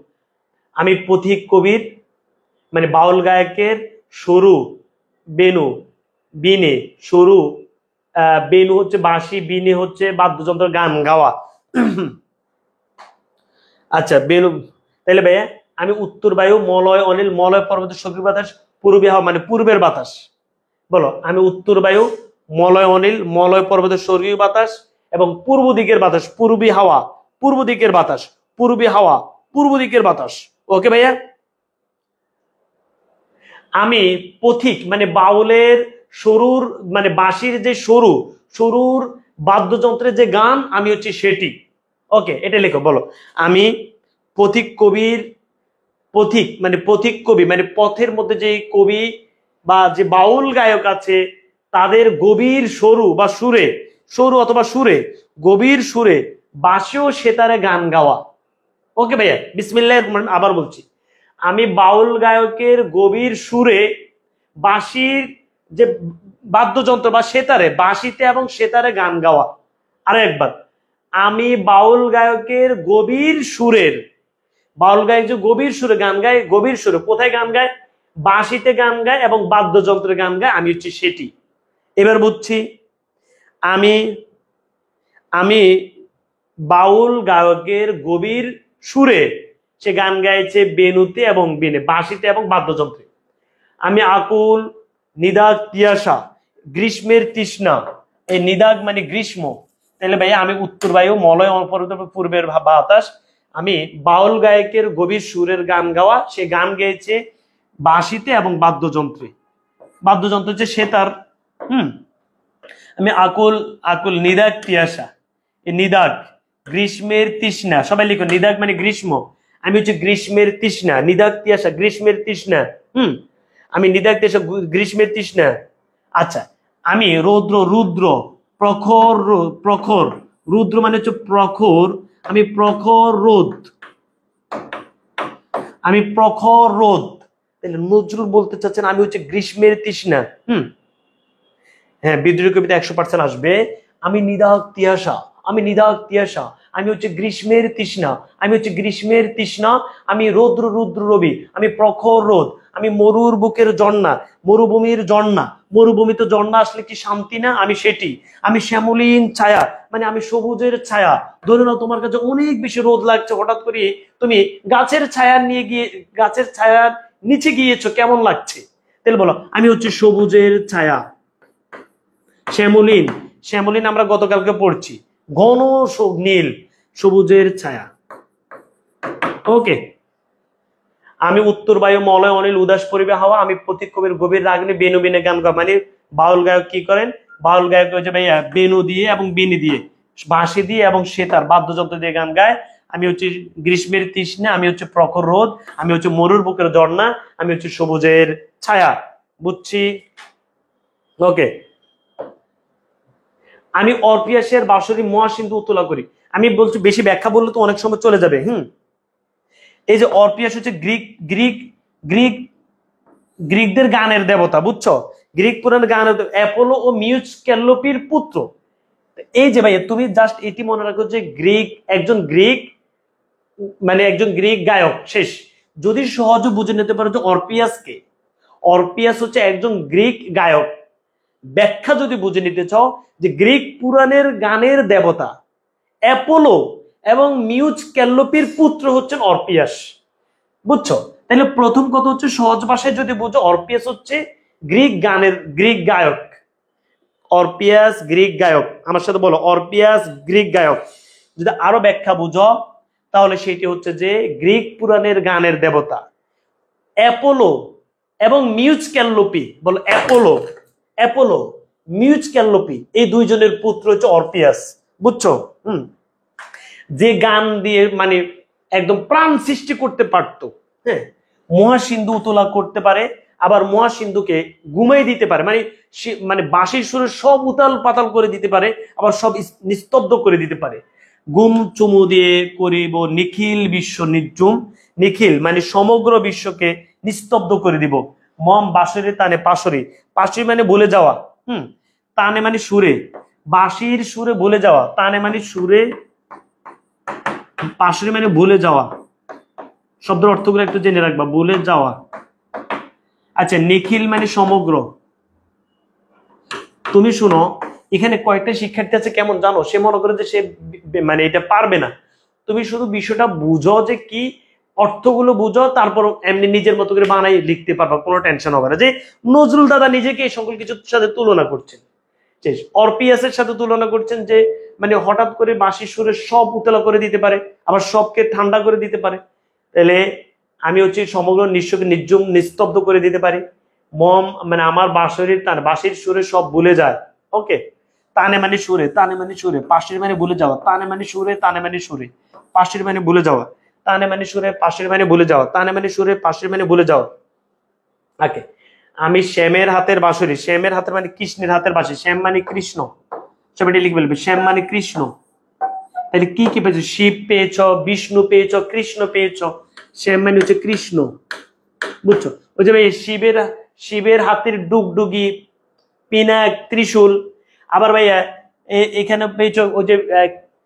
আমি পথিক কবির মানে বাউল গায়কের সরু বেনু, বিনে সরু, বেনু হচ্ছে বাঁশি, বিনে হচ্ছে বাদ্যযন্ত্র, গান গাওয়া। আচ্ছা বেনু, তাহলে ভাইয়া আমি উত্তর বায়ু, মলয় অনিল, মলয় পর্বতের স্বর্গীয় বাতাস, পূর্বী হাওয়া মানে পূর্বের বাতাস। বলো, আমি উত্তর বায়ু, মলয় অনিল, মলয় পর্বতের স্বর্গীয় বাতাস এবং পূর্ব দিকের বাতাস, পূর্বী হাওয়া, পূর্ব দিকের বাতাস, পূর্বী হাওয়া, পূর্ব দিকের বাতাস। ওকে ভাইয়া। আমি পথিক মানে বাউলের সরুর মানে বাঁশির যে সরু, সরুর বাদ্যযন্ত্রের যে গান, আমি হচ্ছে সেটি। ওকে, এটা লেখো। বলো, আমি পথিক কবির, পথিক মানে পথিক কবি মানে পথের মধ্যে যে কবি বা যে বাউল গায়ক আছে, তাদের গভীর সরু বা সুরে, সরু অথবা সুরে, গভীর সুরে বাঁশি ও সেতারে গান গাওয়া। ওকে ভাইয়া, বিসমিল্লাহির রহমানির রহিম। আবার বলছি, আমি বাউল গায়কের গভীর সুরে বাঁশির যে বাদ্যযন্ত্র বা সেতারে, বাঁশিতে এবং সেতারে গান গাওয়া। আরো একবার, আমি বাউল গায়কের গভীর সুরের, বাউল গায়ক যে গভীর সুরে গান গায়, গভীর সুরে কোথায় গান গায়? বাঁশিতে গান গায় এবং বাদ্যযন্ত্রে গান গায়, আমি হচ্ছে সেটি। এবার বুঝছি, আমি আমি বাউল গায়কের গভীর সুরে সে গান গাইছে বেনুতে এবং বিনে, বাঁশিতে এবং বাদ্যযন্ত্রে। আমি আকুল নিদাগ পিয়াসা, গ্রীষ্মের তৃষ্ণা, এই নিদাগ মানে গ্রীষ্ম। তাহলে ভাই আমি উত্তর বায়ু, মলয় পূর্বের বাতাস, আমি বাউল গায়কের গভীর সুরের গান গাওয়া, সে গান গেয়েছে বাঁশিতে এবং বাদ্যযন্ত্রে, বাদ্যযন্ত্র হচ্ছে সেতার। আমি আকুল, আকুল নিদাগ পিয়াসা, এই নিদাগ গ্রীষ্মের তৃষ্ণা। সবাই লিখো, নিদাগ মানে গ্রীষ্ম, আমি হচ্ছে গ্রীষ্মের তৃষ্ণা, নিদাগ তৃষা গ্রীষ্মের তৃষ্ণা। আমি নিদাগ তৃষা গ্রীষ্মের তৃষ্ণা। আচ্ছা, আমি রৌদ্র, রুদ্র, প্রখর, প্রখর, রুদ্র মানে হচ্ছে প্রখর, আমি প্রখর রোদ, আমি প্রখর রোদ। তাহলে নজরুল বলতে চাচ্ছেন আমি হচ্ছে গ্রীষ্মের তৃষ্ণা। হ্যাঁ, বিদ্রোহী কবিতা 100% আসবে। আমি নিদাগ তিয়াসা, আমি নিদাগ তিয়াসা, আমি হচ্ছে গ্রীষ্মের তৃষ্ণা, আমি হচ্ছে গ্রীষ্মের তৃষ্ণা, আমি রৌদ্র রুদ্র রবি, আমি প্রখর রোদ, আমি মরুর বুকের জন্না, মরুভূমির জন্না, মরুভূমিতে জন্না আসলে কি শান্তি না, আমি সেটি। আমি শ্যামলীন ছায়া মানে আমি সবুজের ছায়া। ধরে নাও তোমার কাছে অনেক বেশি রোদ লাগছে, হঠাৎ করে তুমি গাছের ছায়া নিয়ে গিয়ে গাছের ছায়ার নিচে গিয়েছো, কেমন লাগছে? তাহলে বলো, আমি হচ্ছে সবুজের ছায়া। শ্যামলীন, শ্যামলীন আমরা গতকালকে পড়ছি, ঘন নীল, সবুজের ছায়া। ওকে, আমি উত্তর বায়ু, মলয় অনিল, উদাস পরিবে হাওয়া, আমি পথিক কবির গভীর রাগিনী, বেনু বিনে গান গাওয়া। মানে বাউল গায়ক কি করেন? বাউল গায়ক হচ্ছে ভাইয়া বেনু দিয়ে এবং বিনি দিয়ে, বাঁশি দিয়ে এবং সেতার বাদ্যযন্ত্র দিয়ে গান গায়। আমি হচ্ছে গ্রীষ্মের তৃষ্ণা, আমি হচ্ছে প্রখর রোদ, আমি হচ্ছে মরুর বুকের ঝর্ণা, আমি হচ্ছে সবুজের ছায়া। বুঝছি? ওকে, আমি অর্পিয়াসের বাঁশরি মহাসিন্ধু উত্তোলা করি। আমি বলছি বেশি ব্যাখ্যা বললে তো অনেক সময় চলে যাবে। এই যে অর্পিয়াস হচ্ছে গ্রিক গ্রিক গ্রিক গ্রিকদের গানের দেবতা, বুঝছো? গ্রিক পুরাণের গান অ্যাপোলো ও মিউজ ক্যালোপির পুত্র। এই যে ভাইয়া তুমি জাস্ট এটি মনে রাখো যে একজন গ্রিক গায়ক শেষ। যদি সহজে বুঝে নিতে পারো যে অর্পিয়াসকে, অর্পিয়াস হচ্ছে একজন গ্রিক গায়ক। ব্যাখ্যা যদি বুঝে নিতে চাও যে গ্রিক পুরাণের গানের দেবতা অ্যাপোলো এবং মিউজ ক্যালোপির পুত্র হচ্ছেন অর্পিয়াস। বুঝছো? তাহলে প্রথম কথা হচ্ছে সহজ ভাষায় যদি বুঝো, অর্পিয়াস হচ্ছে গ্রিক গায়ক। অর্পিয়াস গ্রিক গায়ক, আমার সাথে বলো অর্পিয়াস গ্রিক গায়ক। যদি আরো ব্যাখ্যা বুঝো তাহলে সেটি হচ্ছে যে গ্রিক পুরাণের গানের দেবতা অ্যাপোলো এবং মিউজ ক্যালোপি। বলো অ্যাপোলো মিউজ ক্যালোপি, এই দুইজনের পুত্র হচ্ছে অর্পিয়াস। বুঝছো? যে গান দিয়ে মানে একদম প্রাণ সৃষ্টি করতে পারতো। হ্যাঁ, মহাসিন্ধু উতলা করতে পারে, আবার মহাসিন্ধুকে ঘুমাই দিতে পারে, মানে বাঁশির সুরে সব উতাল পাতাল করে দিতে পারে, আবার সব নিস্তব্ধ করে দিতে পারে। গুম চুমু দিয়ে করিব নিখিল বিশ্ব নির্জুম, নিখিল মানে সমগ্র বিশ্বকে নিস্তব্ধ করে দিব। মম বাঁশরে তানে পাশরি, পাশরি মানে ভুলে যাওয়া, তানে মানে সুরে, বাঁশির সুরে ভুলে যাওয়া, তানে মানে সুরে, পাশরি মানে ভুলে যাওয়া। শব্দের অর্থগুলো একটু জেনে রাখবা, ভুলে যাওয়া। আচ্ছা, নিখিল মানে সমগ্র। তুমি শুনো, এখানে কয়েকটা শিক্ষার্থী আছে কেমন জানো, সে মনে করে যে সে মানে এটা পারবে না। তুমি শুধু বিষয়টা বুঝো যে কি অর্থগুলো বুঝো, তারপর এমনি নিজের মতো করে বানাই লিখতে পারবা, কোনো টেনশন হবে না। যে নজরুল দাদা নিজেকে এই সকল কিছুর সাথে তুলনা করছেন, অর্পিয়াসের সাথে তুলনা করছেন, যে মানে হঠাৎ করে বাঁশির সুরে সব উতলা করে দিতে পারে, আবার সবকে ঠান্ডা করে দিতে পারে। তাহলে আমি হচ্ছে সমগ্র নিঃস্বকে নির্জুম নিস্তব্ধ করে দিতে পারি। মম মানে আমার বাঁশির সুরে সব ভুলে যায়। ওকে, তানে মানে সুরে, তানে মানে সুরে, পাশের মানে ভুলে যাওয়া, তানে মানে সুরে, তানে মানে সুরে, পাশের মানে ভুলে যাওয়া, তানে মানে সুরে, পাশের মানে ভুলে যাওয়া, তানে মানে সুরে, পাশের মানে ভুলে যাওয়া। ওকে, আমি শ্যামের হাতের বাঁশরি, শ্যামের হাতের মানে কৃষ্ণের হাতের বাঁশি, শ্যাম মানে কৃষ্ণ, সবাই লিখে ফেলবে, শ্যাম মানে কৃষ্ণ। তাহলে কি কি পেয়েছো? শিব পেয়েছ, বিষ্ণু পেয়েছ, কৃষ্ণ পেয়েছ। শ্যাম মানে হচ্ছে কৃষ্ণ। বুঝছো? ওই যে শিবের হাতের ডুগডুগি, পিনাক, ত্রিশূল। আবার ভাইয়া এখানে পেয়েছ ওই যে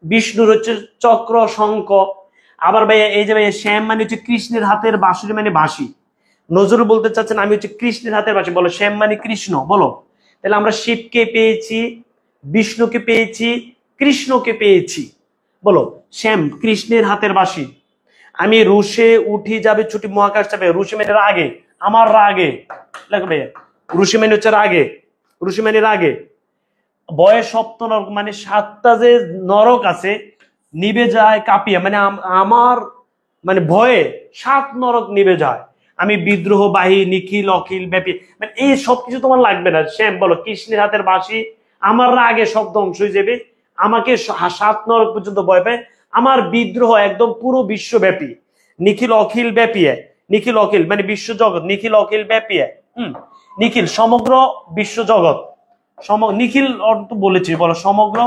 বিষ্ণুর হচ্ছে চক্র, শঙ্খ। আবার ভাইয়া এই যে ভাইয়া শ্যাম মানে হচ্ছে কৃষ্ণের হাতের বাঁশরি মানে বাঁশি। নজরুল বলতে চাচ্ছেন আমি হচ্ছে কৃষ্ণের হাতের বাঁশি। বলো শ্যাম মানে কৃষ্ণ। বলো, তাহলে আমরা শিবকে পেয়েছি, বিষ্ণুকে পেয়েছি, কৃষ্ণকে পেয়েছি। বলো, শ্যাম কৃষ্ণের হাতের বাঁশি। আমি রুশে উঠি যাবে ছুটি মহাকাশ যাবে, রুশি মানে রাগে, আমার রাগে। দেখো ভাইয়া, রুশি মানে হচ্ছে রাগে, রুশি মানে রাগে। বয়ে সপ্ত নরক মানে 7টা যে নরক আছে নিবে যায় কাঁপিয়া, মানে আমার মানে ভয়ে 7 নরক নিবে যায়। আমি বিদ্রোহ বাহী নিখিল অখিল ব্যাপী, মানে এই সবকিছু তোমার লাগবে না। শ্যাম বলো কৃষ্ণের হাতের বাঁশি, আমার রাগে সব ধ্বংস হয়ে যাবে, আমাকে 7 নরক পর্যন্ত ভয় পায়, আমার বিদ্রোহ একদম পুরো বিশ্বব্যাপী, নিখিল অখিল ব্যাপী, নিখিল অখিল মানে বিশ্বজগৎ, নিখিল অখিল ব্যাপী, নিখিল সমগ্র বিশ্বজগৎ, নিখিল অর্থ বলেছি, বলো সমগ্র,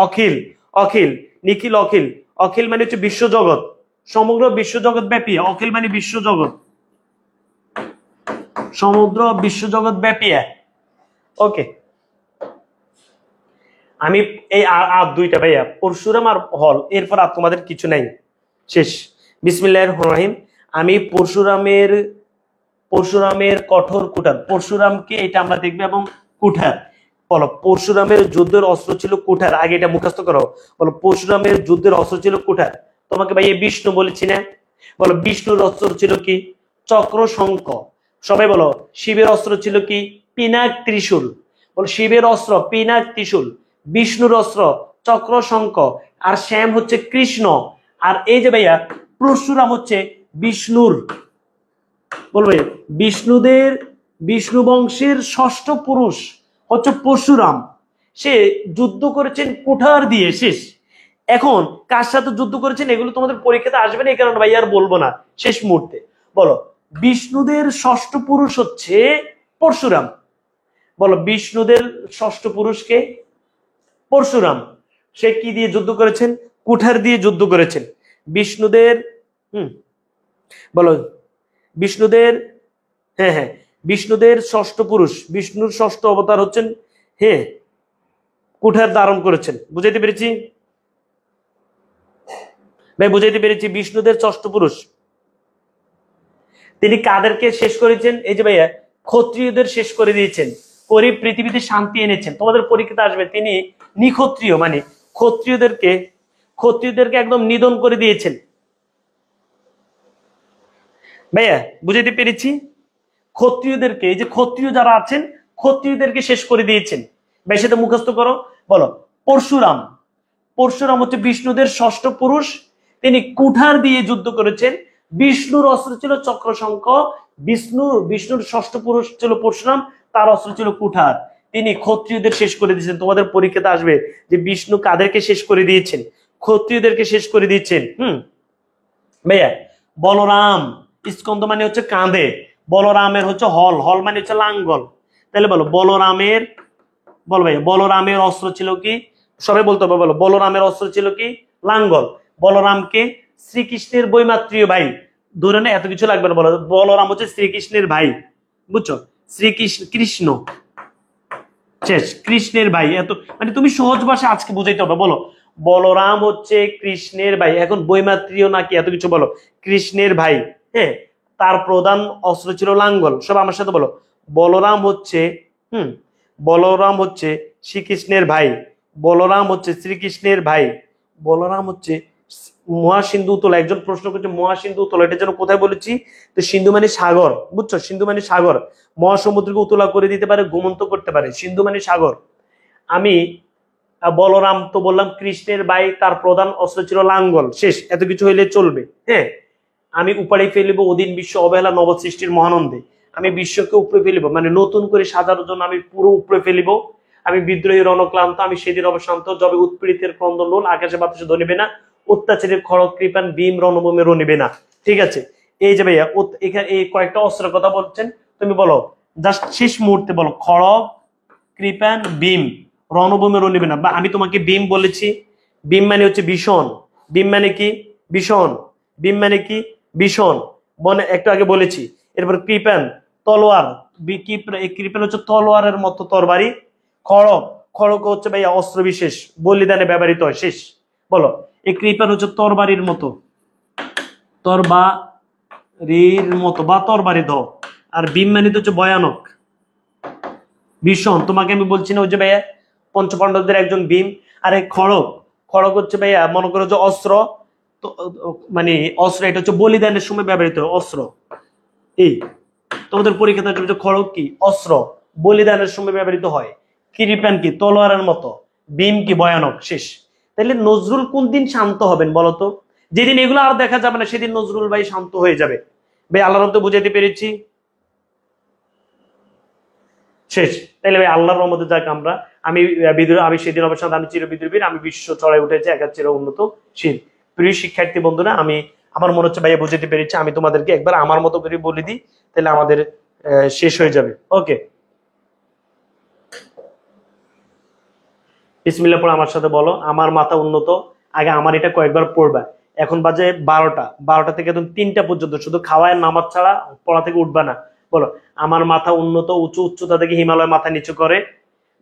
অখিল, অখিল, নিখিল অখিল, অখিল মানে হচ্ছে বিশ্বজগৎ, সমগ্র বিশ্বজগৎ ব্যাপী, অখিল মানে বিশ্বজগৎ, সমগ্র বিশ্বজগৎ ব্যাপী। ওকে, আমি এই আর দুইটা ভাইয়া পরশুরাম আর হল, এরপর আর তোমাদের কিছু নাই, শেষ। বিসমিল্লাহির রহমানির রহিম। আমি পরশুরামের কঠোর কুঠার, পরশুরামকে এটা আমরা দেখবো, এবং কুঠার। বলো পরশুরামের যুদ্ধের অস্ত্র ছিল কুঠার, আগে এটা মুখস্থ করো। বলো পরশুরামের যুদ্ধের অস্ত্র ছিল কুঠার। তোমাকে ভাই বিষ্ণু বলেছি না? বলো বিষ্ণুর অস্ত্র ছিল কি? চক্র, শঙ্খ। সবাই বলো শিবের অস্ত্র ছিল কি? পিনাক, ত্রিশূল। বলো শিবের অস্ত্র পিনাক, ত্রিশূল, বিষ্ণুর অস্ত্র চক্র, শঙ্খ, আর শ্যাম হচ্ছে কৃষ্ণ। আর এই যে ভাইয়া পরশুরাম হচ্ছে বিষ্ণুর, বলবে বিষ্ণু বংশের 6ষ্ঠ পুরুষ হচ্ছে পরশুরাম। সে যুদ্ধ করেছেন কুঠার দিয়ে, শেষ। এখন কার সাথে যুদ্ধ করেছেন এগুলো তোমাদের পরীক্ষাতে আসবে না, এই কারণে ভাই আর বলবো না, শেষ মুহূর্তে। বলো বিষ্ণুদের 6ষ্ঠ পুরুষ হচ্ছে পরশুরাম। বলো বিষ্ণুদের 6ষ্ঠ পুরুষকে পরশুরাম। সে কি দিয়ে যুদ্ধ করেছেন? কুঠার দিয়ে যুদ্ধ করেছেন। বিষ্ণুদের বলো বিষ্ণুদের, হ্যাঁ, বিষ্ণুদের ষষ্ঠ পুরুষ, বিষ্ণুর ষষ্ঠ অবতার হচ্ছেন হে, কুঠার ধারণ করেছেন। বুঝাইতে পেরেছি ভাই? বুঝাইতে পেরেছি? বিষ্ণুদের ষষ্ঠ পুরুষ তিনি কাদেরকে শেষ করেছেন? এই যে ভাইয়া, ক্ষত্রিয়দের শেষ করে দিয়েছেন, করে পৃথিবীতে শান্তি এনেছেন। তোমাদের পরীক্ষাতে আসবে তিনি নিক্ষত্রিয়, মানে ক্ষত্রিয়দেরকে একদম নিধন করে দিয়েছেন। ভাইয়া বুঝাইতে পেরেছি? ক্ষত্রিয়দেরকে, এই যে ক্ষত্রিয় যারা আছেন, ক্ষত্রিয়দেরকে শেষ করে দিয়েছেন। ভাই সেটা মুখস্থ করো, বলো। পরশুরাম, পরশুরাম হচ্ছে বিষ্ণুদের ষষ্ঠ পুরুষ, তিনি কুঠার দিয়ে যুদ্ধ করেছেন। বিষ্ণুর অস্ত্র ছিল চক্রশঙ্খ, বিষ্ণুর ষষ্ঠ পুরুষ ছিল পরশুরাম, তার অস্ত্র ছিল কুঠার। তিনি ক্ষত্রিয়দের শেষ করে দিয়েছেন। তোমাদের পরীক্ষাতে আসবে যে বিষ্ণু কাদেরকে শেষ করে দিয়েছেন? ক্ষত্রিয়দেরকে শেষ করে দিয়েছেন। ভাইয়া বলরাম, স্কন্দ মানে হচ্ছে কাঁধে, বলরামের হচ্ছে হল, হল মানে হচ্ছে লাঙ্গল। তাহলে বলো বলরামের, বল ভাই, বলরামের অস্ত্র ছিল কি? সবাই বলতে হবে, বলো। বলরামের অস্ত্র ছিল কি? লাঙ্গল। বলরামকে শ্রীকৃষ্ণের বৈমাত্রীয় ভাই, ধরে না, এত কিছু লাগবে না। বলো বলরাম হচ্ছে শ্রীকৃষ্ণের ভাই, বুঝছো? কৃষ্ণ শেষ, কৃষ্ণের ভাই। এত মানে তুমি সহজ ভাষা আজকে বুঝাইতে হবে। বলো বলরাম হচ্ছে কৃষ্ণের ভাই। এখন বৈমাত্রীয় নাকি এত কিছু, বলো কৃষ্ণের ভাই। হ্যাঁ, তার প্রধান অস্ত্র ছিল লাঙ্গল। সব আমার সাথে বলো, বলরাম হচ্ছে বলরাম হচ্ছে শ্রীকৃষ্ণের ভাই, বলরাম হচ্ছে শ্রীকৃষ্ণের ভাই, বলরাম হচ্ছে মহাসিন্ধু উতলা। একজন প্রশ্ন করছে মহাসিন্ধু উতলা, এটা যেন কোথায় বলেছি? তো সিন্ধু মানে সাগর, বুঝছো? সিন্ধু মানে সাগর, মহাসমুদ্রকে উতলা করে দিতে পারে, ঘুমন্ত করতে পারে। সিন্ধু মানে সাগর। আমি বলরাম তো বললাম কৃষ্ণের ভাই, তার প্রধান অস্ত্র ছিল লাঙ্গল। শেষ, এত কিছু হইলে চলবে। হ্যাঁ, আমি উপাড়ে ফেলিব অধীন বিশ্ব, অবহেলা নব সৃষ্টির মহানন্দে। আমি বিশ্বকে উপরে ফেলিব, মানে নতুন করে সাজানোর জন্য আমি পুরো উপরে ফেলিব। আমি বিদ্রোহী রণক্লান্ত, আমি সেদিন অবশান্ত, যবে উৎপীড়িতের ক্রন্দন লোল, আকাশে বাতাসে ধনিবে না, অত্যাচারের খড়গ কৃপান ভীম রণভূমে রনিবে না। ঠিক আছে, এই যে ভাইয়া এখানে এই কয়েকটা অস্ত্রের কথা বলছেন, তুমি বলো জাস্ট শেষ মুহূর্তে বলো খড়গ কৃপান ভীম রণভূমে রনিবে না। বা আমি তোমাকে ভীম বলেছি, ভীম মানে হচ্ছে ভীষণ। ভীম মানে কি? ভীষণ। ভীম মানে কি? ভীষণ, মনে একটু আগে বলেছি। এরপর কৃপান তলোয়ার, কৃপান হচ্ছে তলোয়ারের মতো তরবারি। খড়গ, খড়গ হচ্ছে ভাইয়া অস্ত্র বিশেষ, বলিদানে ব্যবহৃত হয়। শেষ, বলো এই কৃপান হচ্ছে তরবারির মতো, তরবারির মতো বা তরবারি ধ। আর ভীম মানে হচ্ছে ভয়ানক, ভীষণ। তোমাকে আমি বলছি না ওই যে ভাইয়া পঞ্চপাণ্ডবদের একজন ভীম। আর এই খড়গ, খড়গ হচ্ছে ভাইয়া মনে করো যে অস্ত্র, মানে অস্ত্র, এটা হচ্ছে বলিদানের সময় ব্যবহৃত অস্ত্র। এই তোমাদের পরীক্ষা খড়গ কি? অস্ত্র, বলিদানের সময় ব্যবহৃত হয়। কৃপান কি? তলোয়ারের মতো। ভীম কি? ভয়ানক। শেষ। তাহলে নজরুল কোন দিন শান্ত হবেন বলতো? যেদিন এগুলো আর দেখা যাবে না সেদিন নজরুল ভাই শান্ত হয়ে যাবে। ভাই আল্লাহর রহমতে বুঝাইতে পেরেছি? শেষ। তাইলে ভাই আল্লাহর রহমতে যাক আমরা, আমি সেদিন অবসান, আমি চির বিদ্রোহীর, আমি বিশ্ব চড়াই উঠেছে একা চির উন্নতশীল। প্রিয় শিক্ষার্থী বন্ধুরা, আমি আমার মনে হচ্ছে ভাইয়া বুঝাইতে পেরেছি। আমি তোমাদেরকে একবার আমার মতো করে বলে দিই, তাহলে আমাদের শেষ হয়ে যাবে। ওকে, বিসমিল্লাহ পড়ে আমার সাথে বলো, আমার মাথা উন্নত। আগে আমার এটা কয়েকবার পড়বা। এখন বাজে 12টা, 12টা থেকে একদম 3টা পর্যন্ত শুধু খাওয়ায় নামাজ ছাড়া পড়া থেকে উঠবা না। বলো আমার মাথা উন্নত, উঁচু উচ্চতা থেকে হিমালয় মাথা নিচু করে।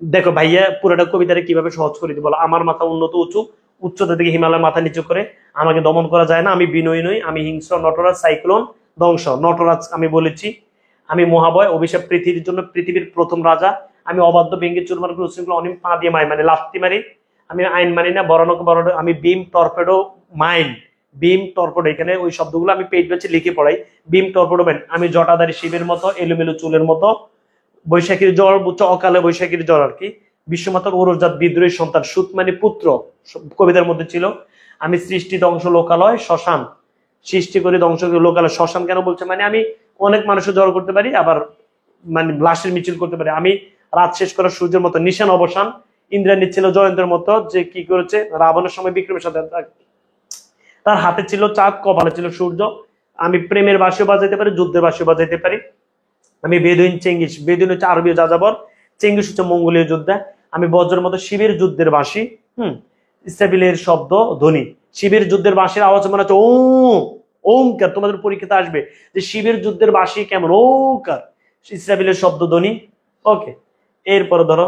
দেখো ভাইয়া পুরোটা কবিতাটা কিভাবে সহজ করে দিই। বলো আমার মাথা উন্নত, উঁচু উচ্চতা থেকে হিমালয় মাথা নিচু করে, আমাকে দমন করা যায় না, আমি বিনয়ী নই, আমি হিংস্র নটরাজ, সাইক্লোন ধ্বংস। নটরাজ আমি বলেছি। আমি মহাবয়, অভিশাপ পৃথিবীর জন্য, পৃথিবীর প্রথম রাজা। আমি অবাধ্য, ব্যঙ্গের চুরমার করে উশৃঙ্খল, অনিম পা দিয়ে মাই মানে লাফতি মারি। আমি আইন মানি না, বরণক বরণ। আমি বিম টর্পেডো মাইন, বিম টর্পেডো, এখানে ওই শব্দগুলো আমি পেজ বেছে লিখে পড়াই। বিম টর্পেডো মাইন। আমি জটাধারী শিবের মতো, এলোমেলো চুলের মতো। বৈশাখীর জ্বর বুঝছো, অকালে বৈশাখীর জ্বর আর কি। বিশ্বমাতার ঔরজাত বিদ্রোহী সন্তান, সুত মানে পুত্র, কবিতার মধ্যে ছিল। আমি সৃষ্টি ধ্বংস লোকালয় শ্মশান, সৃষ্টি করে ধ্বংস লোকালয়। শ্মশান কেন বলছে? মানে আমি অনেক মানুষের জড় করতে পারি, আবার মানে লাশের মিছিল করতে পারি। আমি রাত শেষ করা সূর্যের মতো, নিশান অবসান। ইন্দ্রাণী ছিল জয়ন্তের মতো, যে কি করেছে রাবণের সময় বিক্রমের সাথে, তার হাতে ছিল চাঁদ, কপালে ছিল সূর্য। আমি প্রেমের বাঁশিও বাজাইতে পারি, যুদ্ধের বাঁশিও বাজাইতে পারি। আমি বেদুইন চেঙ্গিস, বেদুইন হচ্ছে আরবীয় যাযাবর, চেঙ্গিস হচ্ছে মঙ্গোলীয় যোদ্ধা। আমি বজ্রের মতো, শিবের যুদ্ধের বাঁশি। ইস্তাবিলের শব্দ ধ্বনি, শিবের যুদ্ধের বাঁশির আওয়াজ মনে হচ্ছে ওমকার। তোমাদের পরীক্ষাতে আসবে যে শিবের যুদ্ধের বাঁশি কেমন, ওকার। ইসরাফিলের শব্দধ্বনি। ওকে, এরপরে ধরো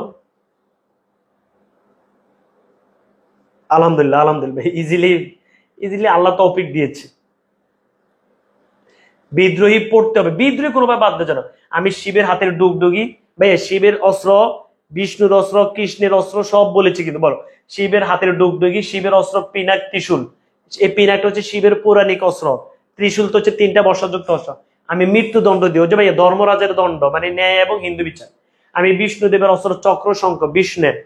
আলহামদুলিল্লাহ, আলহামদুলিল্লাহ, ইজিলি আল্লাহ তৌফিক দিয়েছে। বিদ্রোহী পড়তে হবে, বিদ্রোহী কোনোভাবে বাদ দেওয়া যাবে না। আমি শিবের হাতের ডুগডুগি, ভাইয়া শিবের অস্ত্র, বিষ্ণুর অস্ত্র, কৃষ্ণের অস্ত্র সব বলেছি কিন্তু। বলো, শিবের হাতের ডুগডুগি, শিবের অস্ত্র পিনাক, ত্রিশূল। এই পিনাকটা হচ্ছে শিবের পৌরাণিক অস্ত্র, ত্রিশূল তো হচ্ছে 3টা বর্ষাযুক্ত অস্ত্র। আমি মৃত্যুদণ্ড দিই, যে ভাইয়া ধর্মরাজের দণ্ড, মানে ন্যায় এবং হিন্দু বিচার। আমি বিষ্ণুদেবের অস্ত্র চক্র শঙ্খ, বিষ্ণের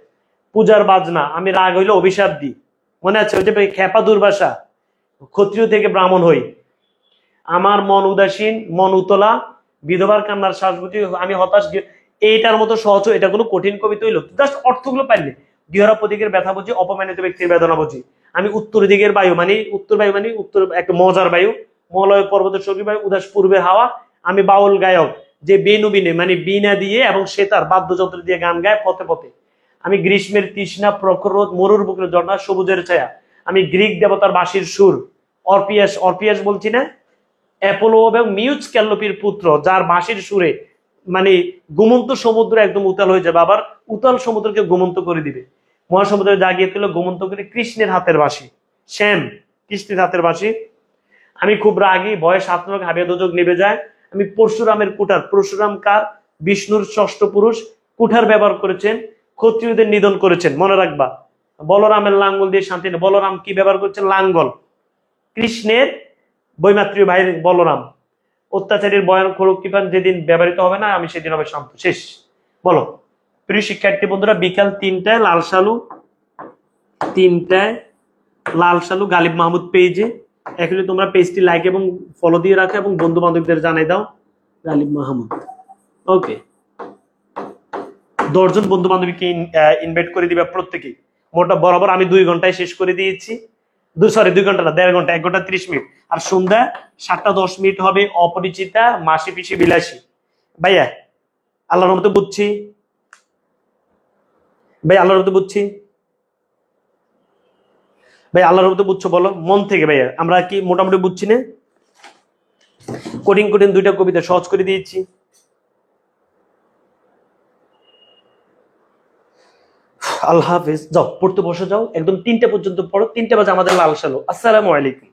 পূজার বাজনা। আমি রাগ হইলে অভিশাপ দিই, মনে আছে ওই যে খেপা দুর্বাসা, ক্ষত্রিয় থেকে ব্রাহ্মণ হই। আমার মন উদাসীন, মন উতলা, বিধবার কান্নার শ্বাস বুঝি, আমি হতাশ। এইটার মতো সহজ, এটা কোনো কঠিন কবিতা হইলো, জাস্ট অর্থগুলো পাইলে। গৃহরা প্রতীকের ব্যথা বুঝি, অপমানিত ব্যক্তির বেদনা বুঝি। আমি উত্তর দিকের বায়ু, মানে উত্তর বায়ু, মানে উত্তর একটা মজার বায়ু, মলয় পর্বতের সঙ্গী বায়ু, উদাস পূর্বের হাওয়া। আমি বাউল গায়ক, যে বেনু বিনে মানে বিনা দিয়ে এবং সেতার বাদ্যযন্ত্র দিয়ে গান গায় পথে পথে। আমি গ্রীষ্মের তৃষ্ণা, প্রখর রোদ, মরুর বুকের ঝর্ণা, সবুজের ছায়া। আমি গ্রিক দেবতার বাঁশির সুর, অর্পিয়াস, অর্পিয়াস বলছি না, অ্যাপোলো এবং মিউজ ক্যালোপির পুত্র, যার বাঁশির সুরে মানে ঘুমন্ত সমুদ্র একদম উতাল হয়ে যাবে, আবার উতাল সমুদ্রকে ঘুমন্ত করে দিবে। মহাসমুদ্রে জাগিয়ে তুলে ঘুমন্ত করে কৃষ্ণের হাতের বাঁশি, শ্যাম, কৃষ্ণের হাতের বাঁশি। আমি খুব রাগী, বয়স আত্মক, হাবিয়া দুযোগ নেবে যায়। আমি পরশুরামের কুঠার, পরশুরাম কার? বিষ্ণুর ষষ্ঠ পুরুষ, কুঠার ব্যবহার করেছেন, ক্ষত্রিয়দের নিধন করেছেন, মনে রাখবা। বলরামের লাঙ্গল দিয়ে শান্তি নেই, বলরাম কি ব্যবহার করেছেন? লাঙ্গল। কৃষ্ণের বৈমাত্রীয় ভাই বলরাম, অত্যাচারীর বয়ান করুক কৃপান যেদিন ব্যবহৃত হবে না, আমি সেদিন হবে শান্ত। শেষ। বলো প্রিয় শিক্ষার্থী বন্ধুরা, বিকাল 3টায় লাল সালু, 3টায় লাল সালু গালিব মাহমুদ পেজে। এখন তোমরা পেজটি লাইক এবং ফলো দিয়ে রাখো এবং বন্ধু বান্ধবদের জানাই দাও গালিব মাহমুদ। ওকে, 10 জন বন্ধু বান্ধবীকে ইনভাইট করে দিবে প্রত্যেকেই। মোটা বরাবর আমি 2 ঘন্টায় শেষ করে দিয়েছি। 2 ঘন্টা না, 1.5 ঘন্টা, 1 ঘন্টা 30 মিনিট। আর সন্ধ্যা 7টা 10 মিনিট হবে অপরিচিতা মাসি পিসি বিলাসী। ভাইয়া আল্লাহর রহমতে বুঝছি, ভাই আল্লাহর রহমতে বুঝছি, ভাই আল্লাহর রহমতে বুঝছো? বলো মন থেকে ভাইয়া, আমরা কি মোটামুটি বুঝছি না? কঠিন কঠিন 2টা কবিতা সহজ করে দিয়েছি। আল্লাহ হাফেজ, যাও পড়তে বসে যাও, একদম 3টে পর্যন্ত পড়ো। 3টে বাজে আমাদের লাল সালু। আসসালামু আলাইকুম।